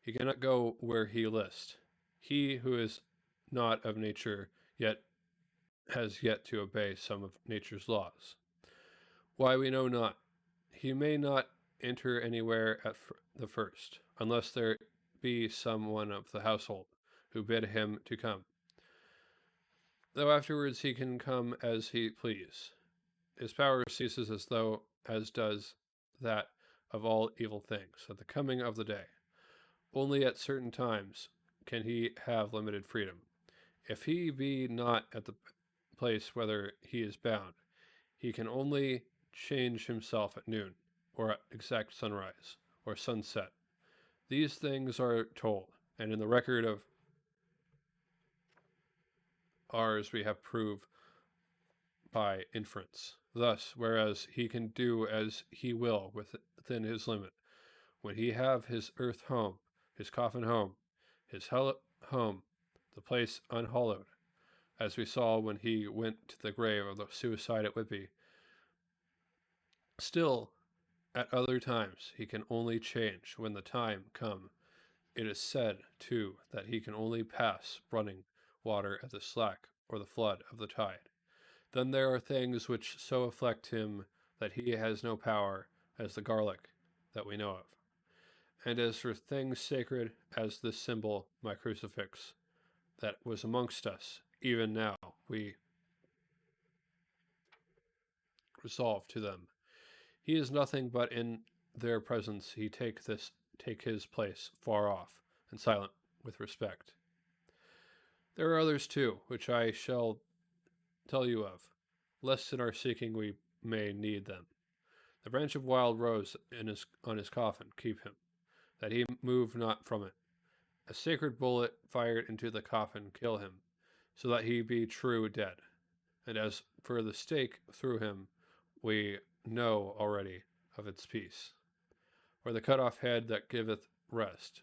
He cannot go where he list. He who is not of nature yet has yet to obey some of nature's laws. Why we know not. He may not enter anywhere at the first, unless there be some one of the household who bid him to come. Though afterwards he can come as he please. his power ceases as does that of all evil things at the coming of the day. Only at certain times can he have limited freedom. If he be not at the place whither he is bound, he can only change himself at noon, or at exact sunrise, or sunset. These things are told, and in the record of ours we have proved by inference. Thus, whereas he can do as he will within his limit, when he have his earth home, his coffin home, his hell home, the place unhallowed, as we saw when he went to the grave of the suicide at Whitby, still, at other times, he can only change when the time come. It is said, too, that he can only pass running water at the slack or the flood of the tide. Then there are things which so afflict him that he has no power, as the garlic that we know of. And as for things sacred as this symbol, my crucifix, that was amongst us, even now we resolve to them. He is nothing but in their presence he take his place far off, and silent with respect. There are others too, which I shall tell you of, lest in our seeking we may need them. The branch of wild rose on his coffin keep him, that he move not from it. A sacred bullet fired into the coffin kill him, so that he be true dead. And as for the stake through him, we know already of its peace, or the cut off head that giveth rest.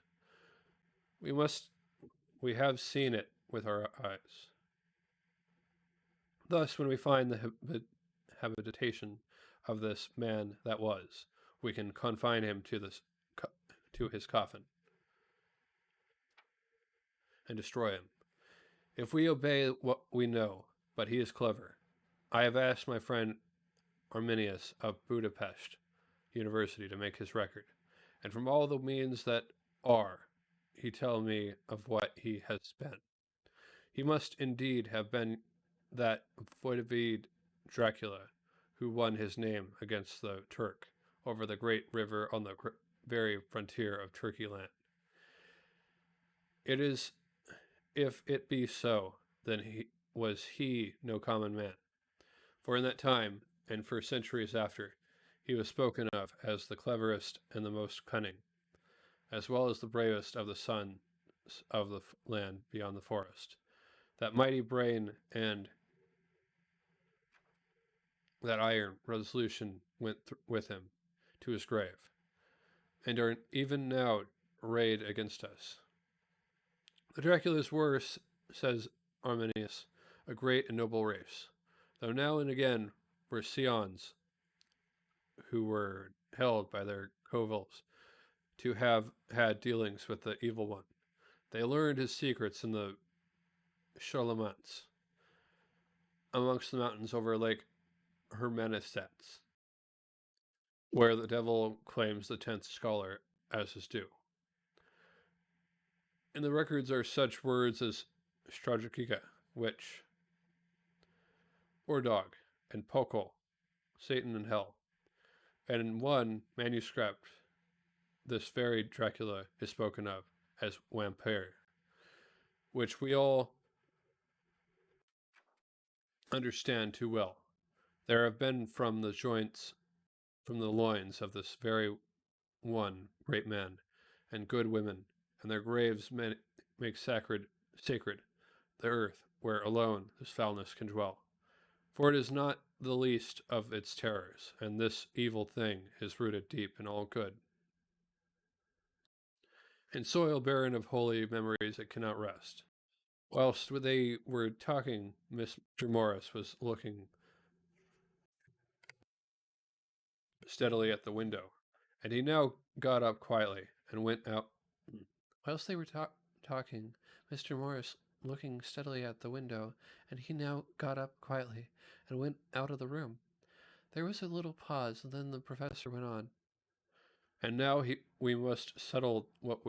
We have seen it with our eyes. Thus, when we find the habitation of this man that was, we can confine him to his coffin and destroy him. If we obey what we know, but he is clever. I have asked my friend Arminius of Budapest University to make his record, and from all the means that are, he tell me of what he has spent. He must indeed have been that Voivode Dracula who won his name against the Turk over the great river on the very frontier of Turkey land. It is, if it be so, then was he no common man. For in that time, and for centuries after, he was spoken of as the cleverest and the most cunning, as well as the bravest of the sons of the land beyond the forest. That mighty brain and that iron resolution went with him to his grave, and are even now arrayed against us. The Draculas were, says Arminius, a great and noble race, though now and again were scions who were held by their covils to have had dealings with the evil one. They learned his secrets in the Charlemants, amongst the mountains over Lake Hermanusets, where the devil claims the 10th scholar as his due. In the records are such words as Strajkiga, witch, or dog, and Pokol, Satan and hell. And in one manuscript, this very Dracula is spoken of as Vampire, which we all understand too well. There have been from the loins of this very one great man, and good women, and their graves make sacred the earth, where alone this foulness can dwell. For it is not the least of its terrors, and this evil thing is rooted deep in all good. In soil barren of holy memories it cannot rest. Whilst they were talking, Mr. Morris was looking steadily at the window, and he now got up quietly and went out. Whilst they were talking, Mr. Morris looking steadily at the window, and he now got up quietly and went out of the room. There was a little pause, and then the professor went on. And now we must settle what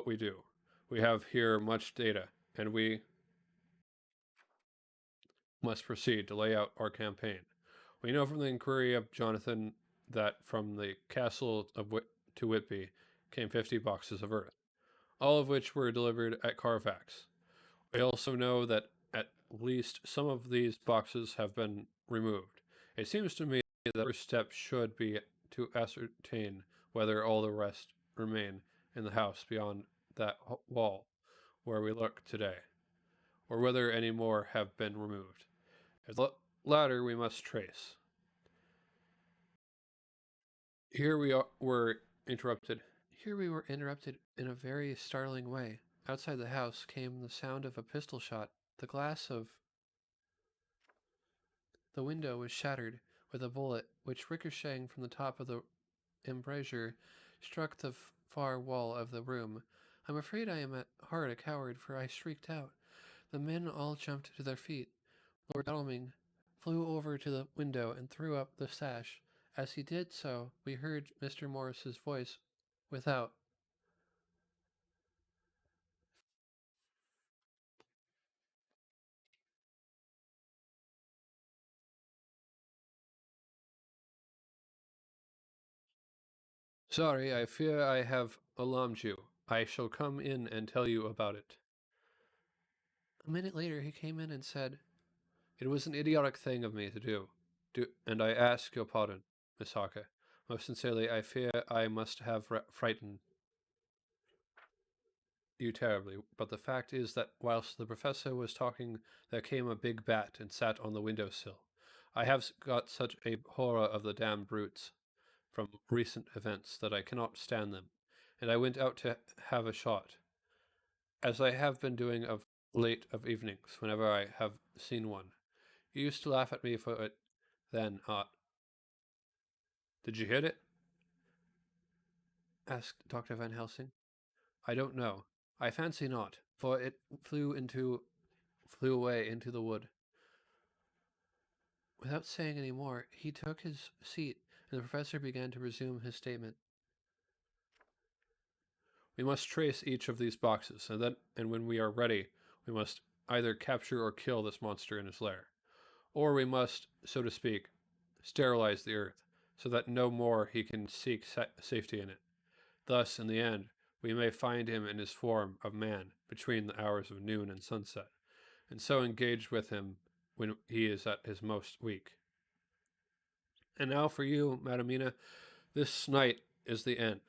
we do. We have here much data, and we must proceed to lay out our campaign. We know from the inquiry of Jonathan that from the castle of to Whitby came 50 boxes of earth, all of which were delivered at Carfax. We also know that at least some of these boxes have been removed. It seems to me that the first step should be to ascertain whether all the rest remain in the house beyond that wall where we look today, or whether any more have been removed. As the latter we must trace. Here we were interrupted. Here we were interrupted in a very startling way. Outside the house came the sound of a pistol shot. The glass of the window was shattered with a bullet, which, ricocheting from the top of the embrasure, struck the far wall of the room. I'm afraid I am at heart a coward, for I shrieked out. The men all jumped to their feet. Lord Godalming flew over to the window and threw up the sash. As he did so, we heard Mr. Morris's voice without. Sorry, I fear I have alarmed you. I shall come in and tell you about it. A minute later he came in and said, It was an idiotic thing of me to do, and I ask your pardon, Miss Harker. Most sincerely, I fear I must have frightened you terribly, but the fact is that whilst the professor was talking, there came a big bat and sat on the window-sill. I have got such a horror of the damned brutes from recent events that I cannot stand them, and I went out to have a shot, as I have been doing of late of evenings, whenever I have seen one. You used to laugh at me for it then, Did you hit it? asked Dr. Van Helsing. I don't know. I fancy not, for it flew away into the wood. Without saying any more, he took his seat, and the professor began to resume his statement. We must trace each of these boxes, and when we are ready, we must either capture or kill this monster in his lair. Or we must, so to speak, sterilize the earth, so that no more he can seek safety in it. Thus, in the end, we may find him in his form of man between the hours of noon and sunset, and so engage with him when he is at his most weak. And now for you, Madamina, this night is the end.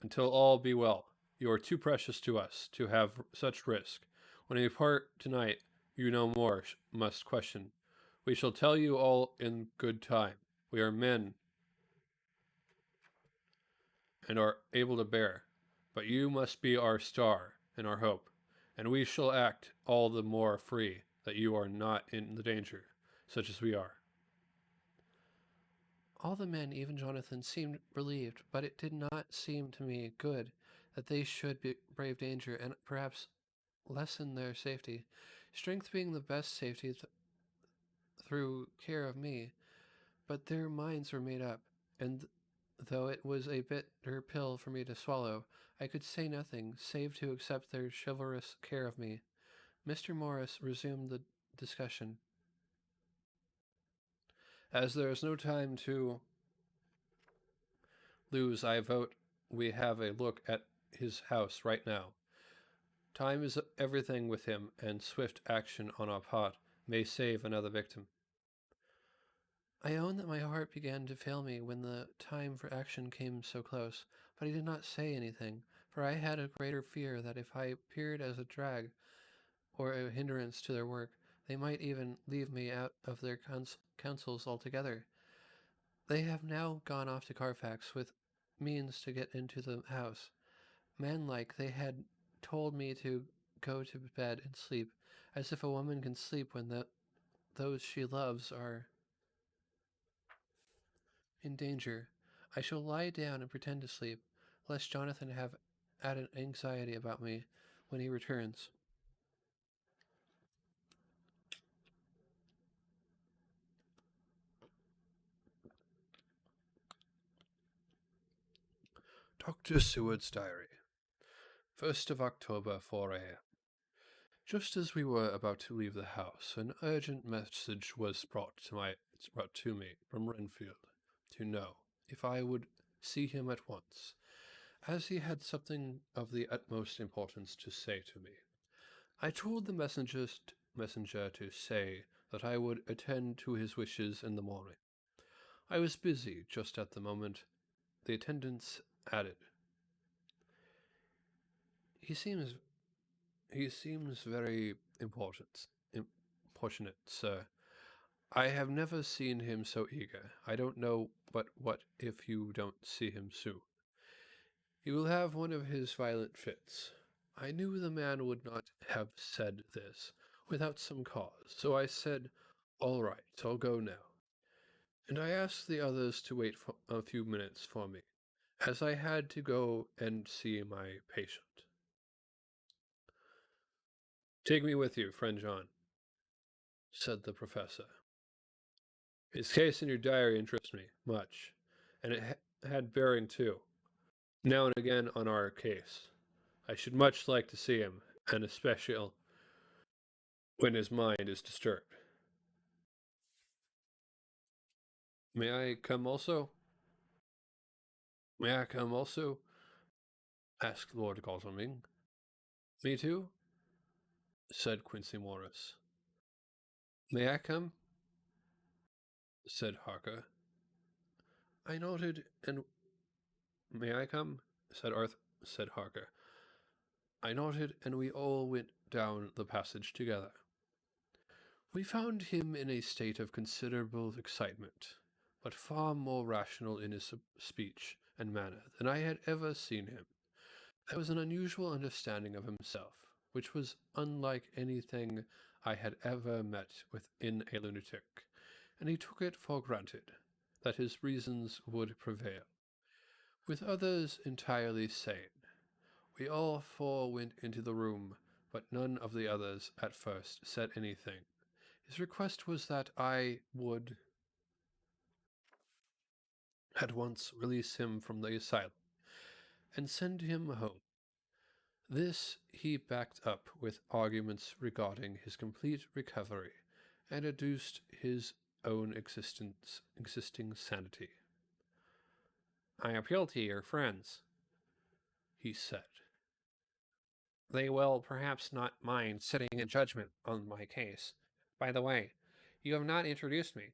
Until all be well, you are too precious to us to have such risk. When we part tonight, you no more must question. We shall tell you all in good time. We are men and are able to bear, but you must be our star and our hope, and we shall act all the more free that you are not in the danger, such as we are. All the men, even Jonathan, seemed relieved, but it did not seem to me good that they should brave danger and perhaps lessen their safety, strength being the best safety through care of me. But their minds were made up, and though it was a bitter pill for me to swallow, I could say nothing save to accept their chivalrous care of me. Mr. Morris resumed the discussion. As there is no time to lose, I vote we have a look at his house right now. Time is everything with him, and swift action on our part may save another victim. I own that my heart began to fail me when the time for action came so close, but I did not say anything, for I had a greater fear that if I appeared as a drag or a hindrance to their work, they might even leave me out of their counsels altogether. They have now gone off to Carfax with means to get into the house. Manlike, they had told me to go to bed and sleep, as if a woman can sleep when those she loves are in danger. I shall lie down and pretend to sleep, lest Jonathan have added anxiety about me when he returns. Dr. Seward's Diary. 1st of October, 4 a.m. Just as we were about to leave the house, an urgent message was brought intelligence brought to me from Renfield to know if I would see him at once, as he had something of the utmost importance to say to me. I told the messenger to say that I would attend to his wishes in the morning. I was busy just at the moment. The attendants added, He seems very importunate, sir. I have never seen him so eager. I don't know but what if you don't see him soon, he will have one of his violent fits. I knew the man would not have said this without some cause, so I said, All right, I'll go now. And I asked the others to wait for a few minutes for me, as I had to go and see my patient. Take me with you, friend John, said the professor. His case in your diary interests me much, and it had bearing too, now and again on our case. I should much like to see him, and especially when his mind is disturbed. May I come also? May I come also? Asked Lord Godalming. Me too? Said Quincy Morris. May I come? Said Harker. I nodded, and may I come? Said Harker. I nodded, and we all went down the passage together. We found him in a state of considerable excitement, but far more rational in his speech and manner than I had ever seen him. There was an unusual understanding of himself, which was unlike anything I had ever met with in a lunatic, and he took it for granted that his reasons would prevail. With others entirely sane, we all four went into the room, but none of the others at first said anything. His request was that I would at once release him from the asylum and send him home. This he backed up with arguments regarding his complete recovery and adduced his own existing sanity. I appeal to your friends, he said. They will perhaps not mind sitting in judgment on my case. By the way, you have not introduced me.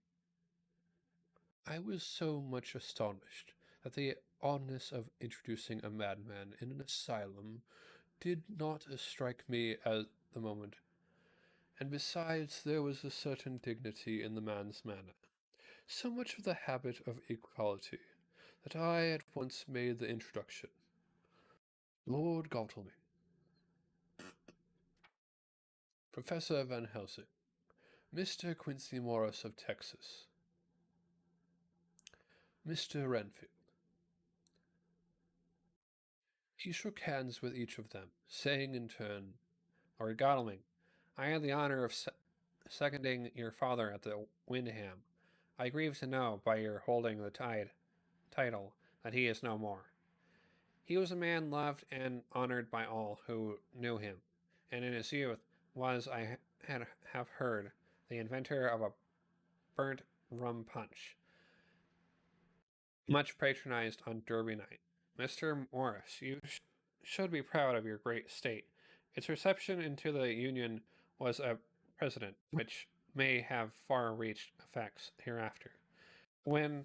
I was so much astonished that the oddness of introducing a madman in an asylum did not strike me at the moment, and besides there was a certain dignity in the man's manner, so much of the habit of equality, that I at once made the introduction. Lord Godalming, Professor Van Helsing, Mr. Quincy Morris of Texas, Mr. Renfield. He shook hands with each of them, saying in turn, Lord Godalming, I had the honor of seconding your father at the Windham. I grieve to know, by your holding the title, that he is no more. He was a man loved and honored by all who knew him, and in his youth was, I have heard, the inventor of a burnt rum punch, much patronized on Derby night. Mr. Morris, you should be proud of your great state. Its reception into the Union was a precedent which may have far-reached effects hereafter, when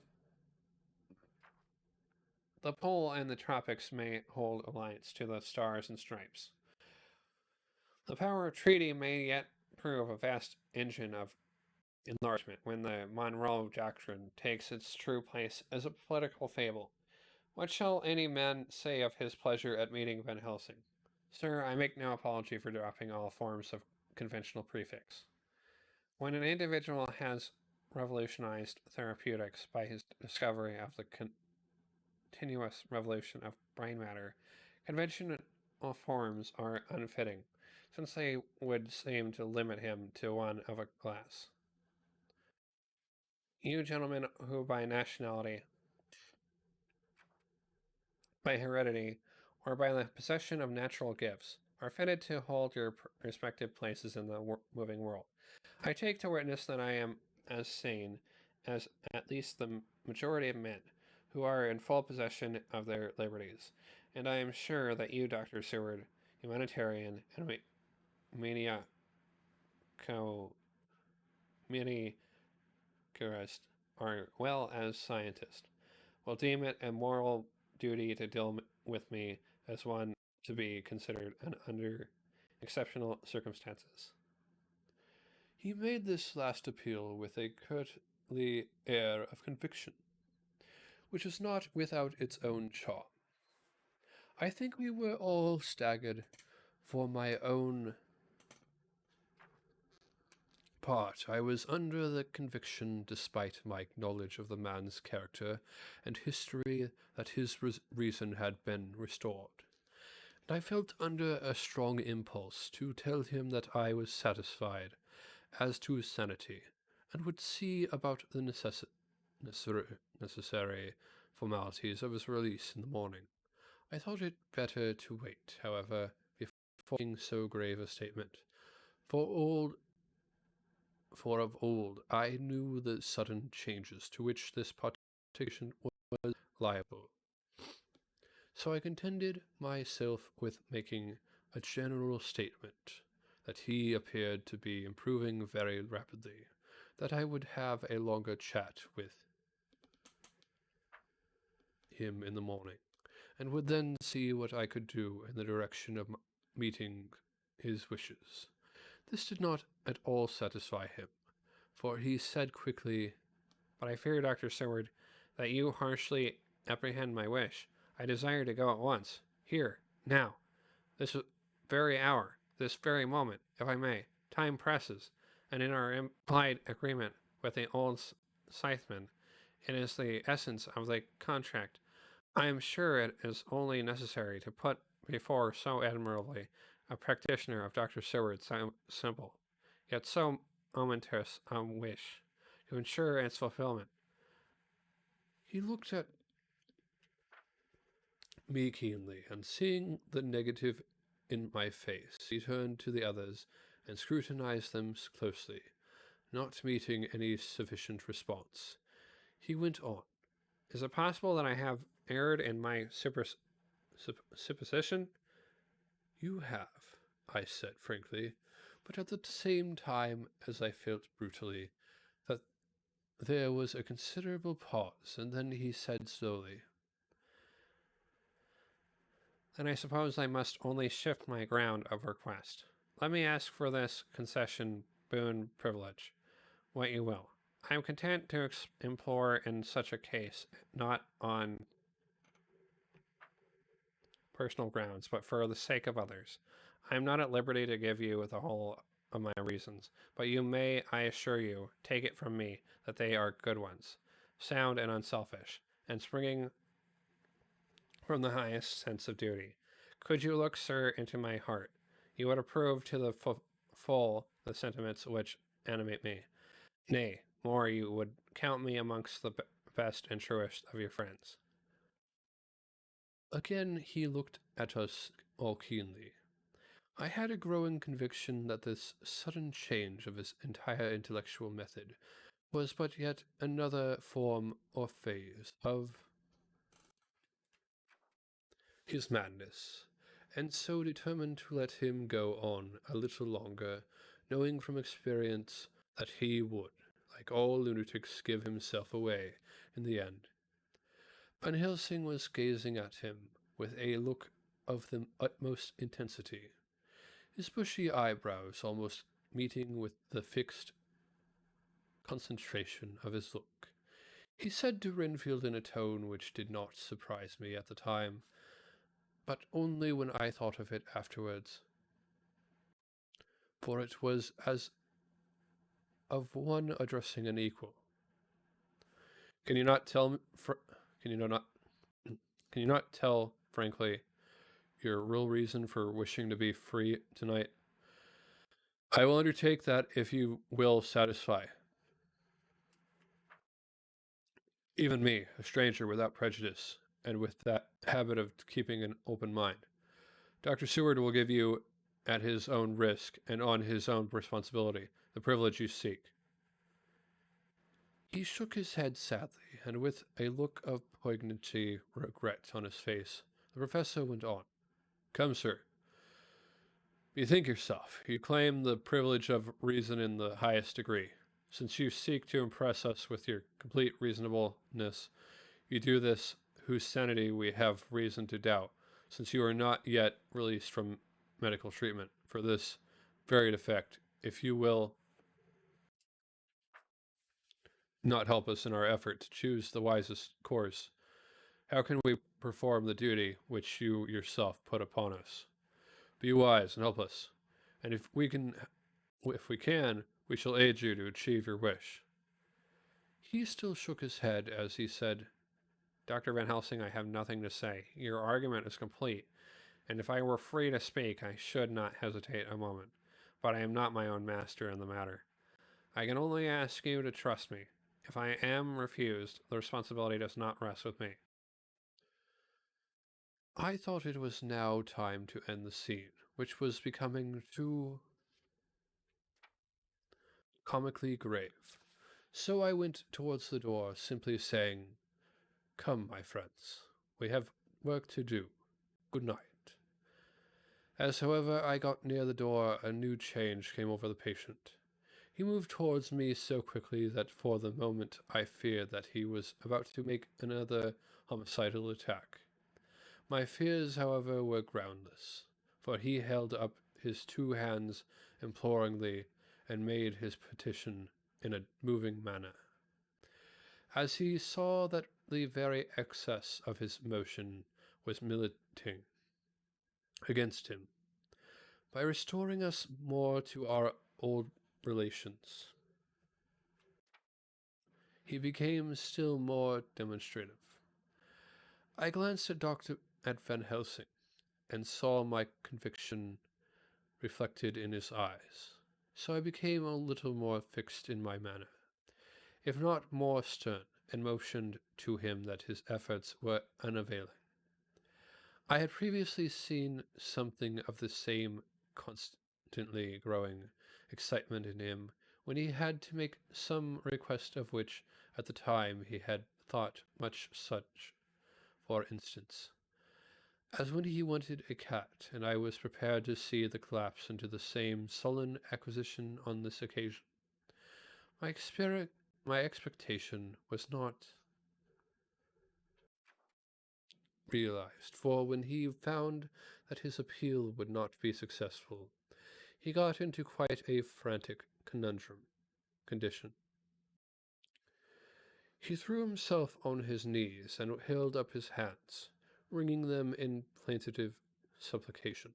the pole and the tropics may hold alliance to the stars and stripes. The power of treaty may yet prove a vast engine of enlargement when the Monroe Doctrine takes its true place as a political fable. What shall any man say of his pleasure at meeting Van Helsing? Sir, I make no apology for dropping all forms of conventional prefix. When an individual has revolutionized therapeutics by his discovery of the continuous revolution of brain matter, conventional forms are unfitting, since they would seem to limit him to one of a class. You gentlemen who by nationality, by heredity, or by the possession of natural gifts, are fitted to hold your respective places in the moving world, I take to witness that I am as sane as at least the majority of men who are in full possession of their liberties. And I am sure that you, Dr. Seward, humanitarian and maniaco, maniacarist, are well as scientist, will deem it a moral duty to deal with me as one to be considered and under exceptional circumstances. He made this last appeal with a courtly air of conviction, which was not without its own charm. I think we were all staggered. For my own part, I was under the conviction, despite my knowledge of the man's character and history, that his reason had been restored. And I felt under a strong impulse to tell him that I was satisfied as to his sanity, and would see about the necessary formalities of his release in the morning. I thought it better to wait, however, before making so grave a statement, for of old I knew the sudden changes to which this partition was liable. So I contented myself with making a general statement that he appeared to be improving very rapidly, that I would have a longer chat with him in the morning, and would then see what I could do in the direction of meeting his wishes. This did not at all satisfy him, for he said quickly, "But I fear, Dr. Seward, that you harshly apprehend my wish. I desire to go at once, here, now, this very hour, this very moment, if I may. Time presses, and in our implied agreement with the old scytheman, it is the essence of the contract. I am sure it is only necessary to put before so admirably a practitioner of Dr. Seward's simple, yet so momentous wish, to ensure its fulfillment." He looked at me keenly, and seeing the negative in my face, he turned to the others and scrutinized them closely. Not meeting any sufficient response, he went on. "Is it possible that I have erred in my supposition?" You have, I said frankly, but at the same time as I felt brutally that there was a considerable pause, and then he said slowly, "Then I suppose I must only shift my ground of request. Let me ask for this concession, boon, privilege, what you will. I am content to implore in such a case, not on personal grounds, but for the sake of others. I am not at liberty to give you the whole of my reasons, but you may, I assure you, take it from me that they are good ones, sound and unselfish, and springing from the highest sense of duty. Could you look, sir, into my heart, you would approve to the full the sentiments which animate me. Nay, more, you would count me amongst the best and truest of your friends." Again he looked at us all keenly. I had a growing conviction that this sudden change of his entire intellectual method was but yet another form or phase of his madness, and so determined to let him go on a little longer, knowing from experience that he would, like all lunatics, give himself away in the end. Van Helsing was gazing at him with a look of the utmost intensity, his bushy eyebrows almost meeting with the fixed concentration of his look. He said to Renfield in a tone which did not surprise me at the time, but only when I thought of it afterwards, for it was as of one addressing an equal. Can you not tell frankly your real reason for wishing to be free tonight? I will undertake that if you will satisfy even me, a stranger without prejudice, and with that habit of keeping an open mind. Dr. Seward will give you, at his own risk and on his own responsibility, the privilege you seek. He shook his head sadly, and with a look of poignancy regret on his face, the professor went on. Come, sir. Bethink yourself. You claim the privilege of reason in the highest degree. Since you seek to impress us with your complete reasonableness, you do this whose sanity we have reason to doubt, since you are not yet released from medical treatment for this very defect. If you will not help us in our effort to choose the wisest course, how can we perform the duty which you yourself put upon us? Be wise and help us, and if we can, we shall aid you to achieve your wish. He still shook his head as he said, Dr. Van Helsing, I have nothing to say. Your argument is complete, and if I were free to speak, I should not hesitate a moment. But I am not my own master in the matter. I can only ask you to trust me. If I am refused, the responsibility does not rest with me. I thought it was now time to end the scene, which was becoming too comically grave. So I went towards the door, simply saying, Come, my friends, we have work to do. Good night. As, however, I got near the door, a new change came over the patient. He moved towards me so quickly that for the moment I feared that he was about to make another homicidal attack. My fears, however, were groundless, for he held up his two hands imploringly and made his petition in a moving manner. As he saw that the very excess of his motion was militating against him, by restoring us more to our old relations, he became still more demonstrative. I glanced at Dr. Van Helsing and saw my conviction reflected in his eyes, so I became a little more fixed in my manner, if not more stern, and motioned to him that his efforts were unavailing. I had previously seen something of the same constantly growing excitement in him when he had to make some request of which at the time he had thought much such, for instance, as when he wanted a cat, and I was prepared to see the collapse into the same sullen acquisition on this occasion. My expectation was not realized, for when he found that his appeal would not be successful, he got into quite a frantic condition. He threw himself on his knees and held up his hands, wringing them in plaintive supplication,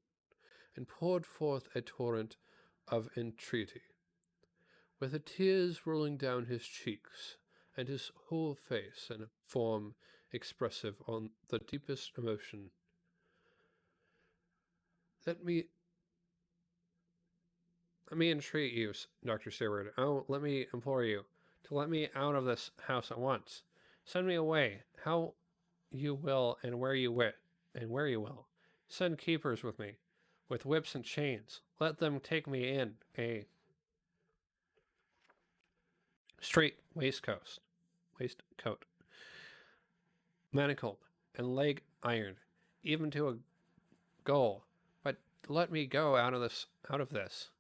and poured forth a torrent of entreaty, with the tears rolling down his cheeks and his whole face in a form expressive on the deepest emotion. Let me entreat you, Dr. Seward. Oh, let me implore you to let me out of this house at once. Send me away, how you will, and where you will. Send keepers with me, with whips and chains. Let them take me in a straight waistcoat, manacled and leg ironed, even to a goal. But let me go out of this.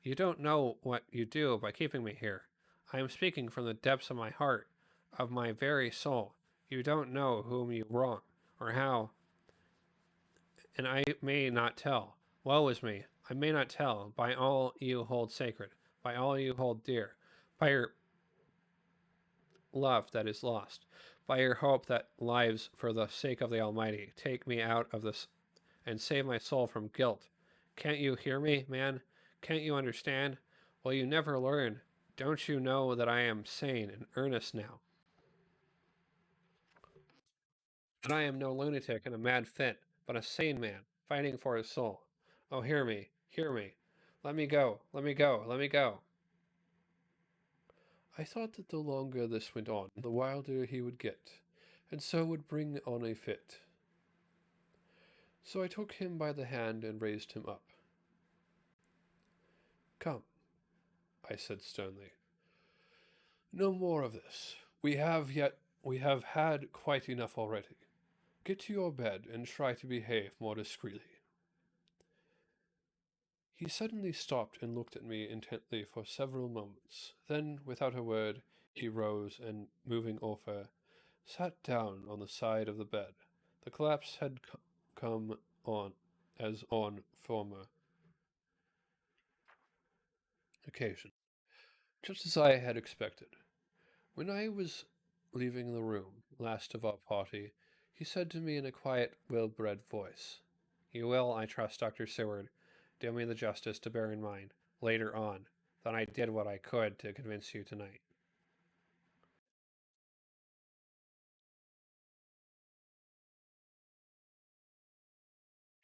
You don't know what you do by keeping me here. I am speaking from the depths of my heart, of my very soul. You don't know whom you wrong, or how, and I may not tell. Woe is me, I may not tell, by all you hold sacred, by all you hold dear, by your love that is lost, by your hope that lives for the sake of the Almighty. Take me out of this and save my soul from guilt. Can't you hear me, man? Can't you understand? Will you never learn? Don't you know that I am sane and earnest now? And I am no lunatic in a mad fit, but a sane man, fighting for his soul. Oh, hear me, hear me. Let me go, let me go, let me go. I thought that the longer this went on, the wilder he would get, and so would bring on a fit. So I took him by the hand and raised him up. Come, I said sternly. No more of this. We have had quite enough already. Get to your bed and try to behave more discreetly. He suddenly stopped and looked at me intently for several moments. Then, without a word, he rose and, moving over, sat down on the side of the bed. The collapse had come on as on former occasion, just as I had expected. When I was leaving the room, last of our party, he said to me in a quiet, well-bred voice, "You will, I trust, Dr. Seward, do me the justice to bear in mind, later on, that I did what I could to convince you tonight."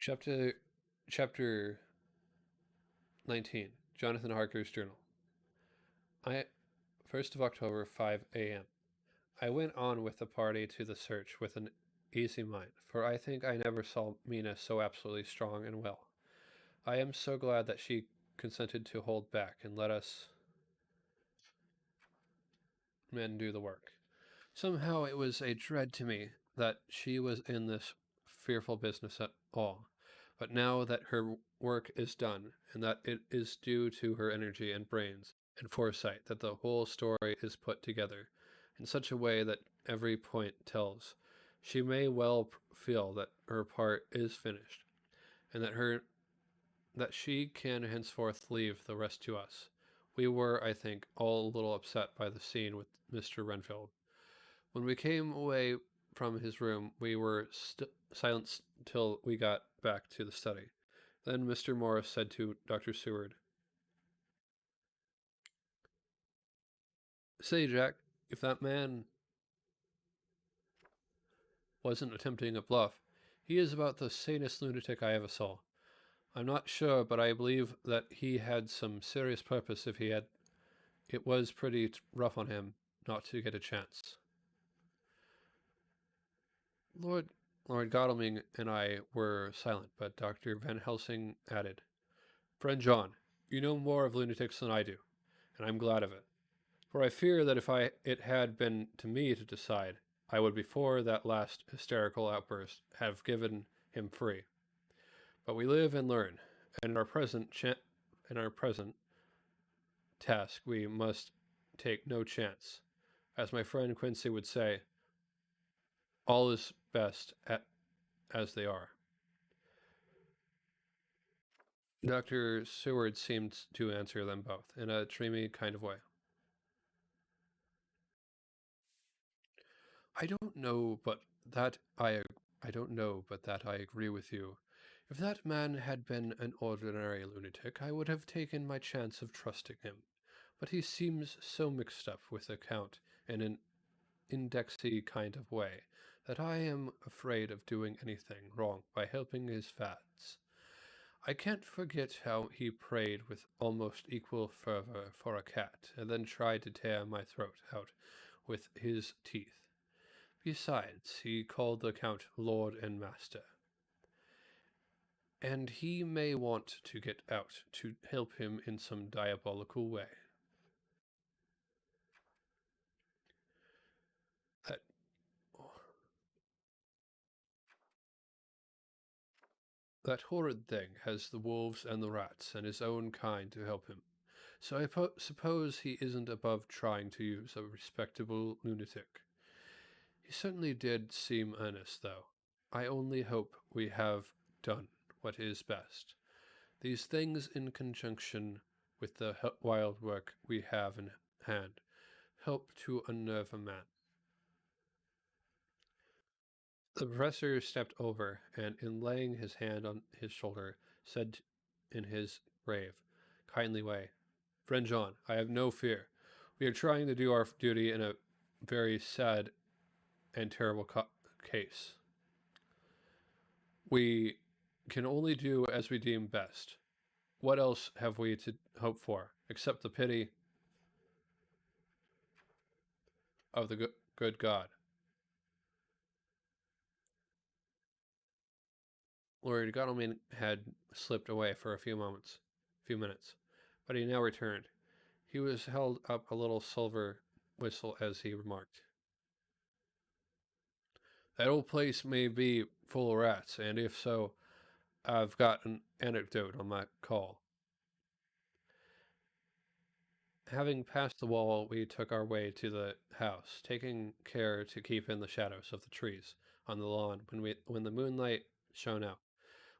Chapter Chapter 19. Jonathan Harker's Journal. 1st of October, 5 a.m. I went on with the party to the search with an easy mind, for I think I never saw Mina so absolutely strong and well. I am so glad that she consented to hold back and let us men do the work. Somehow it was a dread to me that she was in this fearful business at all. But now that her work is done, and that it is due to her energy and brains and foresight that the whole story is put together in such a way that every point tells, she may well feel that her part is finished, and that she can henceforth leave the rest to us. We were, I think, all a little upset by the scene with Mr. Renfield. When we came away from his room, we were silent till we got back to the study. Then Mr. Morris said to Dr. Seward, "Say, Jack, if that man wasn't attempting a bluff, he is about the sanest lunatic I ever saw. I'm not sure, but I believe that he had some serious purpose if he had. It was pretty rough on him not to get a chance." Lord Lord Godalming and I were silent, but Dr. Van Helsing added, "Friend John, you know more of lunatics than I do, and I'm glad of it. For I fear that if it had been to me to decide, I would before that last hysterical outburst have given him free. But we live and learn, and in our present task we must take no chance. As my friend Quincy would say, all is best as they are." Dr. Seward seemed to answer them both in a dreamy kind of way. I don't know, but that I don't know, but that I agree with you. If that man had been an ordinary lunatic, I would have taken my chance of trusting him. But he seems so mixed up with the Count in an indexy kind of way that I am afraid of doing anything wrong by helping his fads. I can't forget how he prayed with almost equal fervor for a cat, and then tried to tear my throat out with his teeth. Besides, he called the Count Lord and Master, and he may want to get out to help him in some diabolical way. That, that horrid thing has the wolves and the rats and his own kind to help him, so I suppose he isn't above trying to use a respectable lunatic. He certainly did seem earnest, though. I only hope we have done what is best. These things, in conjunction with the wild work we have in hand, help to unnerve a man. The professor stepped over, and in laying his hand on his shoulder, said in his grave, kindly way, "Friend John, I have no fear. We are trying to do our duty in a very sad and terrible case. We can only do as we deem best. What else have we to hope for, except the pity of the good God?" Lord Godalming had slipped away for a few minutes, but he now returned. He was held up a little silver whistle as he remarked, That old place may be full of rats, and if so, I've got an anecdote on my call. Having passed the wall, we took our way to the house, taking care to keep in the shadows of the trees on the lawn when the moonlight shone out.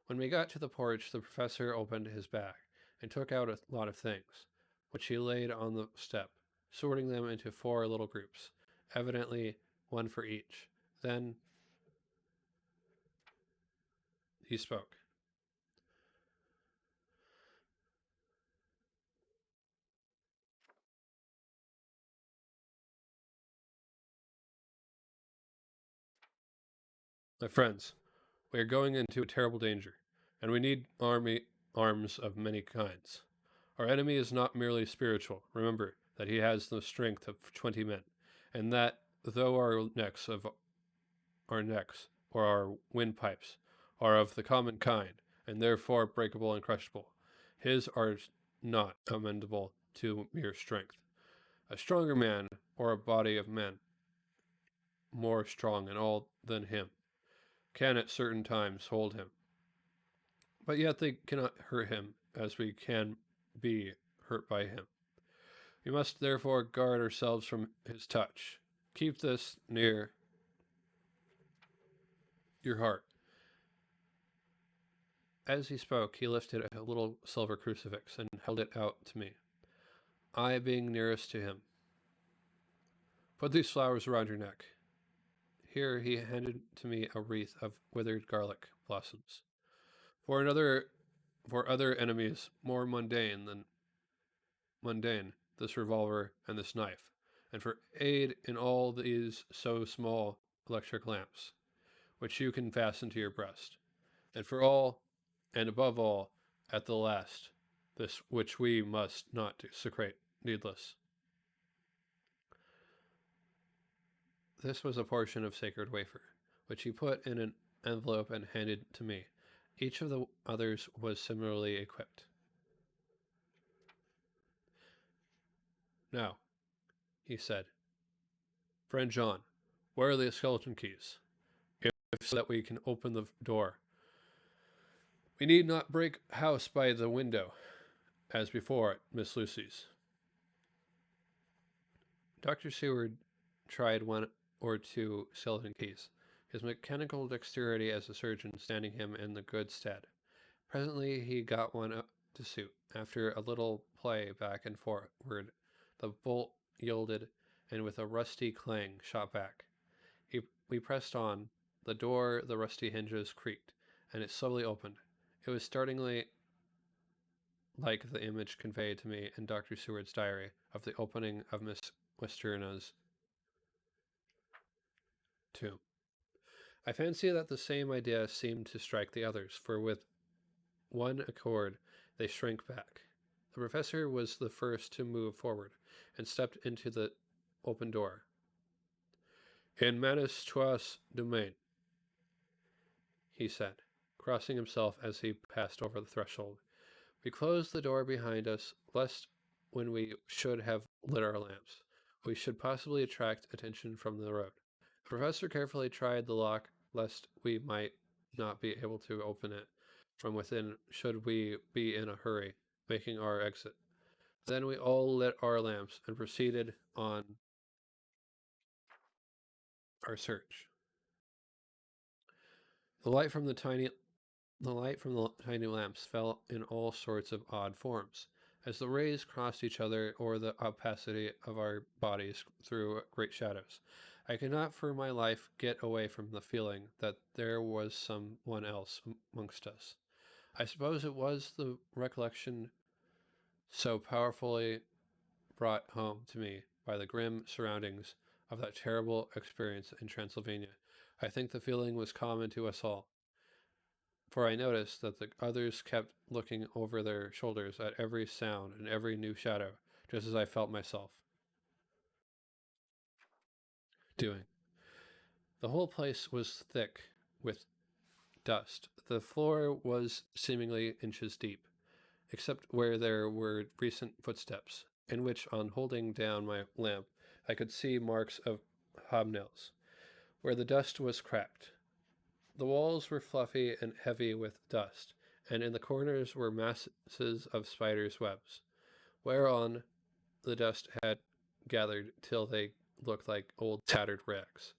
When we got to the porch, the professor opened his bag and took out a lot of things, which he laid on the step, sorting them into 4 little groups, evidently one for each. Then he spoke. My friends, we are going into a terrible danger, and we need arms of many kinds. Our enemy is not merely spiritual. Remember that he has the strength of 20 men, and that though our necks or our windpipes are of the common kind, and therefore breakable and crushable, his are not amendable to mere strength. A stronger man, or a body of men more strong in all than him, can at certain times hold him, but yet they cannot hurt him as we can be hurt by him. We must therefore guard ourselves from his touch. Keep this near your heart. As he spoke, he lifted a little silver crucifix and held it out to me, I being nearest to him. Put these flowers around your neck. Here he handed to me a wreath of withered garlic blossoms. For other enemies more mundane, this revolver and this knife, and for aid in all these so small electric lamps, which you can fasten to your breast, and for all, and above all, at the last, this which we must not desecrate needless. This was a portion of sacred wafer, which he put in an envelope and handed to me. Each of the others was similarly equipped. Now, he said, Friend John, where are the skeleton keys? If so that we can open the door. We need not break house by the window, as before at Miss Lucy's. Dr. Seward tried 1 or 2 skeleton keys, his mechanical dexterity as a surgeon standing him in the good stead. Presently he got one up to suit. After a little play back and forward, the bolt yielded, and with a rusty clang shot back. We pressed on. The rusty hinges creaked, and it slowly opened. It was startlingly like the image conveyed to me in Dr. Seward's diary of the opening of Miss Westerna's tomb. I fancy that the same idea seemed to strike the others, for with one accord they shrank back. The professor was the first to move forward, and stepped into the open door. In manus tuas domain, he said, crossing himself as he passed over the threshold. We closed the door behind us, lest when we should have lit our lamps, we should possibly attract attention from the road. The professor carefully tried the lock, lest we might not be able to open it from within should we be in a hurry, making our exit. Then we all lit our lamps and proceeded on our search. The light from the tiny lamps fell in all sorts of odd forms. As the rays crossed each other or the opacity of our bodies threw great shadows, I could not for my life get away from the feeling that there was someone else amongst us. I suppose it was the recollection so powerfully brought home to me by the grim surroundings of that terrible experience in Transylvania. I think the feeling was common to us all, for I noticed that the others kept looking over their shoulders at every sound and every new shadow, just as I felt myself doing. The whole place was thick with dust. The floor was seemingly inches deep, except where there were recent footsteps, in which, on holding down my lamp, I could see marks of hobnails, where the dust was cracked. The walls were fluffy and heavy with dust, and in the corners were masses of spiders' webs, whereon the dust had gathered till they looked like old tattered rags.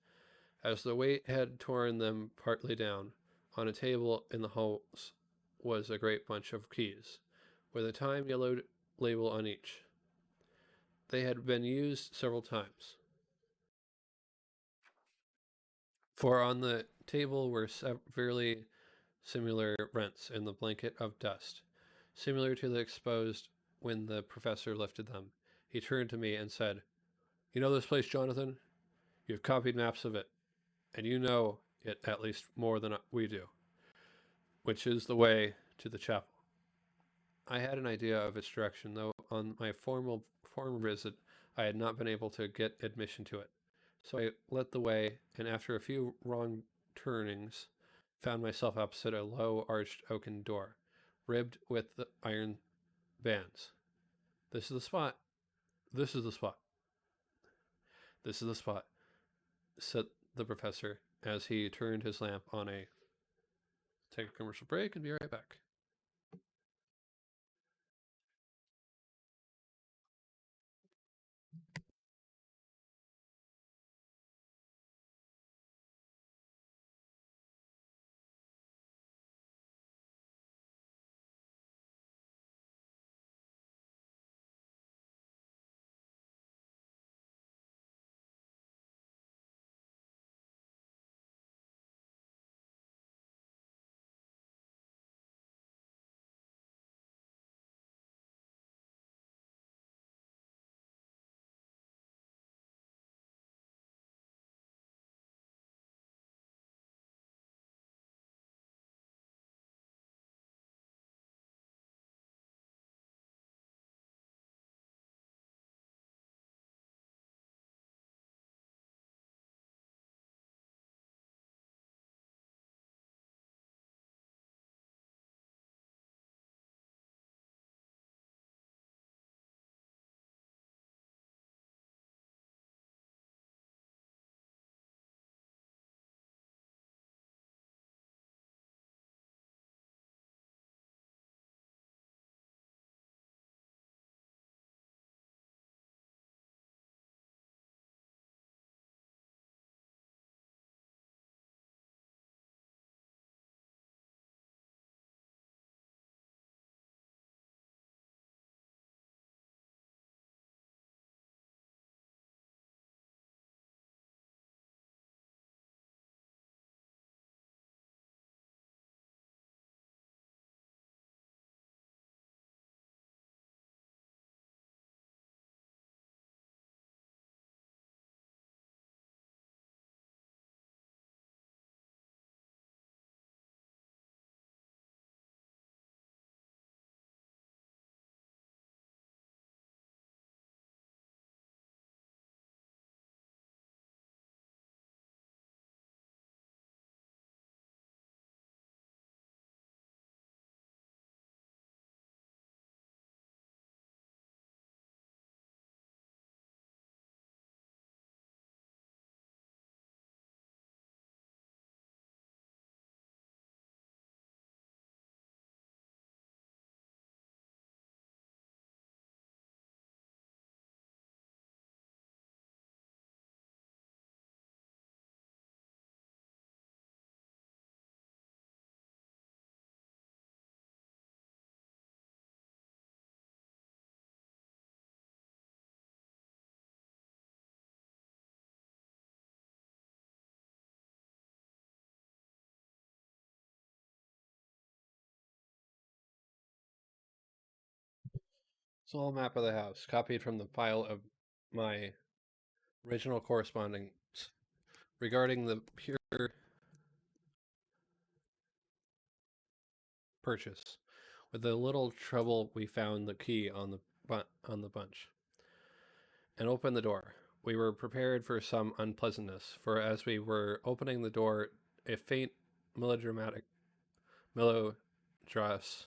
As the weight had torn them partly down, on a table in the halls was a great bunch of keys, with a time yellowed label on each. They had been used several times, for on the table were severely similar rents in the blanket of dust, similar to the exposed when the professor lifted them. He turned to me and said, "You know this place, Jonathan? You've copied maps of it, and you know it at least more than we do, which is the way to the chapel." I had an idea of its direction, though on my former visit I had not been able to get admission to it. So I led the way, and after a few wrong turnings, found myself opposite a low arched oaken door, ribbed with the iron bands. "This is the spot. This is the spot. This is the spot," said the professor as he turned his lamp on a take a commercial break and be right back. Small map of the house, copied from the file of my original correspondence regarding the pure purchase. With a little trouble, we found the key on the bunch and opened the door. We were prepared for some unpleasantness, for as we were opening the door, a faint melodramatic melodrous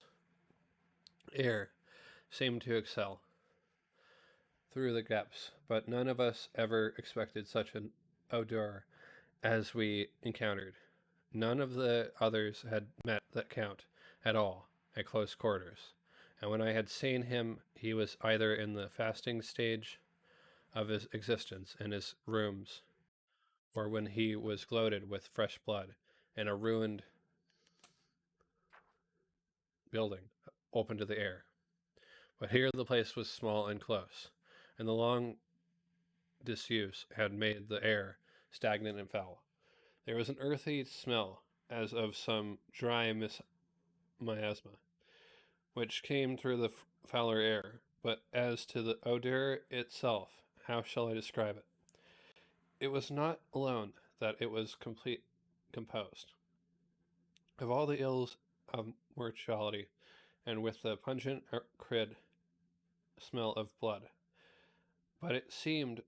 air seemed to exhale. through the gaps, but none of us ever expected such an odor as we encountered. None of the others had met that count at all at close quarters, and when I had seen him, he was either in the fasting stage of his existence in his rooms, or when he was gloated with fresh blood in a ruined building open to the air. But here the place was small and close, and the long disuse had made the air stagnant and foul. There was an earthy smell, as of some dry miasma, which came through the fouler air. But as to the odor itself, how shall I describe it? It was not alone that it was composed of all the ills of mortality, and with the pungent acrid smell of blood, but it seemed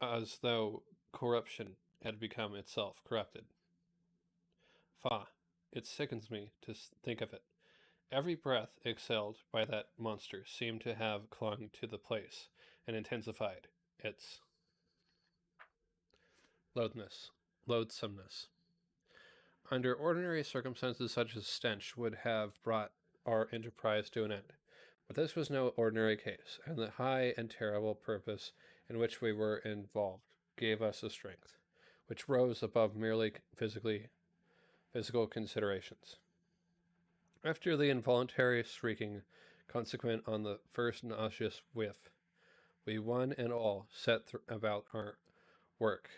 as though corruption had become itself corrupted. Faugh! It sickens me to think of it. Every breath exhaled by that monster seemed to have clung to the place and intensified its loathsomeness. Under ordinary circumstances, such a stench would have brought our enterprise to an end. But this was no ordinary case, and the high and terrible purpose in which we were involved gave us a strength which rose above merely physical considerations. After the involuntary shrieking consequent on the first nauseous whiff, we one and all set about our work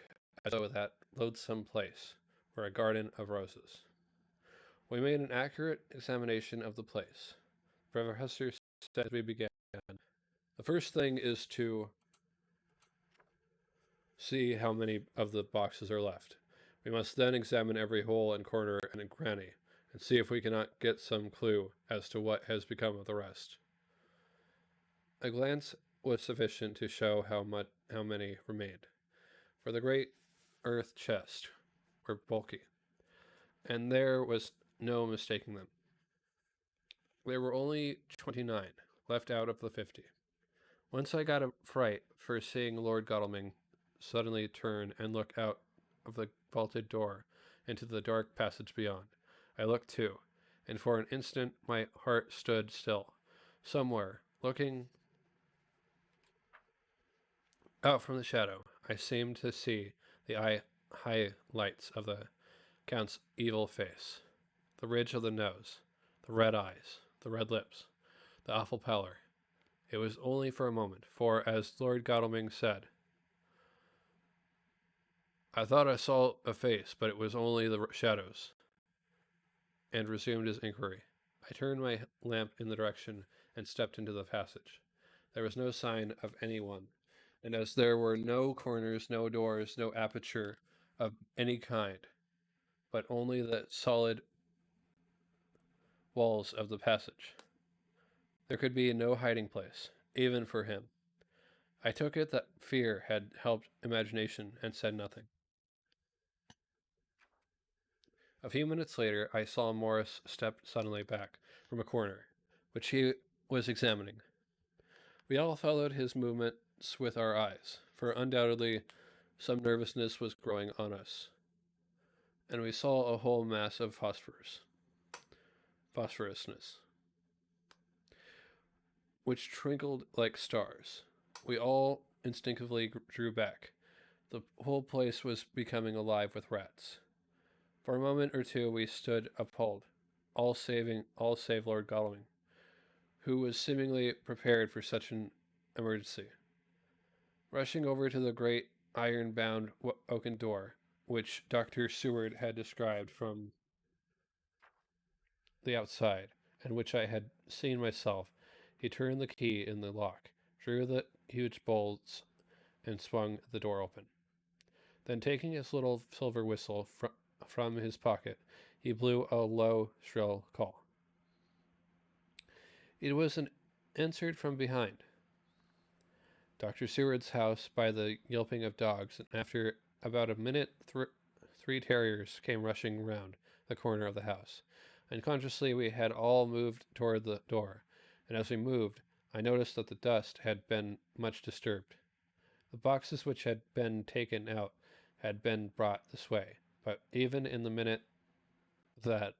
as though that loathsome place were a garden of roses. We made an accurate examination of the place. The professor said as we began, the first thing is to see how many of the boxes are left. We must then examine every hole and corner and cranny, and see if we cannot get some clue as to what has become of the rest. A glance was sufficient to show how many remained, for the great earth chests were bulky, and there was no mistaking them. There were only 29 left out of the 50. Once I got a fright for seeing Lord Godalming suddenly turn and look out of the vaulted door into the dark passage beyond. I looked too, and for an instant my heart stood still. Somewhere, looking out from the shadow, I seemed to see the high lights of the Count's evil face, the ridge of the nose, the red eyes, the red lips, the awful pallor. It was only for a moment, for, as Lord Godalming said, I thought I saw a face, but it was only the shadows, and resumed his inquiry. I turned my lamp in the direction and stepped into the passage. There was no sign of anyone, and as there were no corners, no doors, no aperture of any kind, but only the solid walls of the passage, there could be no hiding place, even for him. I took it that fear had helped imagination and said nothing. A few minutes later, I saw Morris step suddenly back from a corner, which he was examining. We all followed his movements with our eyes, for undoubtedly some nervousness was growing on us, and we saw a whole mass of phosphorousness, which twinkled like stars. We all instinctively drew back. The whole place was becoming alive with rats. For a moment or two we stood appalled, all save Lord Godalming, who was seemingly prepared for such an emergency. Rushing over to the great iron-bound oaken door, which Dr. Seward had described from the outside, and which I had seen myself, he turned the key in the lock, drew the huge bolts, and swung the door open. Then, taking his little silver whistle from his pocket, he blew a low, shrill call. It was answered from behind Dr. Seward's house by the yelping of dogs, and after about a minute, three terriers came rushing round the corner of the house. Unconsciously, we had all moved toward the door, and as we moved, I noticed that the dust had been much disturbed. The boxes which had been taken out had been brought this way, but even in the minute that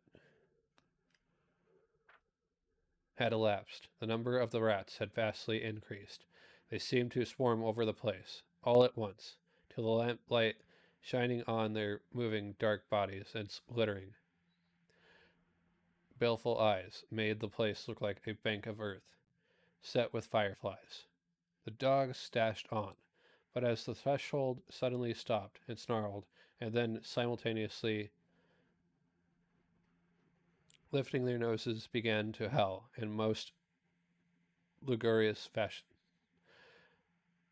had elapsed, the number of the rats had vastly increased. They seemed to swarm over the place, all at once, till the lamplight shining on their moving dark bodies and glittering, baleful eyes made the place look like a bank of earth, set with fireflies. The dogs dashed on, but as the threshold suddenly stopped and snarled, and then simultaneously lifting their noses began to howl in most lugubrious fashion.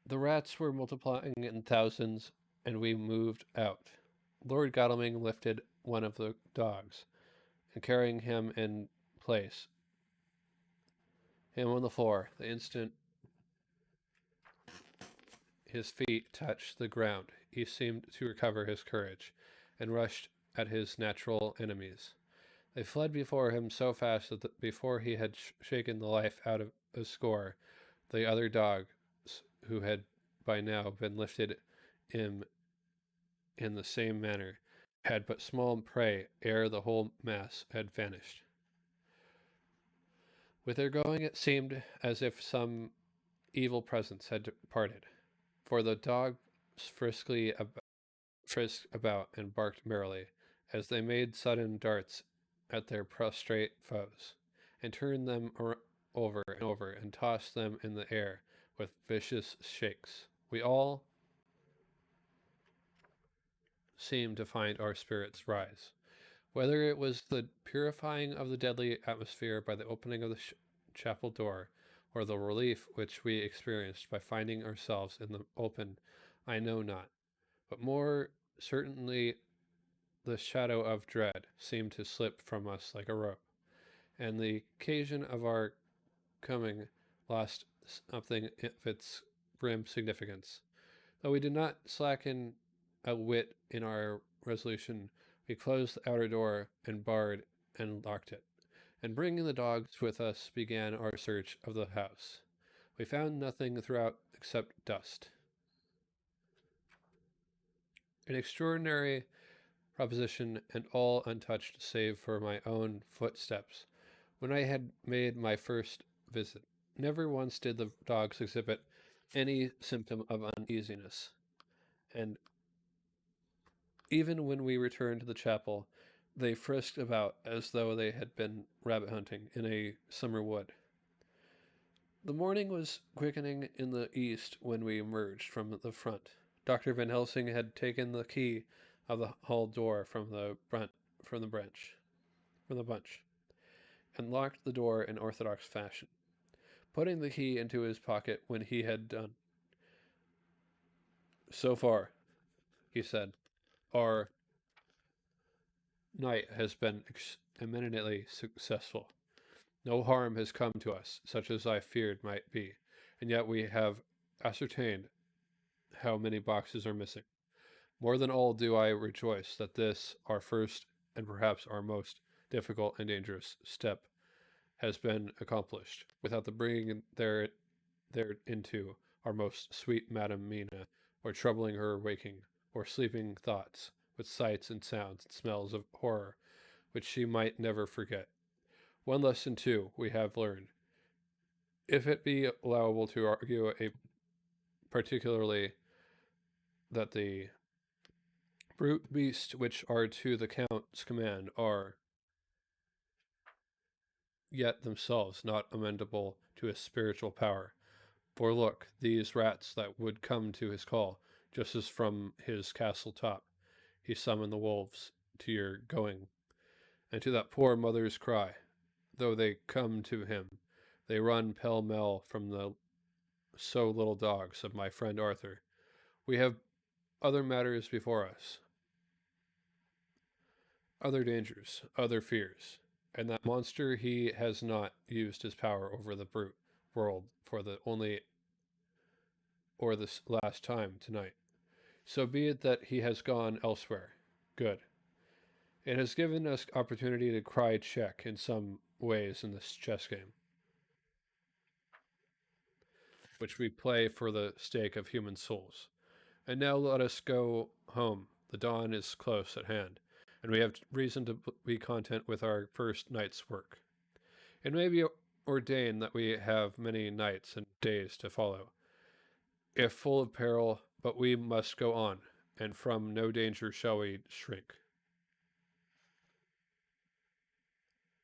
The rats were multiplying in thousands, and we moved out. Lord Godalming lifted one of the dogs, and carrying him in place, him on the floor, the instant his feet touched the ground, he seemed to recover his courage, and rushed at his natural enemies. They fled before him so fast that before he had shaken the life out of a score, the other dogs, who had by now been lifted in the same manner, had but small prey ere the whole mass had vanished. With their going it seemed as if some evil presence had departed, for the dogs frisked about and barked merrily, as they made sudden darts at their prostrate foes, and turned them over and over, and tossed them in the air with vicious shakes. We all seemed to find our spirits rise. Whether it was the purifying of the deadly atmosphere by the opening of the chapel door, or the relief which we experienced by finding ourselves in the open, I know not, but more certainly the shadow of dread seemed to slip from us like a rope, and the occasion of our coming lost something of its grim significance. Though we did not slacken a whit in our resolution, we closed the outer door and barred and locked it, and bringing the dogs with us, began our search of the house. We found nothing throughout except dust. An extraordinary proposition, and all untouched save for my own footsteps when I had made my first visit. Never once did the dogs exhibit any symptom of uneasiness, and even when we returned to the chapel, they frisked about as though they had been rabbit hunting in a summer wood. The morning was quickening in the east when we emerged from the front. Dr. Van Helsing had taken the key of the hall door from the bunch, and locked the door in orthodox fashion, putting the key into his pocket when he had done. "So far," he said, "our night has been eminently successful. No harm has come to us, such as I feared might be, and yet we have ascertained how many boxes are missing. More than all do I rejoice that this, our first and perhaps our most difficult and dangerous step, has been accomplished, without the bringing into our most sweet Madam Mina, or troubling her waking or sleeping thoughts with sights and sounds and smells of horror, which she might never forget. One lesson, too, we have learned, if it be allowable to argue particularly, that the brute beasts which are to the Count's command are yet themselves not amendable to his spiritual power. For look, these rats that would come to his call, just as from his castle top he summoned the wolves to your going, and to that poor mother's cry, though they come to him, they run pell-mell from the so little dogs of my friend Arthur. We have other matters before us, other dangers, other fears, and that monster he has not used his power over the brute world for the only or this last time tonight. So be it that he has gone elsewhere. Good. It has given us opportunity to cry check in some ways in this chess game. which we play for the stake of human souls. And now let us go home. The dawn is close at hand, and we have reason to be content with our first night's work. It may be ordained that we have many nights and days to follow, if full of peril, but we must go on, and from no danger shall we shrink.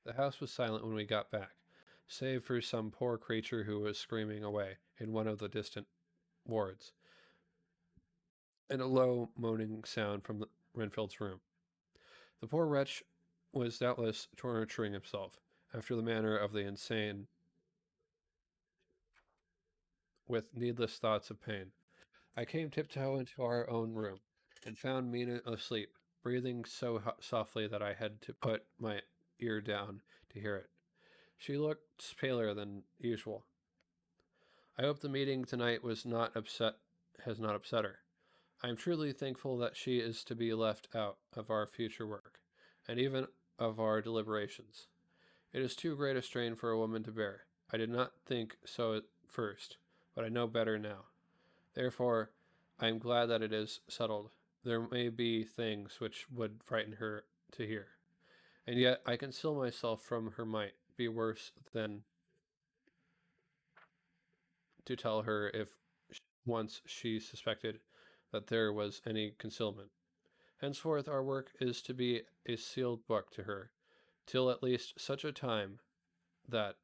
The house was silent when we got back, save for some poor creature who was screaming away in one of the distant wards, and a low moaning sound from Renfield's room. The poor wretch was doubtless torturing himself, after the manner of the insane, with needless thoughts of pain. I came tiptoe into our own room, and found Mina asleep, breathing so softly that I had to put my ear down to hear it. She looked paler than usual. I hope the meeting tonight has not upset her. I am truly thankful that she is to be left out of our future work, and even of our deliberations. It is too great a strain for a woman to bear. I did not think so at first, but I know better now. Therefore, I am glad that it is settled. There may be things which would frighten her to hear, and yet I conceal myself from her might be worse than to tell her if once she suspected that there was any concealment. Henceforth our work is to be a sealed book to her, till at least such a time that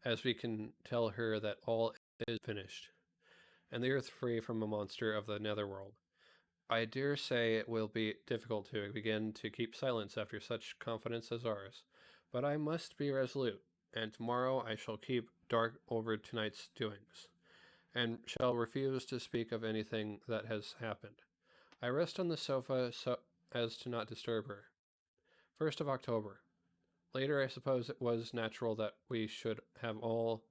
as we can tell her that all is finished, and the earth free from a monster of the netherworld. I dare say it will be difficult to begin to keep silence after such confidence as ours, but I must be resolute, and tomorrow I shall keep dark over tonight's doings, and shall refuse to speak of anything that has happened. I rest on the sofa so as to not disturb her. 1st of October. Later, I suppose it was natural that we should have all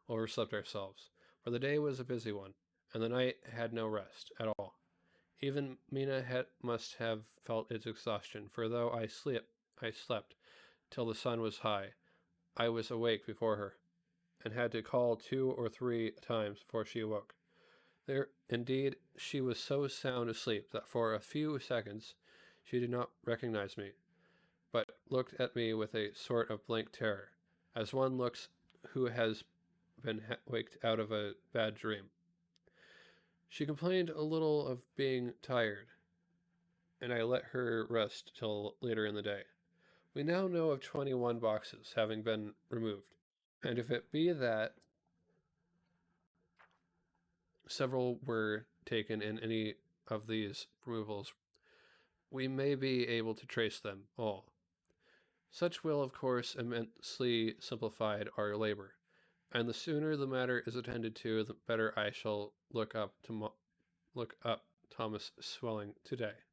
overslept ourselves, for the day was a busy one, and the night had no rest at all. Even Mina must have felt its exhaustion, for though I slept till the sun was high, I was awake before her, and had to call 2 or 3 times before she awoke. Indeed, she was so sound asleep that for a few seconds she did not recognize me, but looked at me with a sort of blank terror, as one looks who has been waked out of a bad dream. She complained a little of being tired, and I let her rest till later in the day. We now know of 21 boxes having been removed, and if it be that several were taken in any of these removals, we may be able to trace them all. Such will, of course, immensely simplify our labor, and the sooner the matter is attended to, the better I shall look up Thomas Swelling today.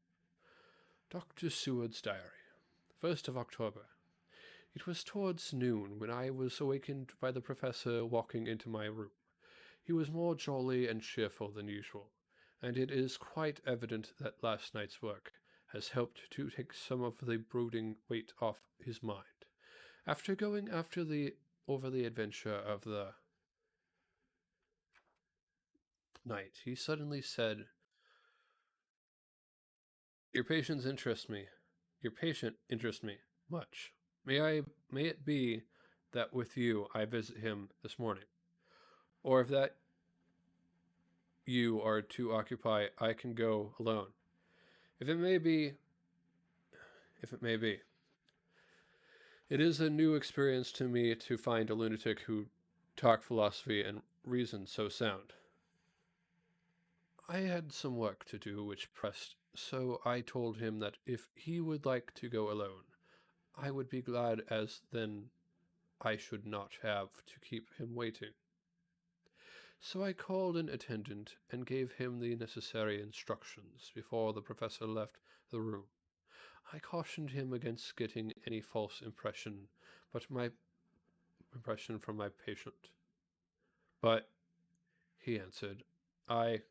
Dr. Seward's Diary, 1st of October. It was towards noon when I was awakened by the professor walking into my room. He was more jolly and cheerful than usual, and it is quite evident that last night's work has helped to take some of the brooding weight off his mind. After going over the adventure of the night, he suddenly said, Your patient interests me much. May it be that with you I visit him this morning, or if that you are too occupied, I can go alone. If it may be. It is a new experience to me to find a lunatic who talk philosophy and reason so sound. I had some work to do which pressed, so I told him that if he would like to go alone, I would be glad, as then I should not have to keep him waiting. So I called an attendant and gave him the necessary instructions before the professor left the room. I cautioned him against getting any false impression from my patient. But, he answered, I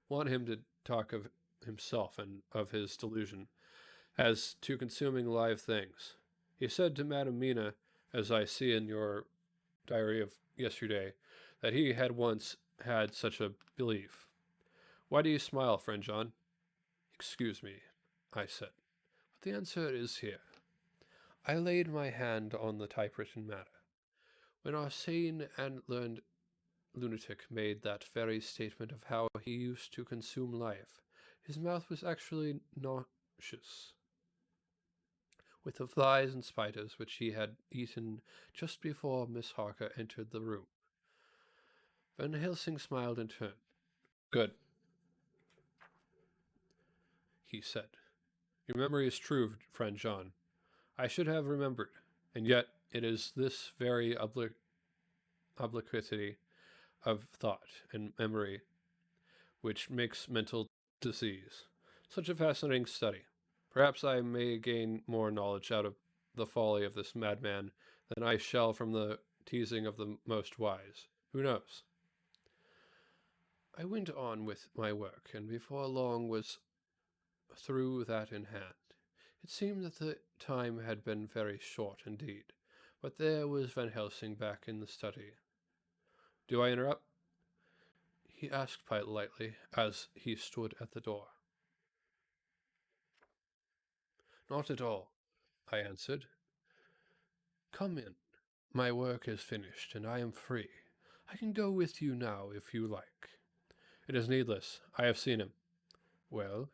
want him to talk of himself and of his delusion as to consuming live things. He said to Madame Mina, as I see in your diary of yesterday, that he had once had such a belief. Why do you smile, friend John? Excuse me, I said, but the answer is here. I laid my hand on the typewritten matter. When our sane and learned lunatic made that very statement of how he used to consume life, his mouth was actually nauseous with the flies and spiders which he had eaten just before Miss Harker entered the room. Van Helsing smiled in turn. Good, he said. Your memory is true, friend John. I should have remembered, and yet it is this very obliquity of thought and memory which makes mental disease such a fascinating study. Perhaps I may gain more knowledge out of the folly of this madman than I shall from the teasing of the most wise. Who knows? I went on with my work, and before long was through that in hand. It seemed that the time had been very short indeed, but there was Van Helsing back in the study. Do I interrupt? He asked politely as he stood at the door. Not at all, I answered. Come in. My work is finished, and I am free. I can go with you now if you like. It is needless. I have seen him. Well,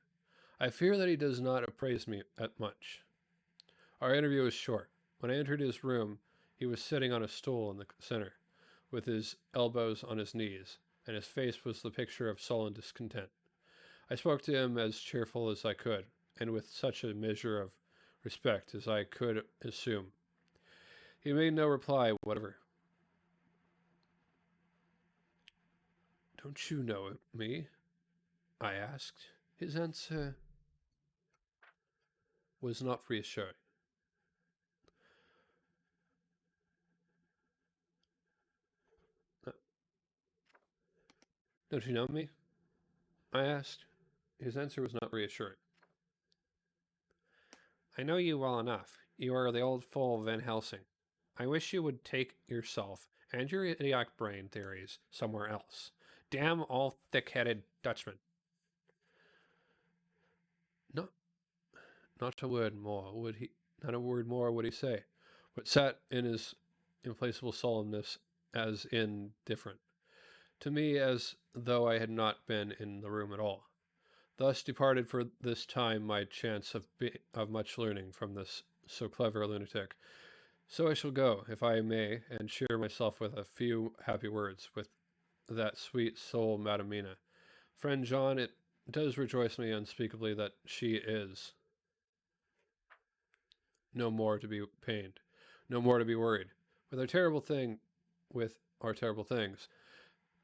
I fear that he does not appraise me at much. Our interview was short. When I entered his room, he was sitting on a stool in the center, with his elbows on his knees, and his face was the picture of sullen discontent. I spoke to him as cheerful as I could, and with such a measure of respect as I could assume. He made no reply whatever. Don't you know me? I asked. His answer was not reassuring. Don't you know me? I asked. His answer was not reassuring. I know you well enough. You are the old fool Van Helsing. I wish you would take yourself and your idiotic brain theories somewhere else. Damn all thick-headed Dutchmen. Not not a word more would he not a word more would he say, but sat in his implacable solemnness as indifferent to me as though I had not been in the room at all. Thus departed for this time my chance of much learning from this so clever lunatic. So I shall go, if I may, and cheer myself with a few happy words with that sweet soul Madam Mina. Friend John, it does rejoice me unspeakably that she is no more to be pained, no more to be worried. With our terrible things,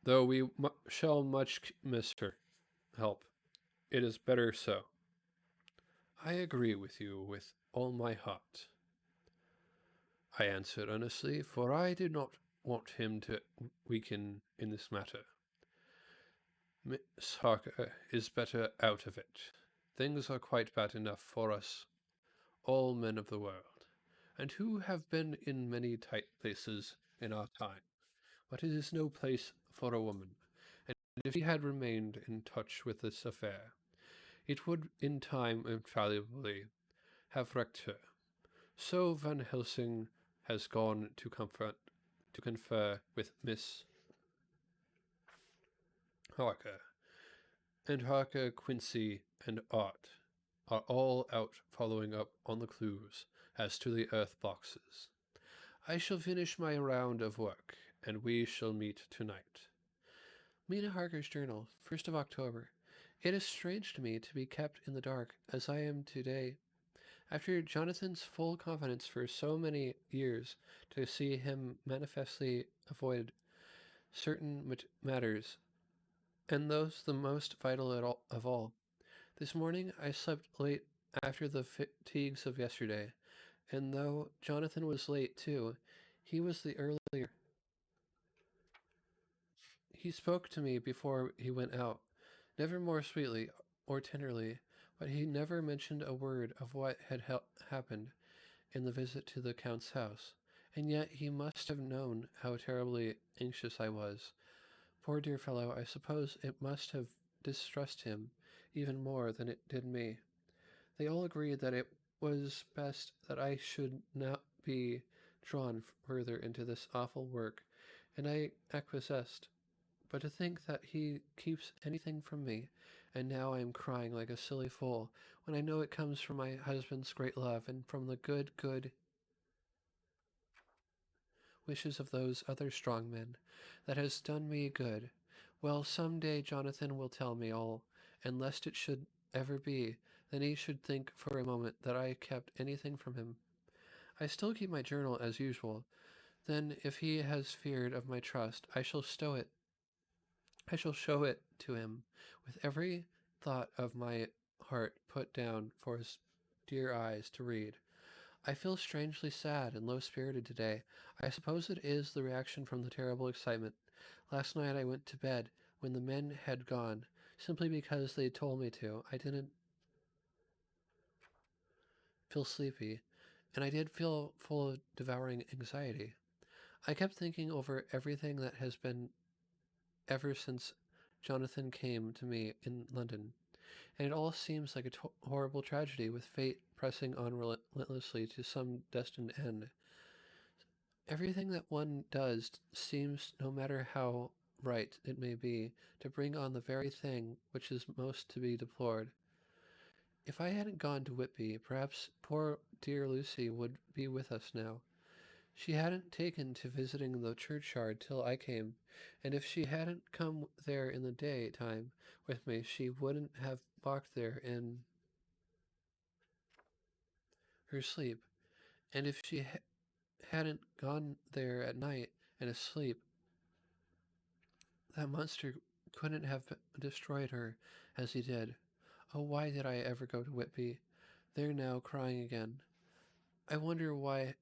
though we shall much miss her help, it is better so. I agree with you with all my heart, I answered earnestly, for I did not want him to weaken in this matter. Miss Harker is better out of it. Things are quite bad enough for us, all men of the world, and who have been in many tight places in our time. But it is no place for a woman, and if he had remained in touch with this affair, it would in time infallibly have wrecked her. So Van Helsing has gone to confer with Miss Harker, and Harker, Quincy, and Art are all out following up on the clues as to the earth boxes. I shall finish my round of work, and we shall meet tonight. Mina Harker's journal, 1st of October. It is strange to me to be kept in the dark as I am today. After Jonathan's full confidence for so many years, to see him manifestly avoid certain matters, and those the most vital of all. This morning I slept late after the fatigues of yesterday, and though Jonathan was late too, he was the earlier. He spoke to me before he went out, never more sweetly, or tenderly, but he never mentioned a word of what had happened in the visit to the Count's house, and yet he must have known how terribly anxious I was. Poor dear fellow, I suppose it must have distressed him even more than it did me. They all agreed that it was best that I should not be drawn further into this awful work, and I acquiesced. But to think that he keeps anything from me, and now I am crying like a silly fool, when I know it comes from my husband's great love and from the good wishes of those other strong men, that has done me good. Well, some day Jonathan will tell me all, and lest it should ever be, then he should think for a moment that I kept anything from him. I still keep my journal as usual. Then, if he has feared of my trust, I shall show it to him, with every thought of my heart put down for his dear eyes to read. I feel strangely sad and low-spirited today. I suppose it is the reaction from the terrible excitement. Last night I went to bed when the men had gone, simply because they told me to. I didn't feel sleepy, and I did feel full of devouring anxiety. I kept thinking over everything that has been ever since Jonathan came to me in London, and it all seems like a horrible tragedy, with fate pressing on relentlessly to some destined end. Everything that one does seems, no matter how right it may be, to bring on the very thing which is most to be deplored. If I hadn't gone to Whitby, perhaps poor dear Lucy would be with us now. She hadn't taken to visiting the churchyard till I came, and if she hadn't come there in the daytime with me, she wouldn't have walked there in her sleep. And if she hadn't gone there at night and asleep, that monster couldn't have destroyed her as he did. Oh, why did I ever go to Whitby? They're now crying again. I wonder what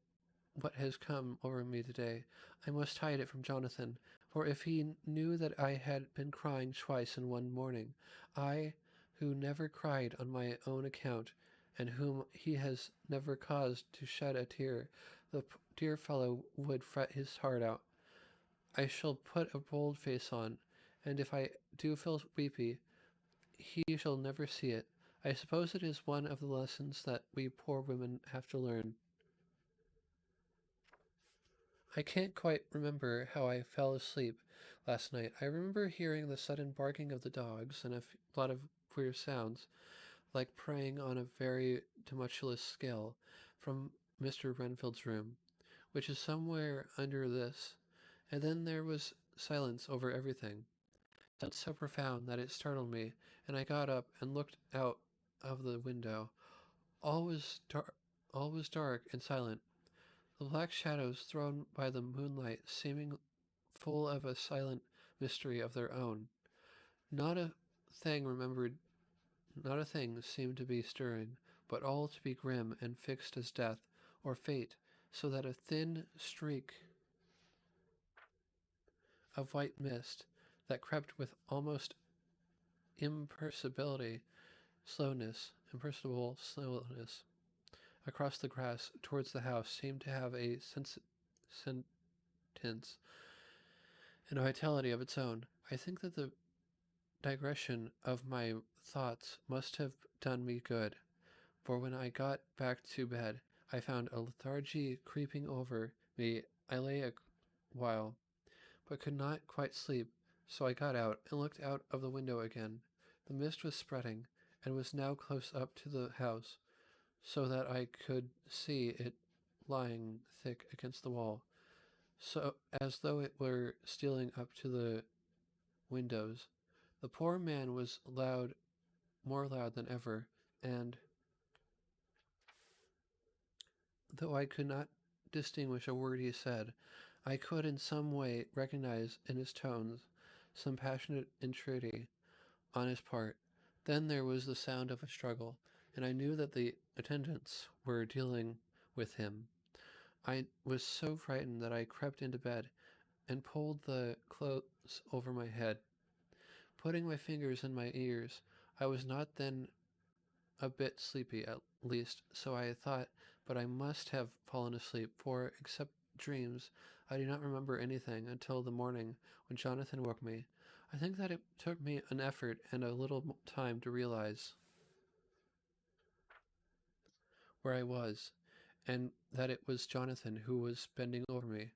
has come over me today. I must hide it from Jonathan, for if he knew that I had been crying twice in one morning, I, who never cried on my own account, and whom he has never caused to shed a tear, the dear fellow would fret his heart out. I shall put a bold face on, and if I do feel weepy, he shall never see it. I suppose it is one of the lessons that we poor women have to learn. I can't quite remember how I fell asleep last night. I remember hearing the sudden barking of the dogs and a lot of queer sounds, like praying on a very tumultuous scale, from Mr. Renfield's room, which is somewhere under this. And then there was silence over everything, silence so profound that it startled me, and I got up and looked out of the window. All was dark, all was dark and silent, the black shadows thrown by the moonlight seeming full of a silent mystery of their own. Not a thing remembered, not a thing seemed to be stirring, but all to be grim and fixed as death or fate, so that a thin streak of white mist that crept with almost imperceptible slowness across the grass towards the house seemed to have a sentence and a vitality of its own. I think that the digression of my thoughts must have done me good, for when I got back to bed, I found a lethargy creeping over me. I lay a while, but could not quite sleep, so I got out and looked out of the window again. The mist was spreading, and was now close up to the house, so that I could see it lying thick against the wall, so as though it were stealing up to the windows. The poor man was loud, more loud than ever, and though I could not distinguish a word he said, I could in some way recognize in his tones some passionate entreaty on his part. Then there was the sound of a struggle, and I knew that the attendants were dealing with him. I was so frightened that I crept into bed and pulled the clothes over my head. Putting my fingers in my ears, I was not then a bit sleepy, at least, so I thought, but I must have fallen asleep, for, except dreams, I do not remember anything until the morning when Jonathan woke me. I think that it took me an effort and a little time to realize where I was, and that it was Jonathan who was bending over me.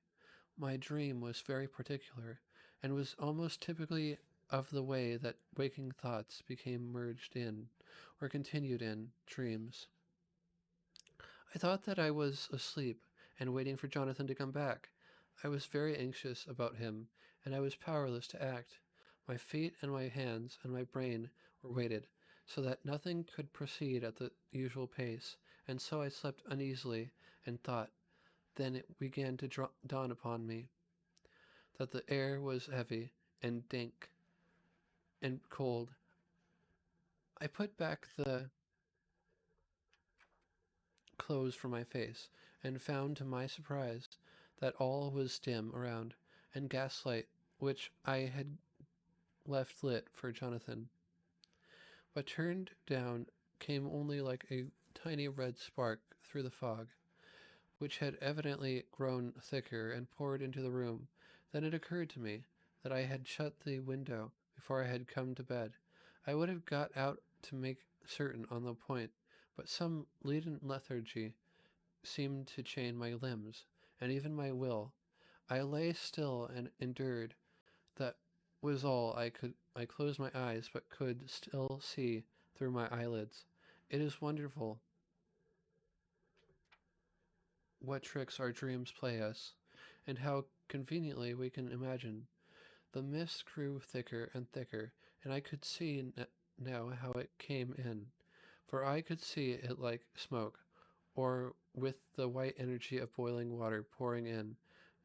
My dream was very particular, and was almost typically of the way that waking thoughts became merged in, or continued in, dreams. I thought that I was asleep and waiting for Jonathan to come back. I was very anxious about him, and I was powerless to act. My feet and my hands and my brain were weighted, so that nothing could proceed at the usual pace, and so I slept uneasily and thought. Then it began to dawn upon me that the air was heavy and dank and cold. I put back the clothes from my face, and found to my surprise that all was dim around, and gaslight, which I had left lit for Jonathan, but turned down, came only like a tiny red spark through the fog, which had evidently grown thicker and poured into the room. Then it occurred to me that I had shut the window before I had come to bed. I would have got out to make certain on the point, but some latent lethargy seemed to chain my limbs, and even my will. I lay still and endured. That was all I could. I closed my eyes, but could still see through my eyelids. It is wonderful what tricks our dreams play us, and how conveniently we can imagine. The mist grew thicker and thicker, and I could see now how it came in, for I could see it like smoke, or with the white energy of boiling water pouring in,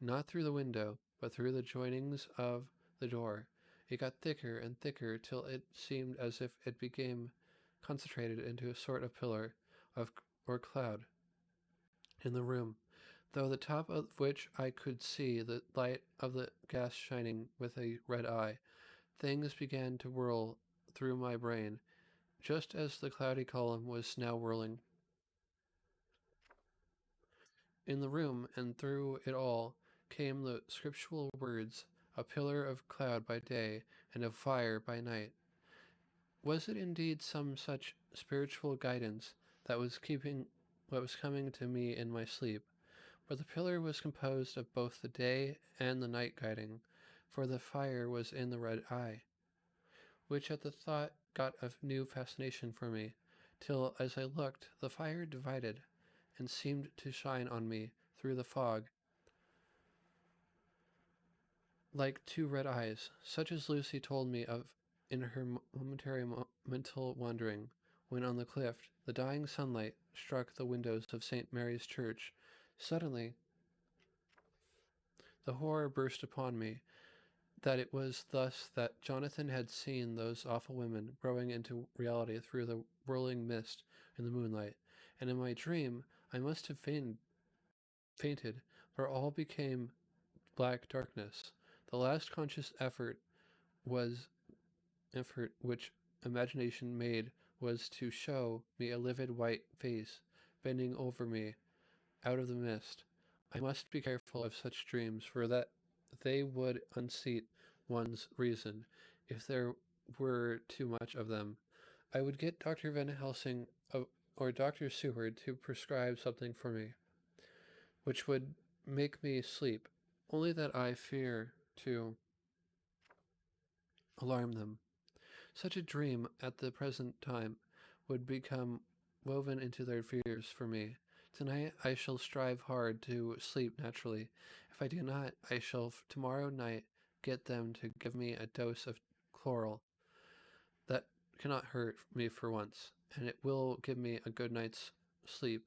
not through the window, but through the joinings of the door. It got thicker and thicker till it seemed as if it became concentrated into a sort of pillar of or cloud in the room, though the top of which I could see the light of the gas shining with a red eye. Things began to whirl through my brain, just as the cloudy column was now whirling. In the room and through it all came the scriptural words, a pillar of cloud by day and of fire by night. Was it indeed some such spiritual guidance that was keeping what was coming to me in my sleep? But the pillar was composed of both the day and the night guiding, for the fire was in the red eye, which at the thought got a new fascination for me, till as I looked, the fire divided, and seemed to shine on me through the fog like two red eyes, such as Lucy told me of in her momentary mental wandering, when on the cliff the dying sunlight struck the windows of St. Mary's Church. Suddenly, the horror burst upon me that it was thus that Jonathan had seen those awful women growing into reality through the whirling mist in the moonlight, and in my dream I must have fainted, for all became black darkness. The last conscious was effort which imagination made was to show me a livid white face bending over me out of the mist. I must be careful of such dreams, for that they would unseat one's reason if there were too much of them. I would get Dr. Van Helsing or Dr. Seward to prescribe something for me, which would make me sleep, only that I fear to alarm them. Such a dream at the present time would become woven into their fears for me. Tonight I shall strive hard to sleep naturally. If I do not, I shall tomorrow night get them to give me a dose of chloral that cannot hurt me for once, and it will give me a good night's sleep.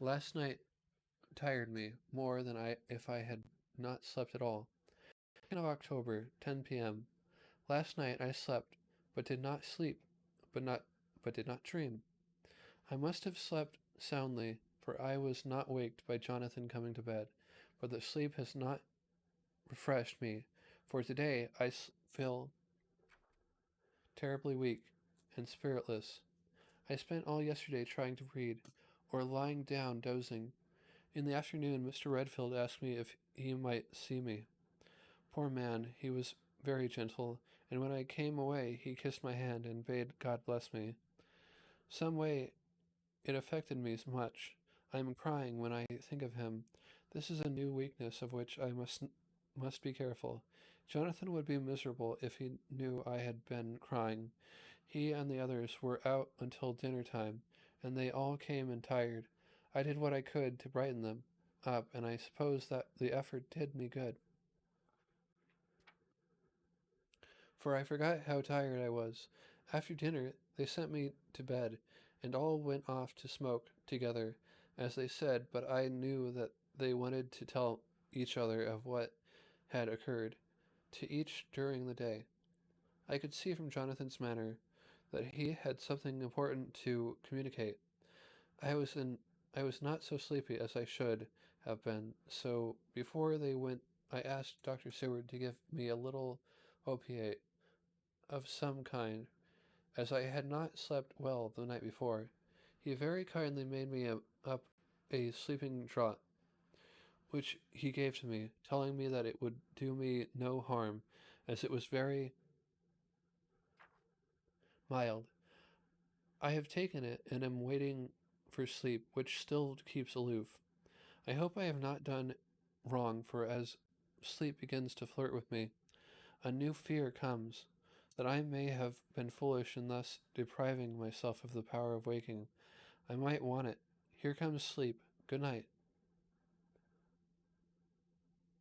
Last night tired me more than if I had not slept at all. 2nd of October, 10 p.m. Last night I slept, but did not sleep, but did not dream. I must have slept soundly, for I was not waked by Jonathan coming to bed, but the sleep has not refreshed me, for today I feel terribly weak. and spiritless. I spent all yesterday trying to read, or lying down dozing. In the afternoon, Mr. Redfield asked me if he might see me. Poor man, he was very gentle, and when I came away, he kissed my hand and bade God bless me. Some way it affected me much. I am crying when I think of him. This is a new weakness of which I must be careful. Jonathan would be miserable if he knew I had been crying. He and the others were out until dinner time, and they all came in tired. I did what I could to brighten them up, and I suppose that the effort did me good, for I forgot how tired I was. After dinner, they sent me to bed, and all went off to smoke together, as they said, but I knew that they wanted to tell each other of what had occurred to each during the day. I could see from Jonathan's manner that he had something important to communicate. I was in I was not so sleepy as I should have been, so before they went I asked Dr. Seward to give me a little opiate of some kind, as I had not slept well the night before. He very kindly made me up a sleeping draught, which he gave to me, telling me that it would do me no harm, as it was very mild. I have taken it and am waiting for sleep, which still keeps aloof. I hope I have not done wrong, for as sleep begins to flirt with me, a new fear comes, that I may have been foolish in thus depriving myself of the power of waking. I might want it. Here comes sleep. Good night.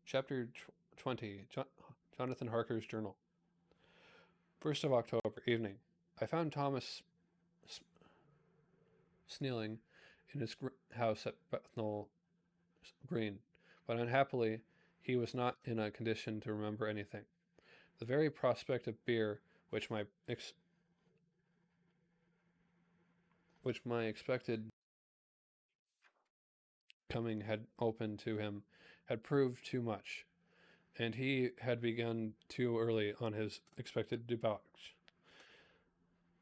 Chapter 20. Jonathan Harker's Journal. 1st of October, evening. I found Thomas Snealing in his house at Bethnal Green, but unhappily he was not in a condition to remember anything. The very prospect of beer, which my expected coming had opened to him, had proved too much, and he had begun too early on his expected debauch.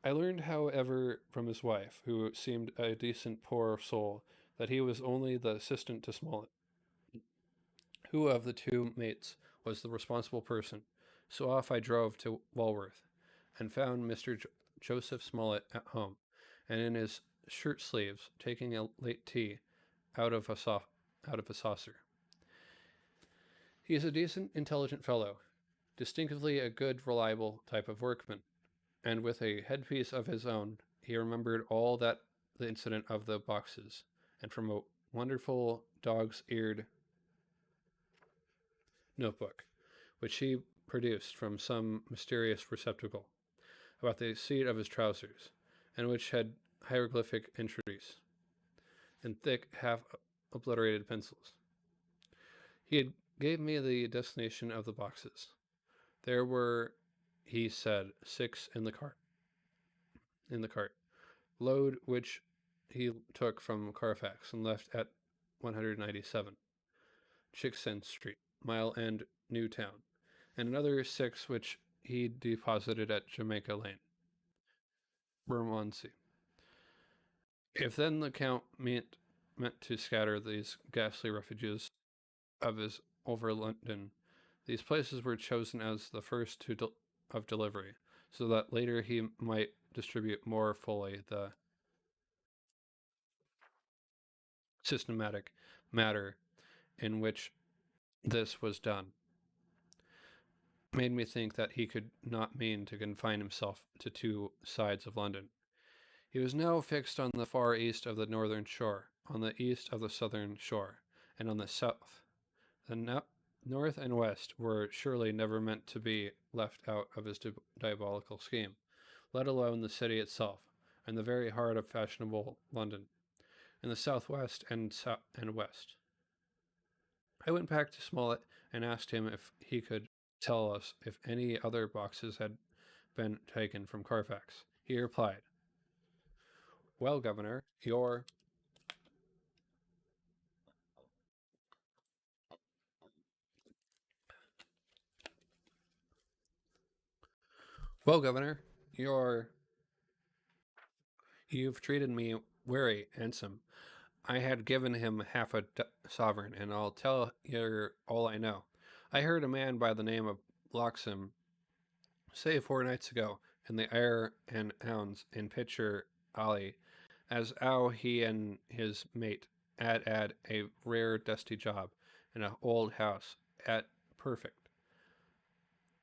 I learned, however, from his wife, who seemed a decent poor soul, that he was only the assistant to Smollett, who of the two mates was the responsible person. So off I drove to Walworth, and found Mr. Joseph Smollett at home, and in his shirt sleeves, taking a late tea out of a saucer. He is a decent, intelligent fellow, distinctively a good, reliable type of workman, and with a headpiece of his own, he remembered all that the incident of the boxes, and from a wonderful dog's-eared notebook, which he produced from some mysterious receptacle about the seat of his trousers, and which had hieroglyphic entries in thick, half-obliterated pencils. He gave me the destination of the boxes. There were, he said, 6 in the cart, load which he took from Carfax and left at 197 Chicksen Street, Mile End, Newtown, and another 6 which he deposited at Jamaica Lane, Bermondsey. If then the Count meant to scatter these ghastly refuges of his over London, these places were chosen as the first of delivery, so that later he might distribute more fully the systematic matter in which this was done. Made me think that he could not mean to confine himself to 2 sides of London. He was now fixed on the far east of the northern shore, on the east of the southern shore, and on the south. The north and west were surely never meant to be left out of his diabolical scheme, let alone the city itself, and the very heart of fashionable London, in the southwest and west. I went back to Smollett and asked him if he could tell us if any other boxes had been taken from Carfax. He replied, Well, Governor, your You've treated me very handsome. I had given him half a sovereign, and I'll tell you all I know. I heard a man by the name of Loxham say 4 nights ago in the Air and Hounds in Pitcher Alley, as how he and his mate had a rare dusty job in a old house at perfect.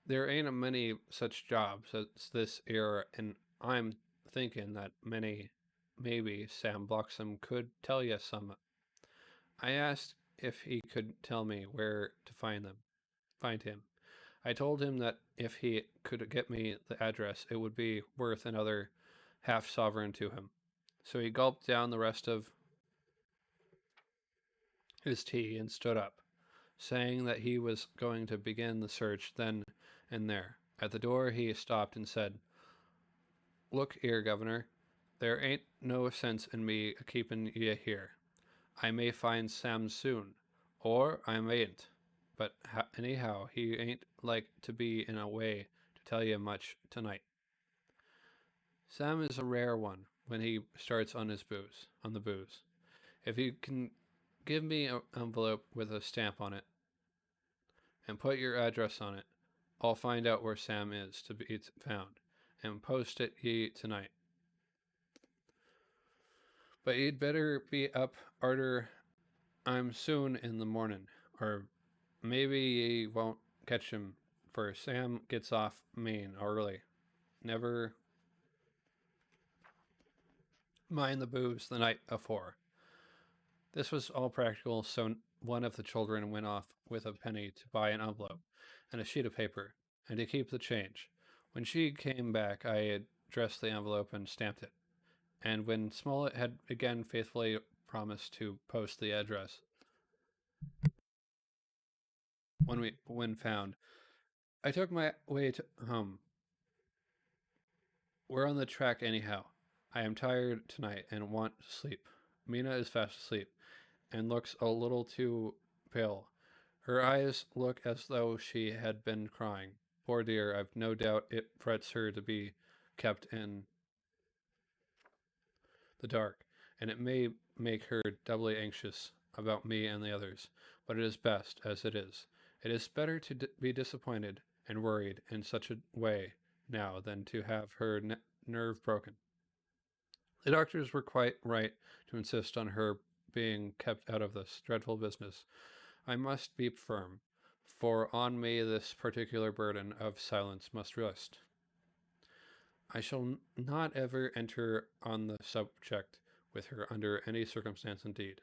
There ain't a many such jobs as this era, and I'm thinking that maybe Sam Bloxham could tell you some. I asked if he could tell me where to find him. I told him that if he could get me the address, it would be worth another half sovereign to him. So he gulped down the rest of his tea and stood up, saying that he was going to begin the search then and there. At the door, he stopped and said, "Look here, Governor, there ain't no sense in me keeping ye here. I may find Sam soon, or I mayn't. But anyhow, he ain't like to be in a way to tell you much tonight. Sam is a rare one when he starts on the booze. If you can give me an envelope with a stamp on it and put your address on it, I'll find out where Sam is to be found and post it ye tonight. But ye'd better be up arter I'm soon in the morning, or maybe ye won't catch him, for Sam gets off Maine early. Never mind the booze the night afore." This was all practical, so one of the children went off with a penny to buy an envelope and a sheet of paper, and to keep the change. When she came back, I addressed the envelope and stamped it. And when Smollett had again faithfully promised to post the address when found, I took my way to home. We're on the track anyhow. I am tired tonight and want to sleep. Mina is fast asleep and looks a little too pale. Her eyes look as though she had been crying. Poor dear, I've no doubt it frets her to be kept in the dark, and it may make her doubly anxious about me and the others, but it is best as it is. It is better to be disappointed and worried in such a way now than to have her nerve broken. The doctors were quite right to insist on her being kept out of this dreadful business. I must be firm, for on me this particular burden of silence must rest. I shall not ever enter on the subject with her under any circumstance indeed.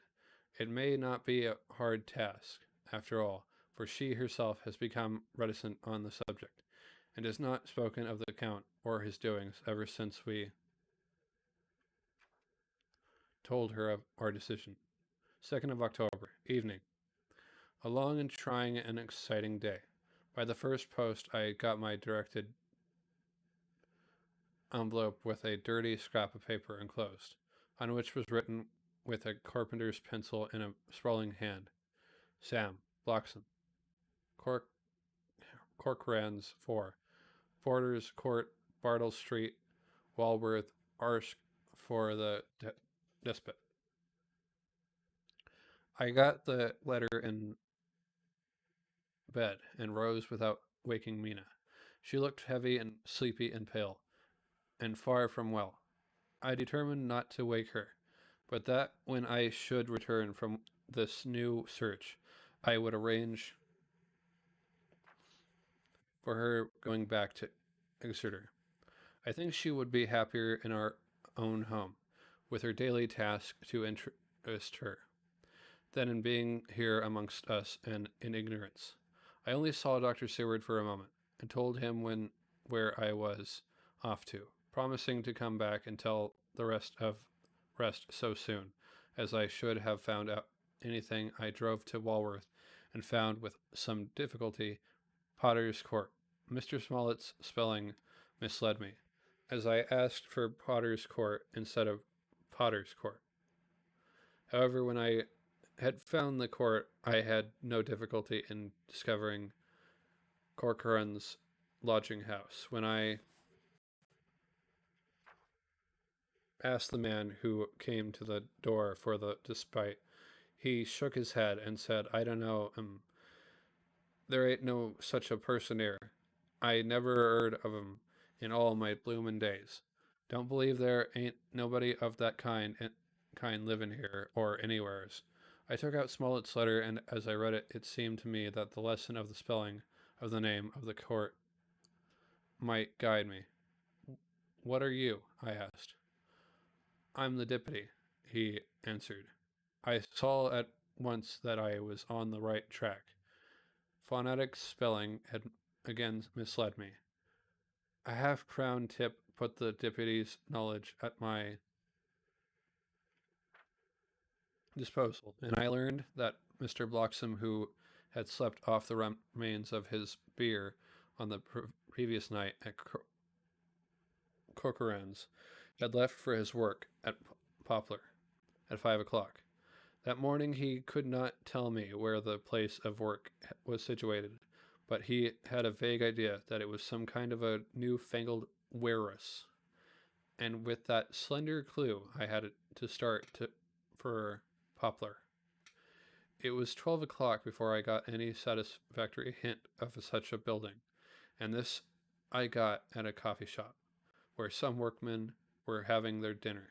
It may not be a hard task, after all, for she herself has become reticent on the subject, and has not spoken of the Count or his doings ever since we told her of our decision. 2nd of October, evening. A long and trying and exciting day. By the first post I got my directed envelope with a dirty scrap of paper enclosed, on which was written with a carpenter's pencil in a sprawling hand, "Sam Bloxham, Corcoran's 4, Porter's Court, Bartle Street, Walworth, Arsk for the despot." I got the letter in bed and rose without waking Mina. She looked heavy and sleepy and pale, and far from well. I determined not to wake her, but that when I should return from this new search, I would arrange for her going back to Exeter. I think she would be happier in our own home, with her daily task to interest her, than in being here amongst us and in ignorance. I only saw Dr. Seward for a moment, and told him where I was off to, promising to come back and tell the rest so soon as I should have found out anything. I drove to Walworth and found with some difficulty Potter's Court. Mr. Smollett's spelling misled me, as I asked for Potter's Court instead of Potter's Court. However, when I had found the court, I had no difficulty in discovering Corcoran's lodging house. When I asked the man who came to the door for the despite. He shook his head and said, I don't know, there ain't no such a person here. I never heard of him in all my bloomin' days. Don't believe there ain't nobody of that kind living here or anywheres. I took out Smollett's letter, and as I read it, it seemed to me that the lesson of the spelling of the name of the court might guide me. What are you? I asked. I'm the deputy, he answered. I saw at once that I was on the right track. Phonetic spelling had again misled me. A half-crown tip put the deputy's knowledge at my disposal, and I learned that Mr. Bloxam, who had slept off the remains of his beer on the previous night at Corcoran's, had left for his work at Poplar at 5 o'clock. That morning he could not tell me where the place of work was situated, but he had a vague idea that it was some kind of a new-fangled warehouse. And with that slender clue, I had to start for Poplar. It was 12 o'clock before I got any satisfactory hint of such a building, and this I got at a coffee shop, where some workmen were having their dinner.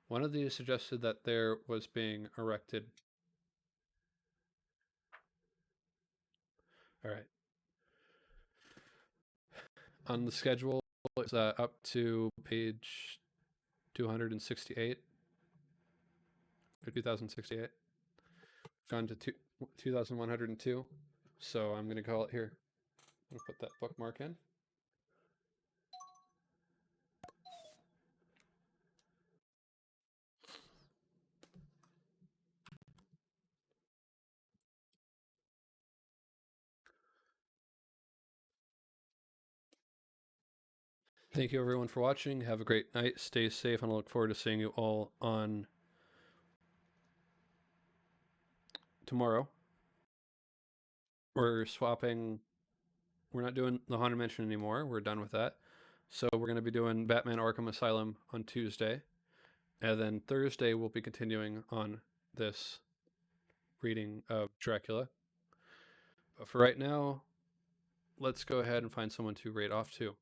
One of these suggested that there was being erected. All right. On the schedule, it's up to page 268 or 2068. Gone to 2102. So I'm going to call it here. I'm going to put that bookmark in. Thank you everyone for watching. Have a great night. Stay safe, and I look forward to seeing you all on tomorrow. We're swapping. We're not doing the Haunted Mansion anymore. We're done with that. So we're going to be doing Batman Arkham Asylum on Tuesday. And then Thursday we'll be continuing on this reading of Dracula. But for right now, let's go ahead and find someone to raid off to.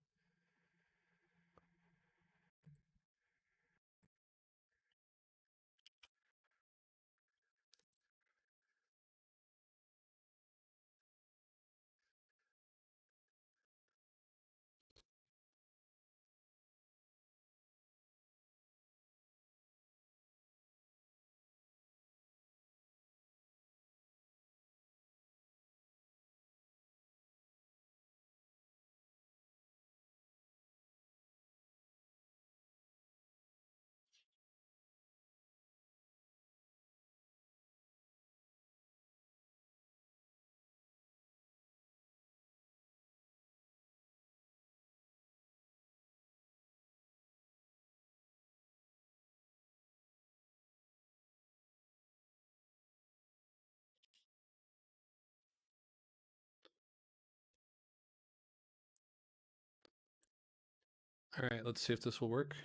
All right, let's see if this will work.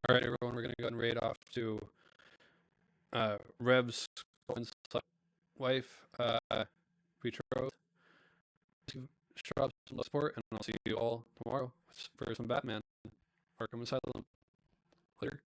All right, everyone, we're going to go and raid off to Reb's wife, betrothed, Shrubs, and support, and I'll see you all tomorrow for some Batman Arkham Asylum. Later.